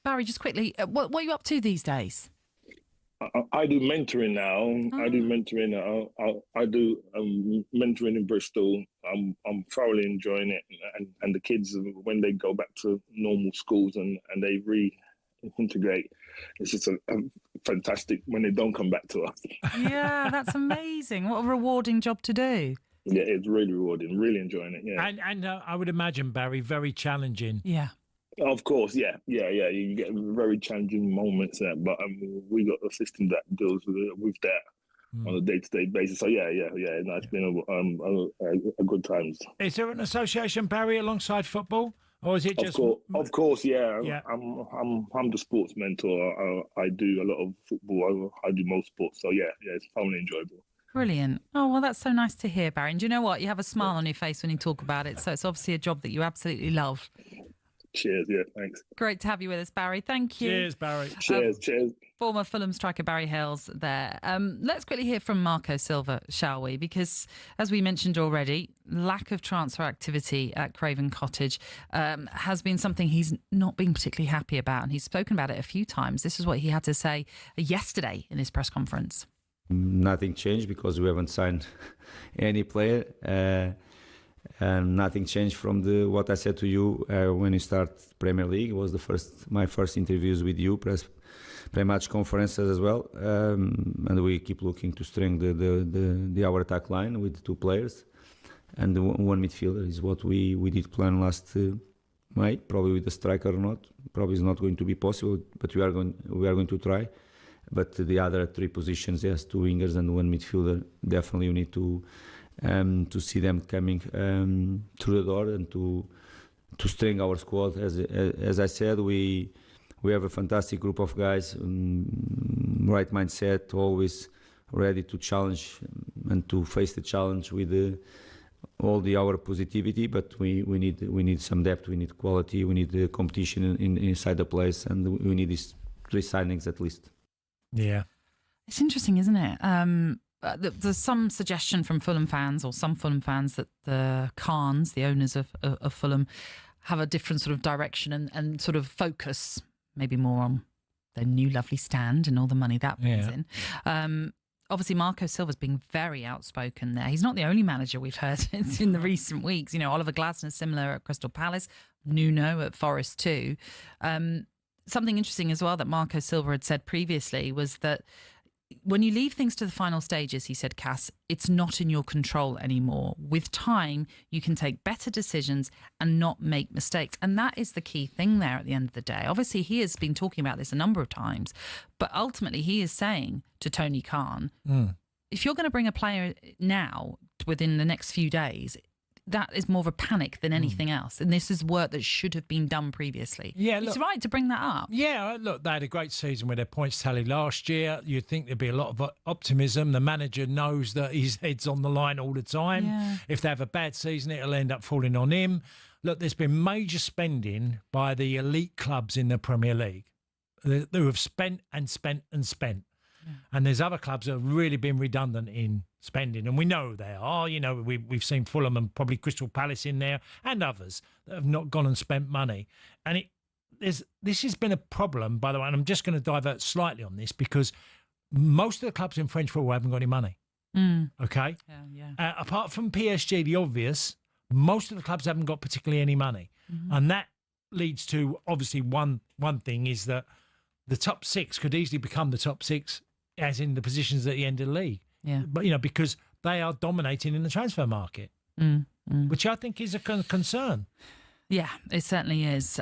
Barry, just quickly, what are you up to these days? I do mentoring now. I do mentoring. I do mentoring in Bristol. I'm thoroughly enjoying it, and the kids, when they go back to normal schools and they reintegrate, it's just a fantastic when they don't come back to us. Yeah, that's amazing. What a rewarding job to do. Yeah, it's really rewarding. Really enjoying it. Yeah, and I would imagine, Barry, very challenging. Yeah. Of course, yeah. You get very challenging moments there, but we got a system that deals with that on a day-to-day basis. So yeah. No, it's been a good times. Is there an association, Barry, alongside football, or is it just? Of course, yeah. I'm the sports mentor. I do a lot of football. I do most sports. So yeah, it's thoroughly enjoyable. Brilliant. Oh, well, that's so nice to hear, Barry. And do you know what? You have a smile on your face when you talk about it. So it's obviously a job that you absolutely love. Cheers, yeah, thanks. Great to have you with us, Barry. Thank you. Cheers, Barry. Cheers. Former Fulham striker Barry Hales there. Let's quickly hear from Marco Silva, shall we? Because, as we mentioned already, lack of transfer activity at Craven Cottage has been something he's not been particularly happy about, and he's spoken about it a few times. This is what he had to say yesterday in his press conference. Nothing changed because we haven't signed any player. And nothing changed from what I said to you when you start Premier League. It was my first interviews with you, pre-match conferences as well. And we keep looking to strengthen our attack line with 2 players. And one midfielder is what we did plan last May. Probably with a striker or not. Probably is not going to be possible, but we are going to try. But the other 3 positions, yes, 2 wingers and 1 midfielder, definitely we need to see them coming through the door and to strengthen our squad. As I said, we have a fantastic group of guys, right mindset, always ready to challenge and to face the challenge with all our positivity. But we need some depth, we need quality, we need the competition inside the place, and we need these 3 signings at least. Yeah, it's interesting, isn't it? There's some suggestion from Fulham fans, or some Fulham fans, that the Khans, the owners of Fulham, have a different sort of direction and sort of focus maybe more on their new lovely stand and all the money that brings in. Obviously, Marco Silva's been very outspoken there. He's not the only manager we've heard in the recent weeks. Oliver Glasner's similar at Crystal Palace, Nuno at Forest too. Something interesting as well that Marco Silva had said previously was that when you leave things to the final stages, he said, Cass, it's not in your control anymore. With time, you can take better decisions and not make mistakes. And that is the key thing there at the end of the day. Obviously, he has been talking about this a number of times, but ultimately he is saying to Tony Khan, if you're going to bring a player now within the next few days, that is more of a panic than anything else. And this is work that should have been done previously. Yeah, look, it's right to bring that up. Yeah, look, they had a great season with their points tally last year. You'd think there'd be a lot of optimism. The manager knows that his head's on the line all the time. Yeah. If they have a bad season, it'll end up falling on him. Look, there's been major spending by the elite clubs in the Premier League who have spent and spent and spent. Yeah. And there's other clubs that have really been redundant in spending, and we know they are. We've seen Fulham and probably Crystal Palace in there, and others that have not gone and spent money. And this has been a problem, by the way. And I'm just going to divert slightly on this because most of the clubs in French football haven't got any money. Okay, apart from PSG, the obvious, most of the clubs haven't got particularly any money, and that leads to obviously one thing is that the top 6 could easily become the top 6 as in the positions at the end of the league. Yeah. But, because they are dominating in the transfer market, which I think is a concern. Yeah, it certainly is.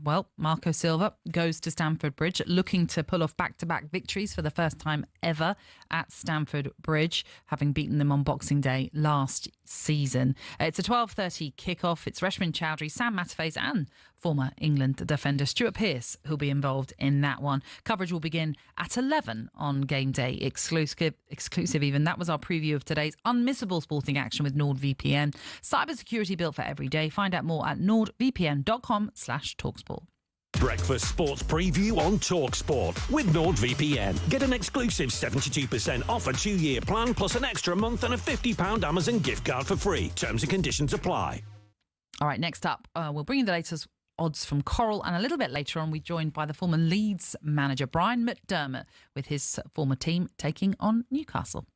Well, Marco Silva goes to Stamford Bridge, looking to pull off back-to-back victories for the first time ever at Stamford Bridge, having beaten them on Boxing Day last season. It's a 12:30 kickoff. It's Reshman Chowdhury, Sam Matterface and former England defender Stuart Pearce who'll be involved in that one. Coverage will begin at 11 on Game Day. Exclusive even. That was our preview of today's unmissable sporting action with NordVPN. Cybersecurity built for every day. Find out more at nordvpn.com/talksport. Breakfast Sports Preview on talkSPORT with NordVPN. Get an exclusive 72% off a 2-year plan plus an extra month and a £50 Amazon gift card for free. Terms and conditions apply. All right, next up, we'll bring you the latest odds from Coral, and a little bit later on, we're joined by the former Leeds manager, Brian McDermott, with his former team taking on Newcastle.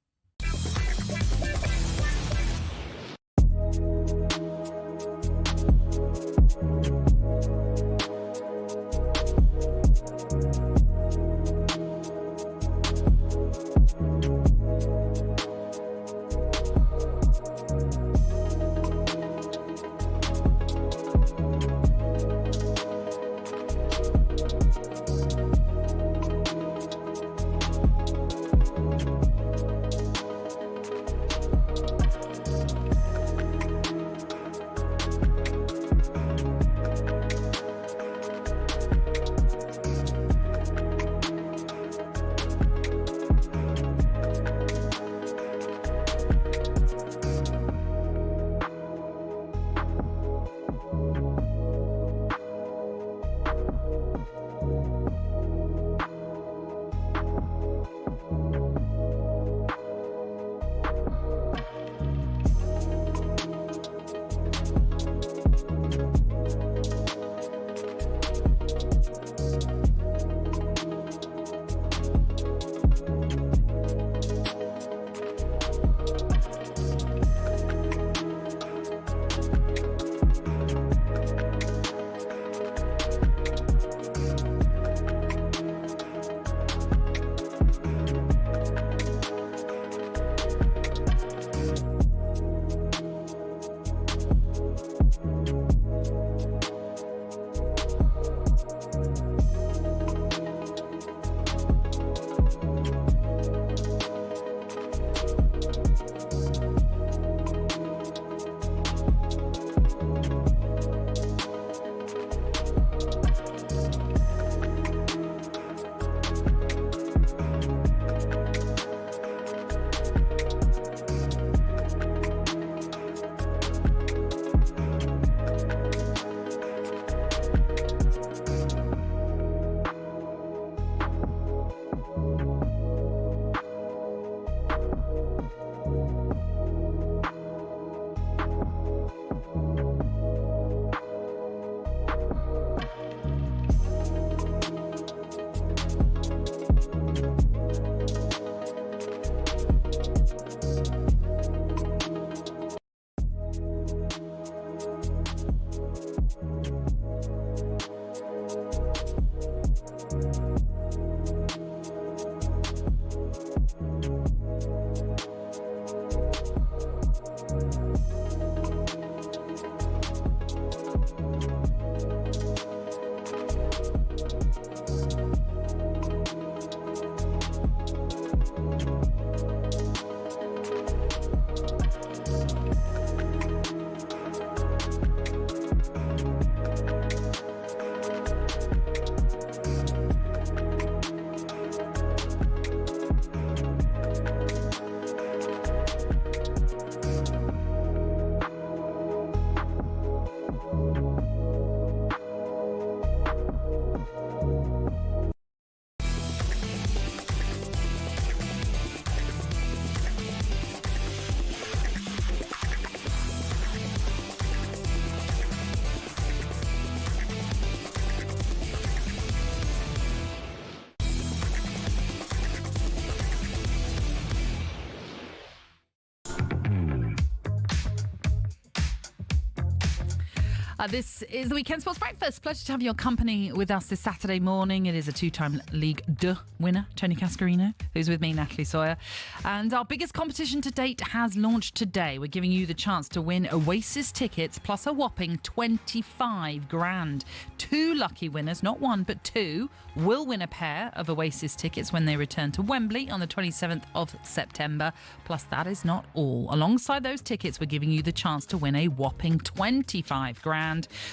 This is the Weekend Sports Breakfast. Pleasure to have your company with us this Saturday morning. It is a two-time League 2 winner, Tony Cascarino, who's with me, Natalie Sawyer. And our biggest competition to date has launched today. We're giving you the chance to win Oasis tickets plus a whopping 25 grand. 2 lucky winners, not 1 but 2, will win a pair of Oasis tickets when they return to Wembley on the 27th of September. Plus, that is not all. Alongside those tickets, we're giving you the chance to win a whopping 25 grand.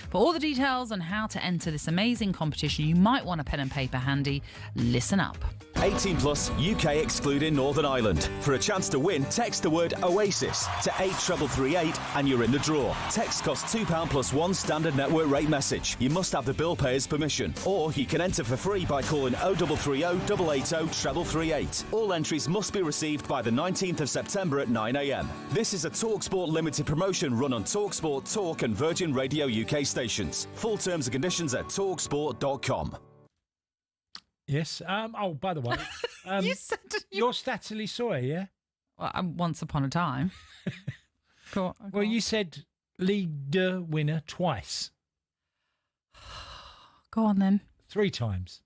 For all the details on how to enter this amazing competition, you might want a pen and paper handy. Listen up. 18 plus, UK excluding Northern Ireland. For a chance to win, text the word Oasis to 83338 and you're in the draw. Text costs £2 plus 1 standard network rate message. You must have the bill payer's permission. Or you can enter for free by calling 0330 880 3338. All entries must be received by the 19th of September at 9 a.m. This is a talkSPORT limited promotion run on talkSPORT, Talk and Virgin Radio UK stations. Full terms and conditions at talksport.com. Yes. Oh, by the way, you're Natalie Sawyer, yeah? Well, once upon a time. Go on. Well, you said League 2 winner twice. Go on then. 3 times.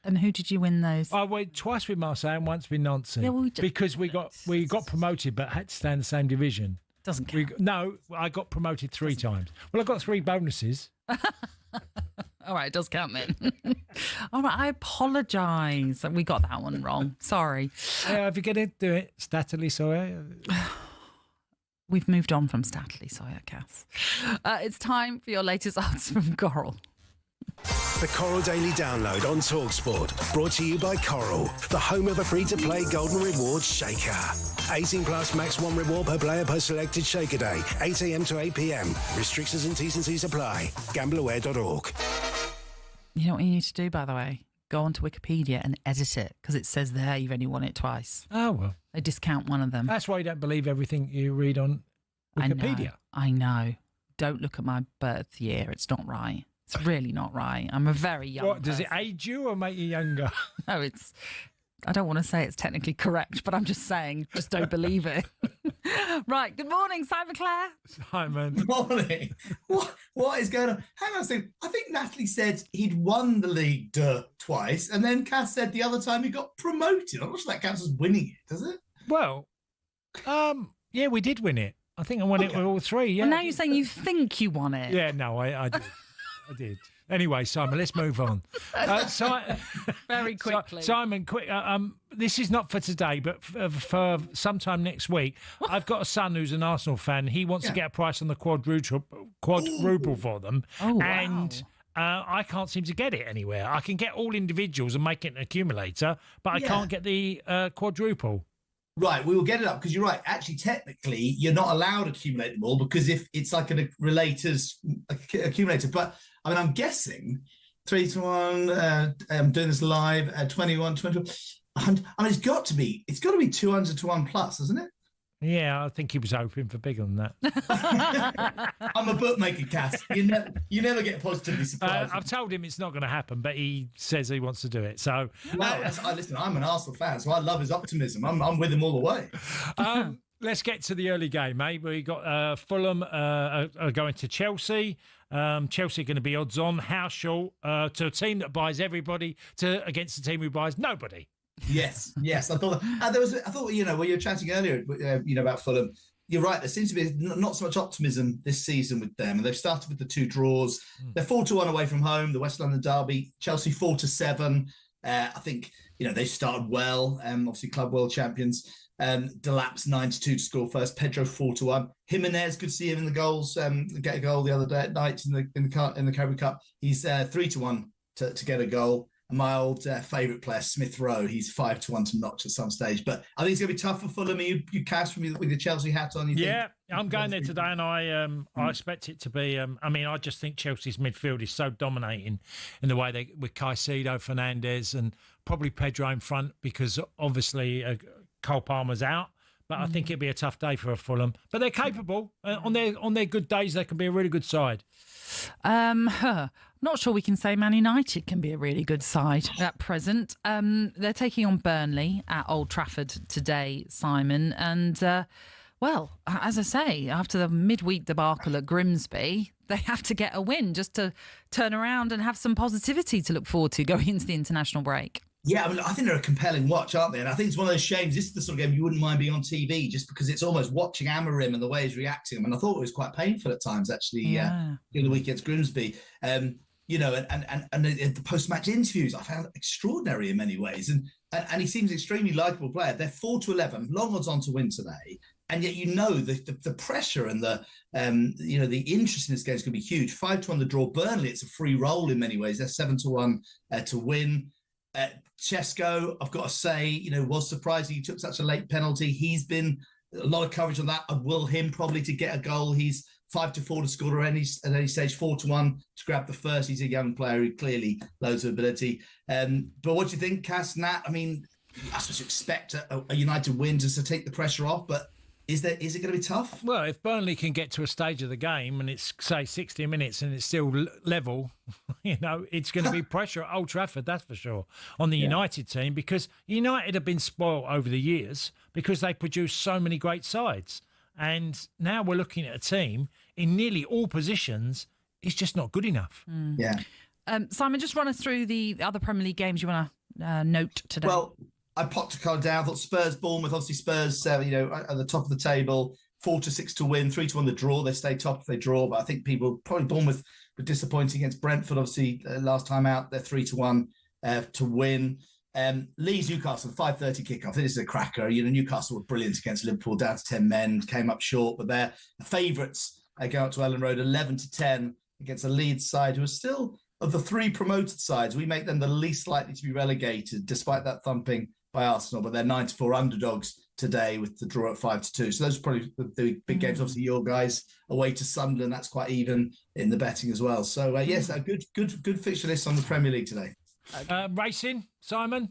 And who did you win those? I went twice with Marseille and once with Nancy. Yeah, well, because we got promoted but had to stay in the same division. Doesn't count. No, I got promoted 3 times. Well, I got 3 bonuses. All right, it does count then. All right, I apologise. We got that one wrong. Sorry. If you're going to do it, Natalie Sawyer. We've moved on from Natalie Sawyer, Cass. It's time for your latest odds from Coral. The Coral Daily Download on talkSPORT. Brought to you by Coral, the home of the free-to-play Golden Rewards Shaker. 18 plus max 1 reward per player per selected Shaker Day. 8 a.m. to 8 p.m. Restrictions and T's and C's apply. Gambleaware.org. You know what you need to do, by the way? Go onto Wikipedia and edit it, because it says there you've only won it twice. Oh, well. They discount one of them. That's why you don't believe everything you read on Wikipedia. I know. Don't look at my birth year. It's not right. It's really not right. I'm a very young person. Does it age you or make you younger? No, it's... I don't want to say it's technically correct, but I'm just saying, just don't believe it. Right, good morning, Simon Clare. Simon. Good morning. What is going on? Hang on a second. I think Natalie said he'd won the League 2 twice, and then Cass said the other time he got promoted. I'm not sure that counts as winning it, does it? Well, yeah, we did win it. I think I won it with all 3, yeah. Well, now you're saying you think you won it. Yeah, no, I did. I did. Anyway, Simon, let's move on. Very quickly. Simon, quick. This is not for today, but for sometime next week. I've got a son who's an Arsenal fan. He wants to get a price on the quadruple for them. Oh, wow. And I can't seem to get it anywhere. I can get all individuals and make it an accumulator, but I can't get the quadruple. Right, we will get it up because you're right. Actually, technically, you're not allowed to accumulate them all because if it's like a relator's accumulator. But I mean, I'm guessing 3 to 1. I'm doing this live. 21, 20. I mean, it's got to be 200 to 1 plus, isn't it? Yeah, I think he was hoping for bigger than that. I'm a bookmaker, Cass. You never get positively surprised. I've told him it's not going to happen, but he says he wants to do it. So, listen, I'm an Arsenal fan, so I love his optimism. I'm with him all the way. Let's get to the early game, mate. We got Fulham are going to Chelsea. Chelsea are going to be odds on. How short to a team that buys everybody against a team who buys nobody. Yes. I thought when you were chatting earlier, about Fulham, you're right. There seems to be not so much optimism this season with them, and they've started with the 2 draws. They're 4-1 away from home, the West London derby. Chelsea 4-7. I think they started well. Obviously, club world champions. Delap's 9-2 to score first. Pedro 4-1. Jimenez, good to see him in the goals. Get a goal the other night in the Caribou Cup. He's 3-1 to get a goal. My old favourite player, Smith Rowe, he's 5-1 to notch at some stage. But I think it's going to be tough for Fulham. You Cass with your Chelsea hat on. I'm going there today, and I expect it to be. I just think Chelsea's midfield is so dominating in the way with Caicedo, Fernandes, and probably Pedro in front because obviously Cole Palmer's out. But I think it'll be a tough day for Fulham. But they're capable. On their good days, they can be a really good side. Not sure we can say Man United can be a really good side at present. They're taking on Burnley at Old Trafford today, Simon. And, Well, as I say, after the midweek debacle at Grimsby, they have to get a win just to turn around and have some positivity to look forward to going into the international break. Yeah, I mean, I think they're a compelling watch, aren't they? And I think it's one of those shames. This is the sort of game you wouldn't mind being on TV just because it's almost watching Amorim and the way he's reacting. I mean, I thought it was quite painful at times, actually, in the week against Grimsby. And the post-match interviews I found extraordinary in many ways. And he seems an extremely likeable player. They're 4-11, long odds on to win today. And yet, the pressure and the interest in this game is going to be huge. 5-1 the draw. Burnley, it's a free roll in many ways. They're 7-1 to win. Chesko, I've got to say, was surprising he took such a late penalty. He's been a lot of coverage on that. I will him probably to get a goal. He's 5-4 to score at any stage, 4-1 to grab the first. He's a young player who clearly loads of ability. But what do you think, Cass, Nat? I mean, I suppose you expect a United win just to take the pressure off, but is it going to be tough? Well, if Burnley can get to a stage of the game and it's, say, 60 minutes and it's still level, it's going to be pressure at Old Trafford, that's for sure, on the United team, because United have been spoilt over the years because they produce so many great sides. And now we're looking at a team in nearly all positions is just not good enough. Yeah. Simon, just run us through the other Premier League games you want to note today. Well, I popped a card down. I thought Spurs, Bournemouth, obviously Spurs, at the top of the table, 4-6 to win, 3-1 the draw. They stay top if they draw, but I think probably Bournemouth were disappointing against Brentford. Obviously, last time out, they're 3-1 to win. Leeds, Newcastle, 5:30 kickoff. I think this is a cracker. Newcastle were brilliant against Liverpool, down to 10 men, came up short, but they're the favourites. Go out to Ellen Road, 11-10 against a Leeds side who are still, of the three promoted sides, we make them the least likely to be relegated, despite that thumping by Arsenal, but they're 9-4 underdogs today with the draw at 5-2. So those are probably the big games. Obviously, your guys away to Sunderland, that's quite even in the betting as well. So yes, a good fixture list on the Premier League today. Racing, Simon?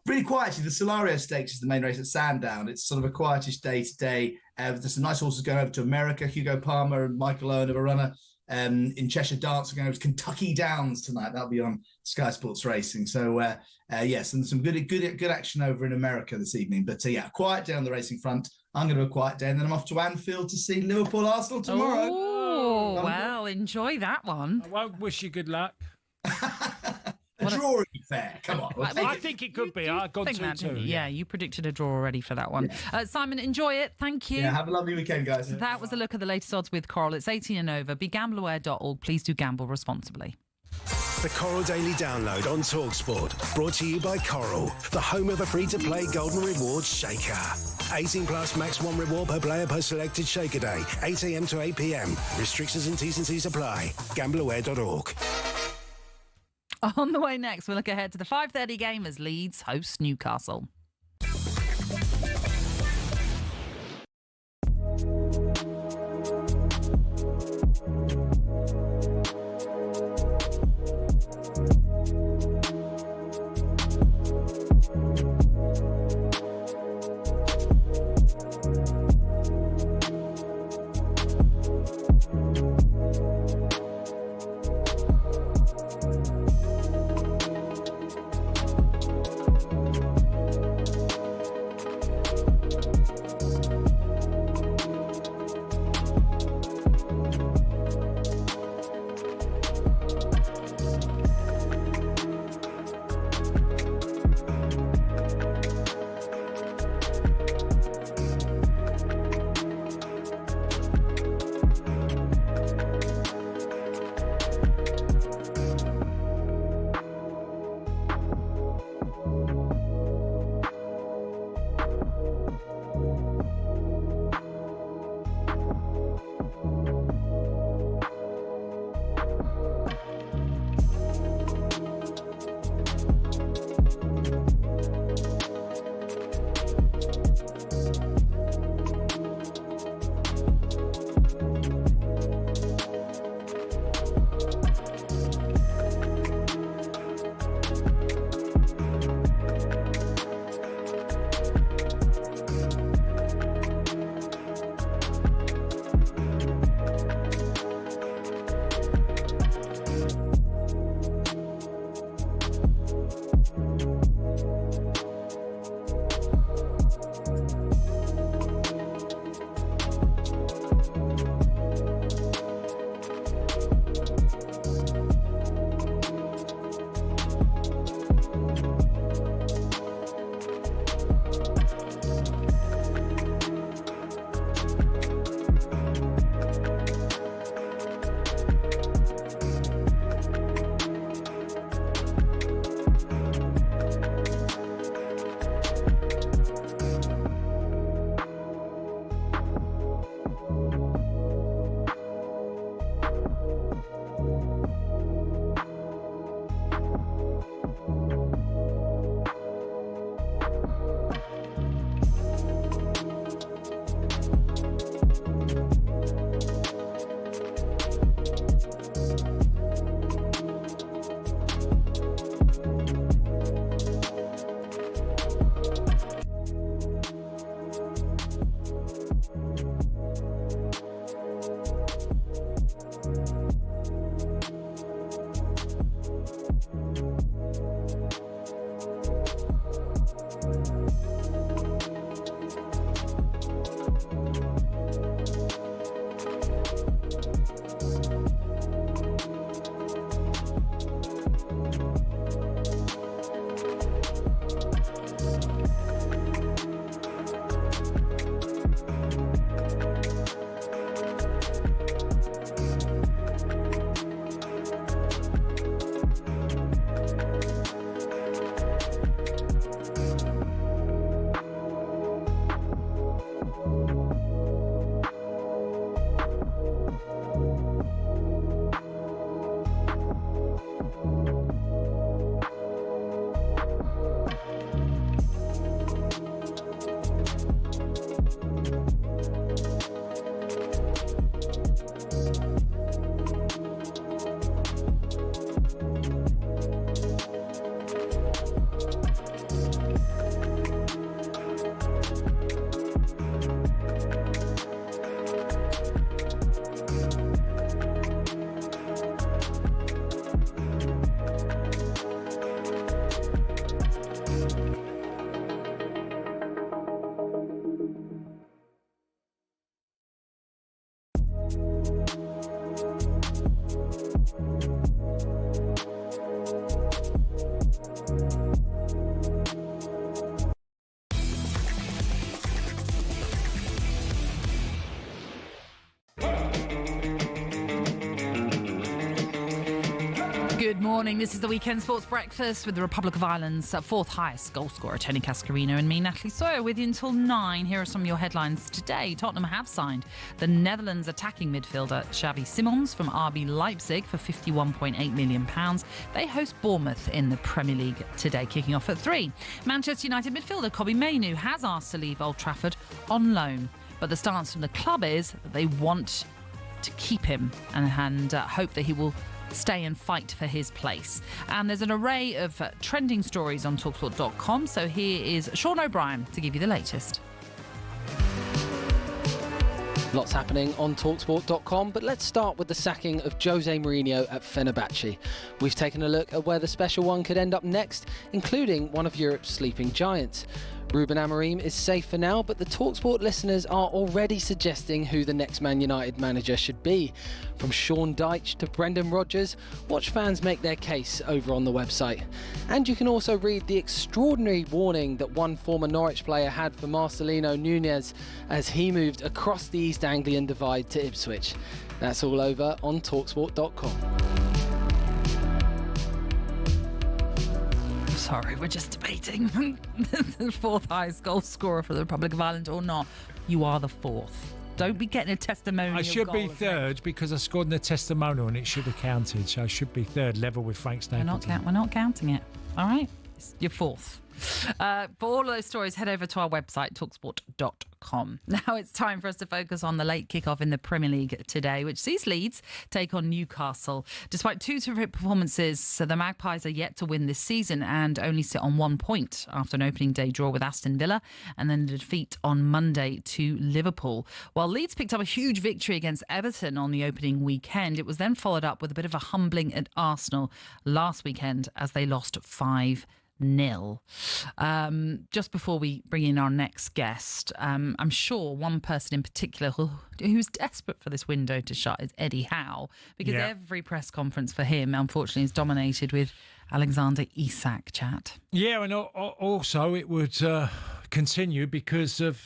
Really quiet, actually. The Solario Stakes is the main race at Sandown. It's sort of a quietish day today. There's some nice horses going over to America. Hugo Palmer and Michael Owen of a runner in Cheshire Dance are going over to Kentucky Downs tonight. That'll be on Sky Sports Racing. So yes, and some good action over in America this evening. But quiet day on the racing front. I'm going to have a quiet day, and then I'm off to Anfield to see Liverpool Arsenal tomorrow. Oh, well, enjoy that one. I won't wish you good luck. A draw would be fair. Come on. I think it could be. I've got 2-2. Yeah, you predicted a draw already for that one. Yeah. Simon, enjoy it. Thank you. Yeah, have a lovely weekend, guys. That was a look at the latest odds with Coral. It's 18 and over. BeGambleAware.org. Please do gamble responsibly. The Coral Daily Download on talkSPORT. Brought to you by Coral, the home of a free-to-play Golden Rewards Shaker. 18 plus max 1 reward per player per selected Shaker day. 8 a.m. to 8 p.m. Restrictions and T's and C's apply. GambleAware.org. On the way next, we'll look ahead to the 5:30 game as Leeds host Newcastle. Good morning. This is the Weekend Sports Breakfast with the Republic of Ireland's fourth highest goal scorer, Tony Cascarino, and me, Natalie Sawyer, with you until 9. Here are some of your headlines today. Tottenham have signed the Netherlands attacking midfielder Xavi Simons from RB Leipzig for £51.8 million. They host Bournemouth in the Premier League today, kicking off at 3. Manchester United midfielder Kobbie Mainoo has asked to leave Old Trafford on loan, but the stance from the club is that they want to keep him and hope that he will stay and fight for his place. And there's an array of trending stories on talkSPORT.com, so here is Sean O'Brien to give you the latest. Lots happening on talkSPORT.com, but let's start with the sacking of Jose Mourinho at Fenerbahce. We've taken a look at where the special one could end up next, including one of Europe's sleeping giants. Ruben Amorim is safe for now, but the talkSPORT listeners are already suggesting who the next Man United manager should be. From Sean Dyche to Brendan Rodgers, watch fans make their case over on the website. And you can also read the extraordinary warning that one former Norwich player had for Marcelino Nunez as he moved across the East Anglian divide to Ipswich. That's all over on talkSPORT.com. Sorry, we're just debating the fourth highest goal scorer for the Republic of Ireland or not. You are the fourth. Don't be getting a testimonial. I should be third because I scored in the testimonial and it should have counted. So I should be third, level with Frank Stapleton. We're not counting it. All right? You're fourth. For all of those stories, head over to our website, talksport.com. Now it's time for us to focus on the late kickoff in the Premier League today, which sees Leeds take on Newcastle. Despite two terrific performances, the Magpies are yet to win this season and only sit on 1 point after an opening day draw with Aston Villa and then a defeat on Monday to Liverpool. While Leeds picked up a huge victory against Everton on the opening weekend, it was then followed up with a bit of a humbling at Arsenal last weekend as they lost 5-0. Just before we bring in our next guest, I'm sure one person in particular who's desperate for this window to shut is Eddie Howe, because every press conference for him, unfortunately, is dominated with Alexander Isak chat. Yeah, and also it would continue because of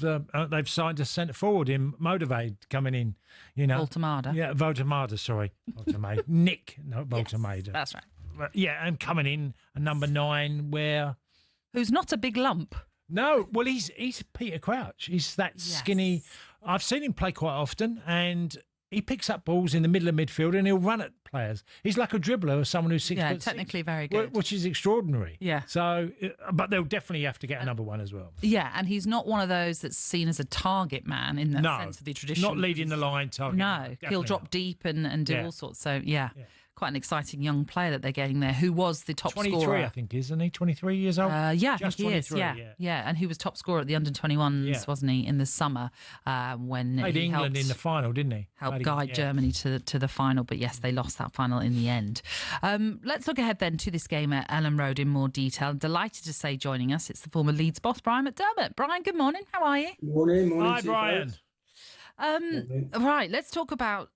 they've signed a centre forward in Motivate coming in. You know, Voltemada. Yeah, Voltemada. Sorry, Voltemade. Nick, not Voltemada. Yes, that's right. Yeah, and coming in a number 9 who's not a big lump. No, well, he's Peter Crouch. He's that skinny. I've seen him play quite often, and he picks up balls in the middle of midfield and he'll run at players. He's like a dribbler or someone who's 6 foot technically 6, very good, which is extraordinary. Yeah. So, but they'll definitely have to get another one as well. Yeah, and he's not one of those that's seen as a target man in that sense of the tradition. Not leading the line target. No, he'll drop deep and do all sorts. So yeah. Quite an exciting young player that they're getting there, who was the top 23, scorer. I think, isn't he? 23 years old? Yeah, just I think he is. Yeah, and he was top scorer at the under-21s, wasn't he, in the summer when played he England in the final, didn't he? Helped guide Germany to the final, but yes, they lost that final in the end. Let's look ahead then to this game at Ellen Road in more detail. I'm delighted to say joining us, it's the former Leeds boss, Brian McDermott. Brian, good morning. How are you? Morning. Hi, Brian. Right, let's talk about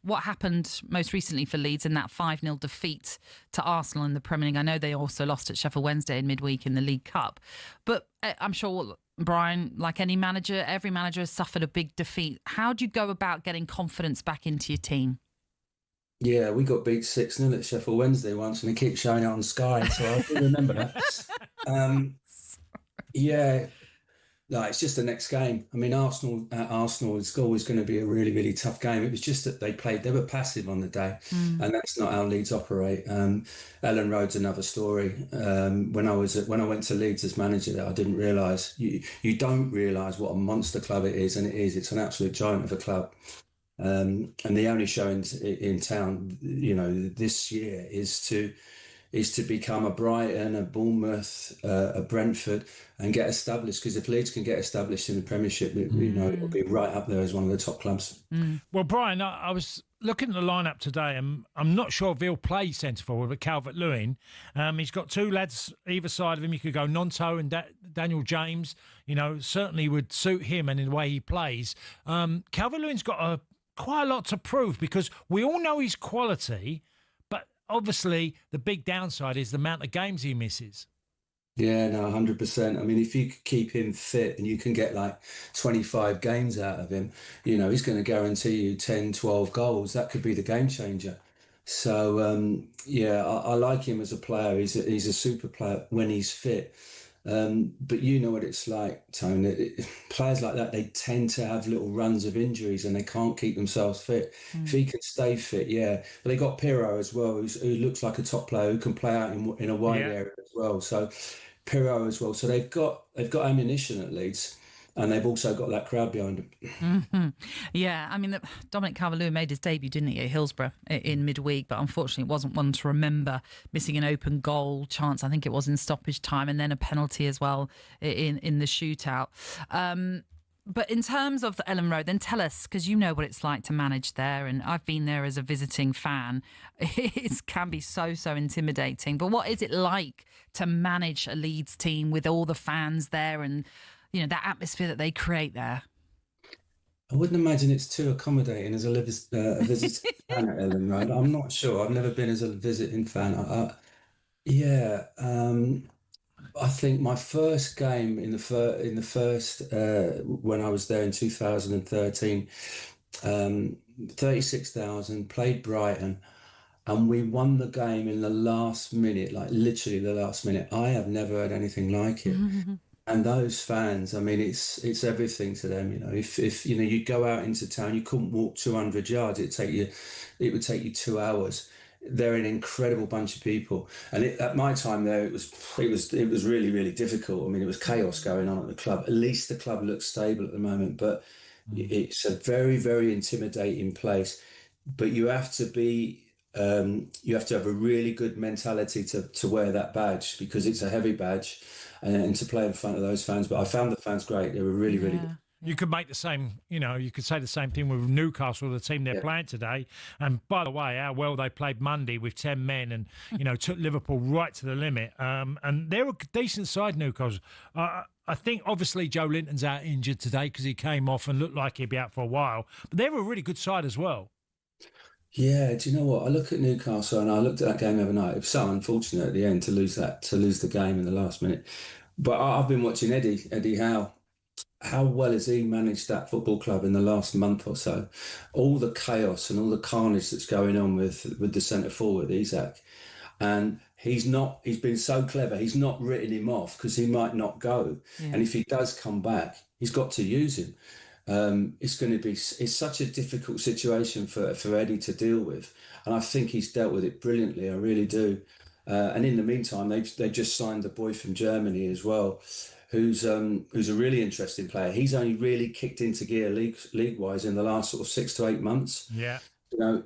what happened most recently for Leeds in that 5-0 defeat to Arsenal in the Premier League. I know they also lost at Sheffield Wednesday in midweek in the League Cup. But I'm sure, Brian, like any manager, every manager has suffered a big defeat. How do you go about getting confidence back into your team? Yeah, we got beat 6-0 at Sheffield Wednesday once and it keeps showing it on Sky, so I do remember that. No, it's just the next game. I mean, Arsenal is always going to be a really, really tough game. It was just that they were passive on the day, and that's not how Leeds operate. Ellen Road's another story. When I went to Leeds as manager, I didn't realise you don't realise what a monster club it is, and it is. It's an absolute giant of a club. And the only show in town, this year is to become a Brighton, a Bournemouth, a Brentford, and get established. Because if Leeds can get established in the Premiership, it'll be right up there as one of the top clubs. Well, Brian, I was looking at the lineup today, and I'm not sure if he'll play centre forward, but Calvert-Lewin, he's got 2 lads either side of him. You could go Nonto and Daniel James. Certainly would suit him and in the way he plays. Calvert-Lewin's got quite a lot to prove because we all know his quality. Obviously, the big downside is the amount of games he misses. Yeah, no, 100%. I mean, if you keep him fit and you can get like 25 games out of him, he's going to guarantee you 10, 12 goals. That could be the game changer. So I like him as a player. He's a super player when he's fit. But you know what it's like, Tony. Players like that, they tend to have little runs of injuries and they can't keep themselves fit. If he can stay fit, yeah. But they got Pirro as well, who looks like a top player who can play out in a wide area as well. So Pirro as well. So they've got ammunition at Leeds. And they've also got that crowd behind them. Mm-hmm. Yeah, I mean, Dominic Calvert-Lewin made his debut, didn't he, at Hillsborough in midweek, but unfortunately it wasn't one to remember, missing an open goal chance, I think it was in stoppage time, and then a penalty as well in the shootout. But in terms of the Elland Road, then tell us, because you know what it's like to manage there, and I've been there as a visiting fan. It can be so intimidating. But what is it like to manage a Leeds team with all the fans there and that atmosphere that they create there? I wouldn't imagine it's too accommodating as a visiting fan at Elland Road. I'm not sure. I've never been as a visiting fan. I think my first game in the first when I was there in 2013, 36,000, played Brighton, and we won the game in the last minute, like literally the last minute. I have never heard anything like it. And those fans, I mean, it's everything to them. If you go out into town, you couldn't walk 200 yards. It would take you 2 hours. They're an incredible bunch of people. And at my time there, it was really, really difficult. I mean, it was chaos going on at the club. At least the club looks stable at the moment, but it's a very, very intimidating place. But you have to be. You have to have a really good mentality to wear that badge, because it's a heavy badge, and to play in front of those fans. But I found the fans great. They were really, really good. You could make the same, you could say the same thing with Newcastle, the team they're playing today. And by the way, how well they played Monday with 10 men and, took Liverpool right to the limit. And they're a decent side, Newcastle. I think obviously Joe Linton's out injured today because he came off and looked like he'd be out for a while. But they were a really good side as well. Yeah, do you know what? I look at Newcastle and I looked at that game the other night. It was so unfortunate at the end to lose the game in the last minute. But I've been watching Eddie Howe. How well has he managed that football club in the last month or so? All the chaos and all the carnage that's going on with the centre forward, Isak. And he's been so clever. He's not written him off because he might not go. Yeah. And if he does come back, he's got to use him. It's such a difficult situation for Eddie to deal with, and I think he's dealt with it brilliantly. I really do. And in the meantime, they've just signed a boy from Germany as well, who's a really interesting player. He's only really kicked into gear league wise in the last sort of 6 to 8 months. Yeah,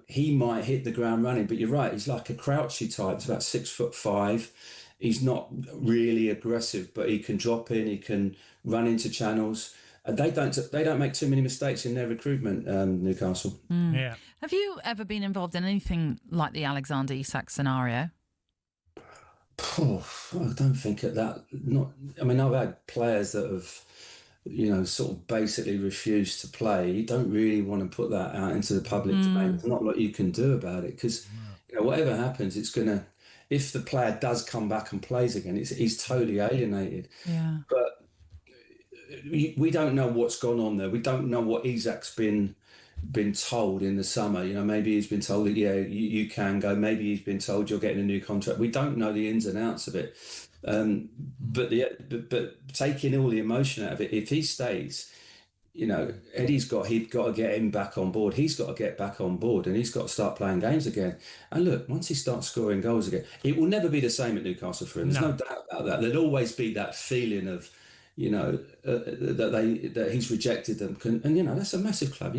he might hit the ground running, but you're right. He's like a Crouchy type. He's about 6'5". He's not really aggressive, but he can drop in. He can run into channels. They don't make too many mistakes in their recruitment, Newcastle. Yeah. Have you ever been involved in anything like the Alexander Isak scenario? I don't think at that. I've had players that have, sort of basically refused to play. You don't really want to put that out into the public domain. There's not a lot you can do about it because, whatever happens, it's gonna. If the player does come back and plays again, he's totally alienated. Yeah. But we don't know what's gone on there. We don't know what Isak's been told in the summer. Maybe he's been told that you can go. Maybe he's been told you're getting a new contract. We don't know the ins and outs of it. But taking all the emotion out of it, if he stays, Eddie's got to get him back on board. He's got to get back on board, and he's got to start playing games again. And look, once he starts scoring goals again, it will never be the same at Newcastle for him. There's no doubt about that. There'll always be that feeling of that he's rejected them, and that's a massive club.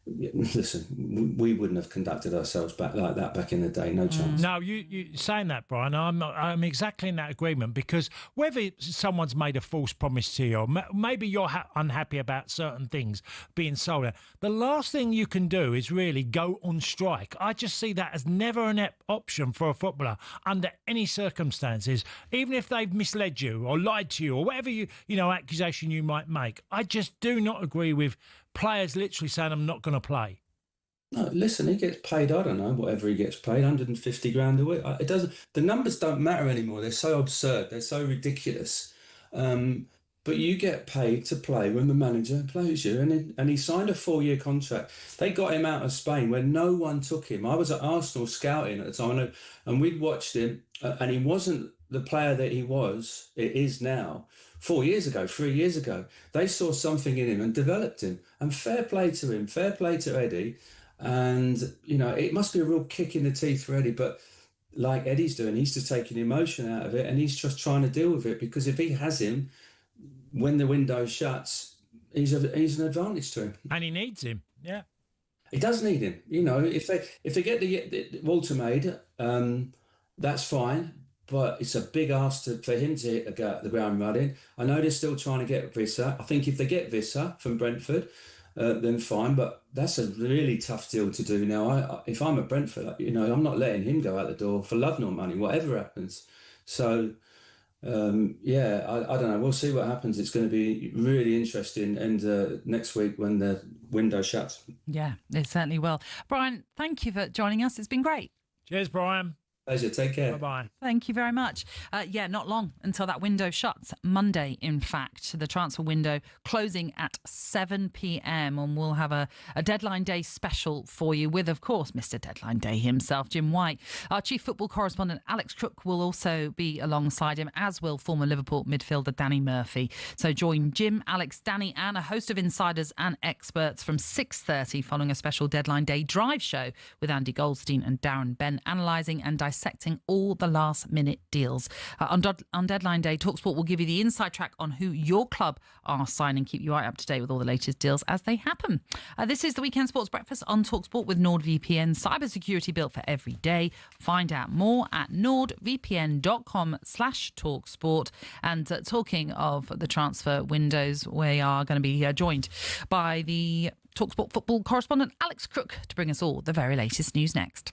Listen, we wouldn't have conducted ourselves back like that back in the day. No chance. No, you saying that, Brian, I'm exactly in that agreement, because whether someone's made a false promise to you, or maybe you're unhappy about certain things being sold out, the last thing you can do is really go on strike. I just see that as never an option for a footballer under any circumstances, even if they've misled you or lied to you or whatever accusation you might make. I just do not agree with players literally saying, I'm not going to play. No, listen, he gets paid, I don't know, whatever he gets paid, 150 grand a week. It doesn't. The numbers don't matter anymore. They're so absurd. They're so ridiculous. but you get paid to play when the manager plays you. And he signed a 4-year contract. They got him out of Spain when no one took him. I was at Arsenal scouting at the time, and we'd watched him, and he wasn't the player that it is now. 4 years ago, 3 years ago, they saw something in him and developed him. And fair play to him, fair play to Eddie. And, it must be a real kick in the teeth for Eddie, but like Eddie's doing, he's just taking emotion out of it, and he's just trying to deal with it, because if he has him, when the window shuts, he's an advantage to him. And he needs him, yeah. He does need him. If they get the Walter made, that's fine. But it's a big ask for him to hit the ground running. I know they're still trying to get Visser. I think if they get Visser from Brentford, then fine. But that's a really tough deal to do now. If I'm at Brentford, I'm not letting him go out the door for love nor money, whatever happens. So, I don't know. We'll see what happens. It's going to be really interesting. And next week when the window shuts. Yeah, it certainly will. Brian, thank you for joining us. It's been great. Cheers, Brian. Pleasure. Take care. Bye-bye. Thank you very much. Not long until that window shuts. Monday, in fact, the transfer window closing at 7 p.m. and we'll have a deadline day special for you with, of course, Mr. Deadline Day himself, Jim White. Our chief football correspondent, Alex Crook, will also be alongside him, as will former Liverpool midfielder Danny Murphy. So join Jim, Alex, Danny and a host of insiders and experts from 6:30 following a special Deadline Day drive show with Andy Goldstein and Darren Benn, analysing and dissecting all the last-minute deals. On Deadline Day, talkSPORT will give you the inside track on who your club are signing, keep you right up to date with all the latest deals as they happen. This is the Weekend Sports Breakfast on talkSPORT with NordVPN. Cybersecurity built for every day. Find out more at nordvpn.com/talksport. And talking of the transfer windows, we are going to be joined by the talkSPORT football correspondent Alex Crook to bring us all the very latest news next.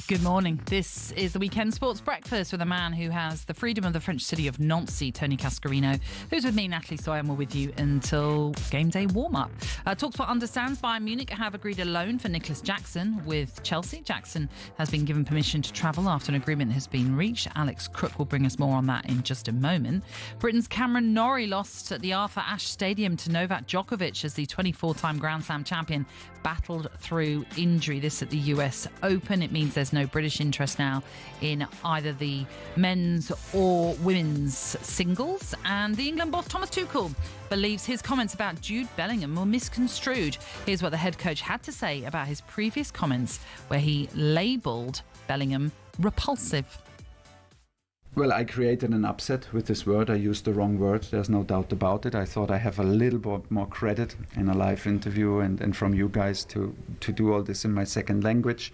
Good morning. This is the Weekend Sports Breakfast with a man who has the freedom of the French city of Nancy, Tony Cascarino, who's with me, Natalie Sawyer, and we're with you until game day warm-up. talkSPORT understands Bayern Munich have agreed a loan for Nicholas Jackson with Chelsea. Jackson has been given permission to travel after an agreement has been reached. Alex Crook will bring us more on that in just a moment. Britain's Cameron Norrie lost at the Arthur Ashe Stadium to Novak Djokovic as the 24-time Grand Slam champion battled through injury. This at the US Open. It means there's no British interest now in either the men's or women's singles. And the England boss Thomas Tuchel believes his comments about Jude Bellingham were misconstrued. Here's what the head coach had to say about his previous comments where he labelled Bellingham repulsive. Well, I created an upset with this word. I used the wrong word. There's no doubt about it. I thought I have a little bit more credit in a live interview and from you guys to do all this in my second language.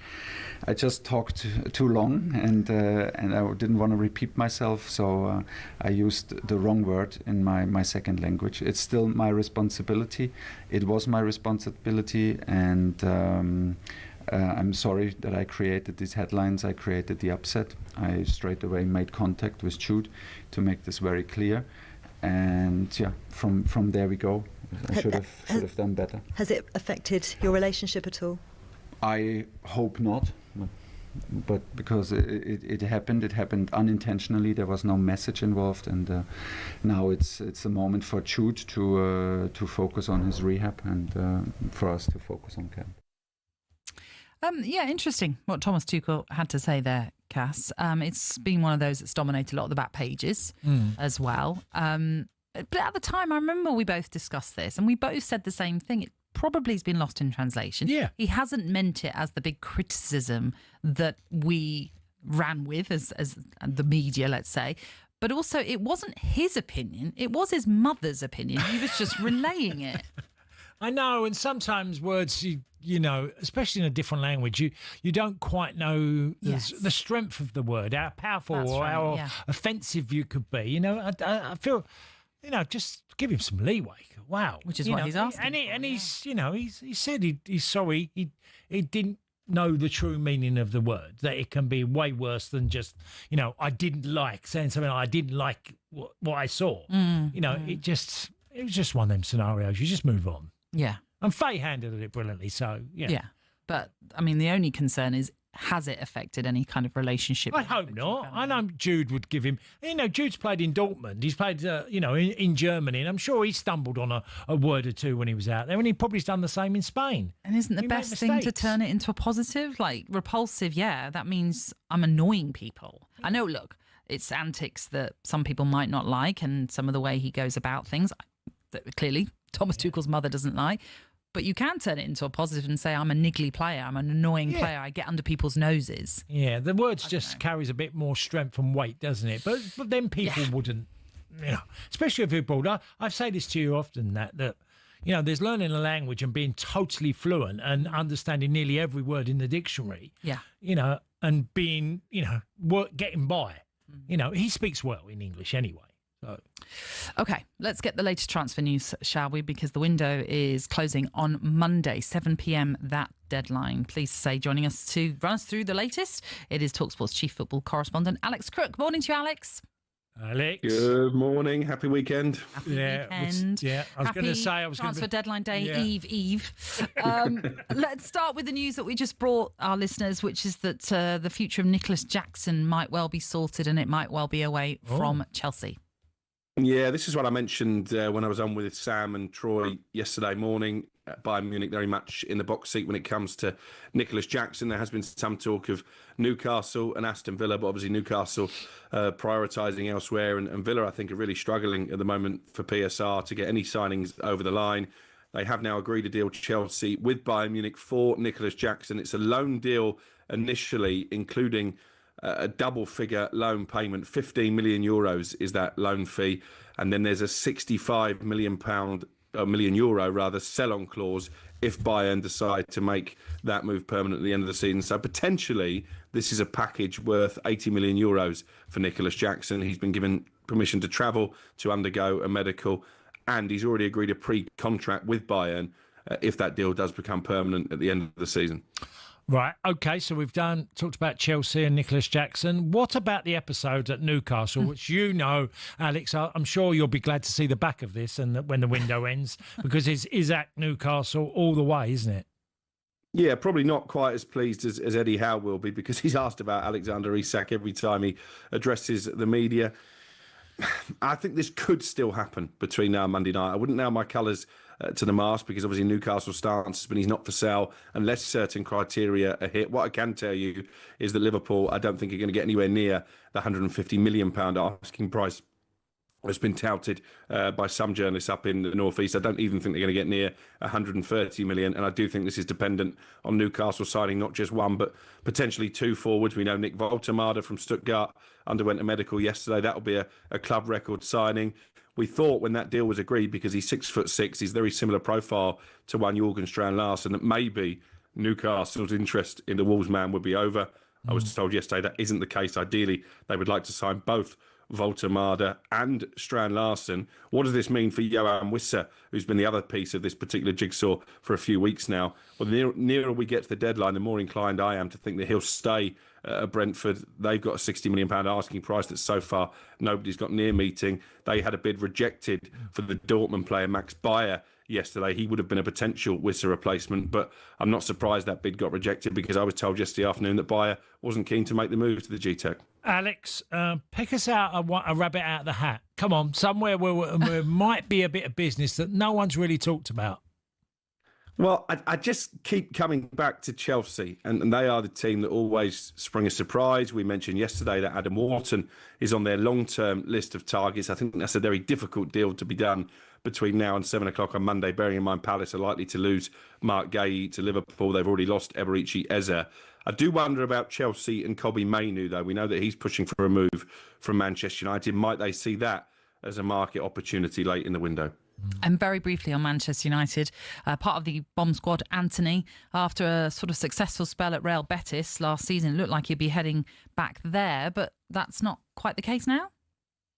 I just talked too long and I didn't want to repeat myself, so I used the wrong word in my second language. It's still my responsibility. It was my responsibility, and I'm sorry that I created these headlines. I created the upset. I straight away made contact with Jude to make this very clear. And yeah, from there we go. I should have done better. Has it affected your relationship at all? I hope not. But because it happened unintentionally. There was no message involved, and now it's a moment for Jude to focus on his rehab and for us to focus on camp. Yeah, interesting what Thomas Tuchel had to say there, Cass. It's been one of those that's dominated a lot of the back pages as well. But at the time, I remember we both discussed this and we both said the same thing. It probably has been lost in translation. Yeah. He hasn't meant it as the big criticism that we ran with as the media, let's say. But also, it wasn't his opinion. It was his mother's opinion. He was just relaying it. I know, and sometimes words, you know, especially in a different language, you don't quite know the strength of the word, how powerful or how offensive you could be. You know, I feel, you know, just give him some leeway. Wow. Which is what he's asking. And he's, you know, he said he's sorry. He didn't know the true meaning of the word, that it can be way worse than just, you know, I didn't like, saying something I didn't like what I saw. You know, it was just one of them scenarios. You just move on. Yeah. And Faye handled it brilliantly, so, yeah. Yeah. But, I mean, the only concern is, has it affected any kind of relationship? I hope not. I know Jude would give him... You know, Jude's played in Dortmund. He's played, you know, in Germany, and I'm sure he stumbled on a word or two when he was out there, and he probably's done the same in Spain. And isn't the best thing to turn it into a positive? Like, repulsive, yeah, that means I'm annoying people. I know, look, it's antics that some people might not like, and some of the way he goes about things that clearly Thomas Tuchel's mother doesn't like. But you can turn it into a positive and say, I'm a niggly player, I'm an annoying player, I get under people's noses. Yeah, the words just carries a bit more strength and weight, doesn't it? But then people wouldn't, you know, especially if you're abroad. I say this to you often, that, you know, there's learning a language and being totally fluent and understanding nearly every word in the dictionary. Yeah. You know, and being, you know, getting by. You know, he speaks well in English anyway. So. OK, let's get the latest transfer news, shall we? Because the window is closing on Monday, 7 p.m, that deadline. Pleased to say, joining us to run us through the latest, it is talkSPORT's chief football correspondent, Alex Crook. Morning to you, Alex. Alex. Good morning. Happy weekend. Happy weekend. I was going to say I was going to transfer deadline day eve. Let's start with the news that we just brought our listeners, which is that the future of Nicholas Jackson might well be sorted and it might well be away from Chelsea. Yeah, this is what I mentioned when I was on with Sam and Troy yesterday morning. Bayern Munich very much in the box seat when it comes to Nicholas Jackson. There has been some talk of Newcastle and Aston Villa, but obviously Newcastle prioritising elsewhere. And Villa, I think, are really struggling at the moment for PSR to get any signings over the line. They have now agreed a deal to Chelsea with Bayern Munich for Nicholas Jackson. It's a loan deal initially, including a double-figure loan payment. 15 million euros is that loan fee, and then there's a 65 million euro sell-on clause if Bayern decide to make that move permanent at the end of the season. So potentially, this is a package worth 80 million euros for Nicholas Jackson. He's been given permission to travel, to undergo a medical, and he's already agreed a pre-contract with Bayern if that deal does become permanent at the end of the season. Right, OK, so we've talked about Chelsea and Nicholas Jackson. What about the episode at Newcastle, which you know, Alex, I'm sure you'll be glad to see the back of this and when the window ends, because it's Isak Newcastle all the way, isn't it? Yeah, probably not quite as pleased as Eddie Howe will be, because he's asked about Alexander Isak every time he addresses the media. I think this could still happen between now and Monday night. I wouldn't nail my colours to the mast, because obviously Newcastle's stance has been he's not for sale unless certain criteria are hit. What I can tell you is that Liverpool, I don't think, are going to get anywhere near the £150 million asking price that's been touted by some journalists up in the northeast. I don't even think they're going to get near 130 million, and I do think this is dependent on Newcastle signing not just one but potentially two forwards. We know Nick Woltemade from Stuttgart underwent a medical yesterday. That'll be a club record signing. We thought when that deal was agreed, because he's 6'6", he's very similar profile to one Jurgen Strand-Larsen, that maybe Newcastle's interest in the Wolves man would be over. I was told yesterday that isn't the case. Ideally, they would like to sign both Woltemade and Strand-Larsen. What does this mean for Johan Wissa, who's been the other piece of this particular jigsaw for a few weeks now? Well, the nearer we get to the deadline, the more inclined I am to think that he'll stay at Brentford. They've got a £60 million asking price that so far nobody's got near meeting. They had a bid rejected for the Dortmund player Max Bayer yesterday. He would have been a potential Wissa replacement, but I'm not surprised that bid got rejected, because I was told yesterday afternoon that Bayer wasn't keen to make the move to the GTEC. Alex, pick us out a rabbit out of the hat. Come on, somewhere where might be a bit of business that no one's really talked about. Well, I just keep coming back to Chelsea, and they are the team that always spring a surprise. We mentioned yesterday that Adam Wharton is on their long-term list of targets. I think that's a very difficult deal to be done between now and 7 o'clock on Monday, bearing in mind Palace are likely to lose Mark Gay to Liverpool. They've already lost Eberici Eze. I do wonder about Chelsea and Kobbie Mainoo, though. We know that he's pushing for a move from Manchester United. Might they see that as a market opportunity late in the window? And very briefly on Manchester United, part of the bomb squad, Anthony, after a sort of successful spell at Real Betis last season, it looked like he'd be heading back there, but that's not quite the case now?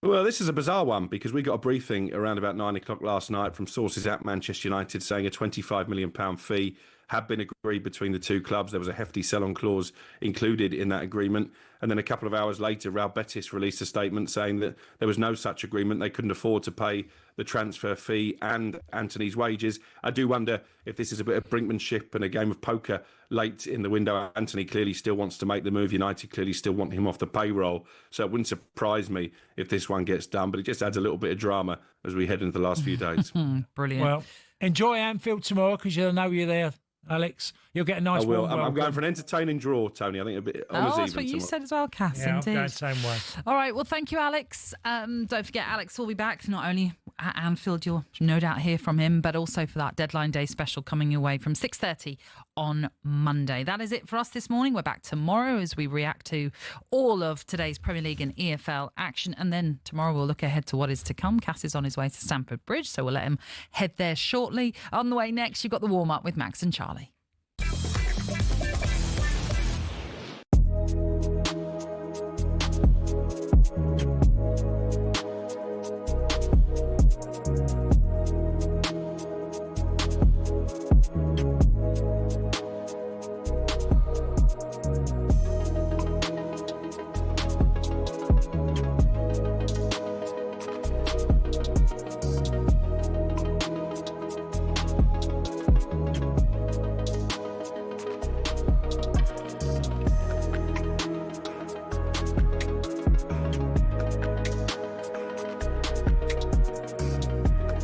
Well, this is a bizarre one, because we got a briefing around about 9 o'clock last night from sources at Manchester United saying a £25 million fee had been agreed between the two clubs. There was a hefty sell-on clause included in that agreement. And then a couple of hours later, Real Betis released a statement saying that there was no such agreement. They couldn't afford to pay the transfer fee and Anthony's wages. I do wonder if this is a bit of brinkmanship and a game of poker late in the window. Anthony clearly still wants to make the move. United clearly still want him off the payroll. So it wouldn't surprise me if this one gets done, but it just adds a little bit of drama as we head into the last few days. Brilliant. Well, enjoy Anfield tomorrow, because you'll know you're there, Alex. You'll get a nice I will. warm I'm going for an entertaining draw, Tony. I think a bit that's what you said as well, Cass. Yeah, indeed. I'm going the same way. All right, well, thank you, Alex. Don't forget, Alex will be back, not only at Anfield, you'll no doubt hear from him, but also for that deadline day special coming your way from 6:30 on Monday. That is it for us this morning. We're back tomorrow as we react to all of today's Premier League and EFL action, and then tomorrow we'll look ahead to what is to come. Cass is on his way to Stamford Bridge, so we'll let him head there shortly. On the way next, you've got the warm-up with Max and Charlie.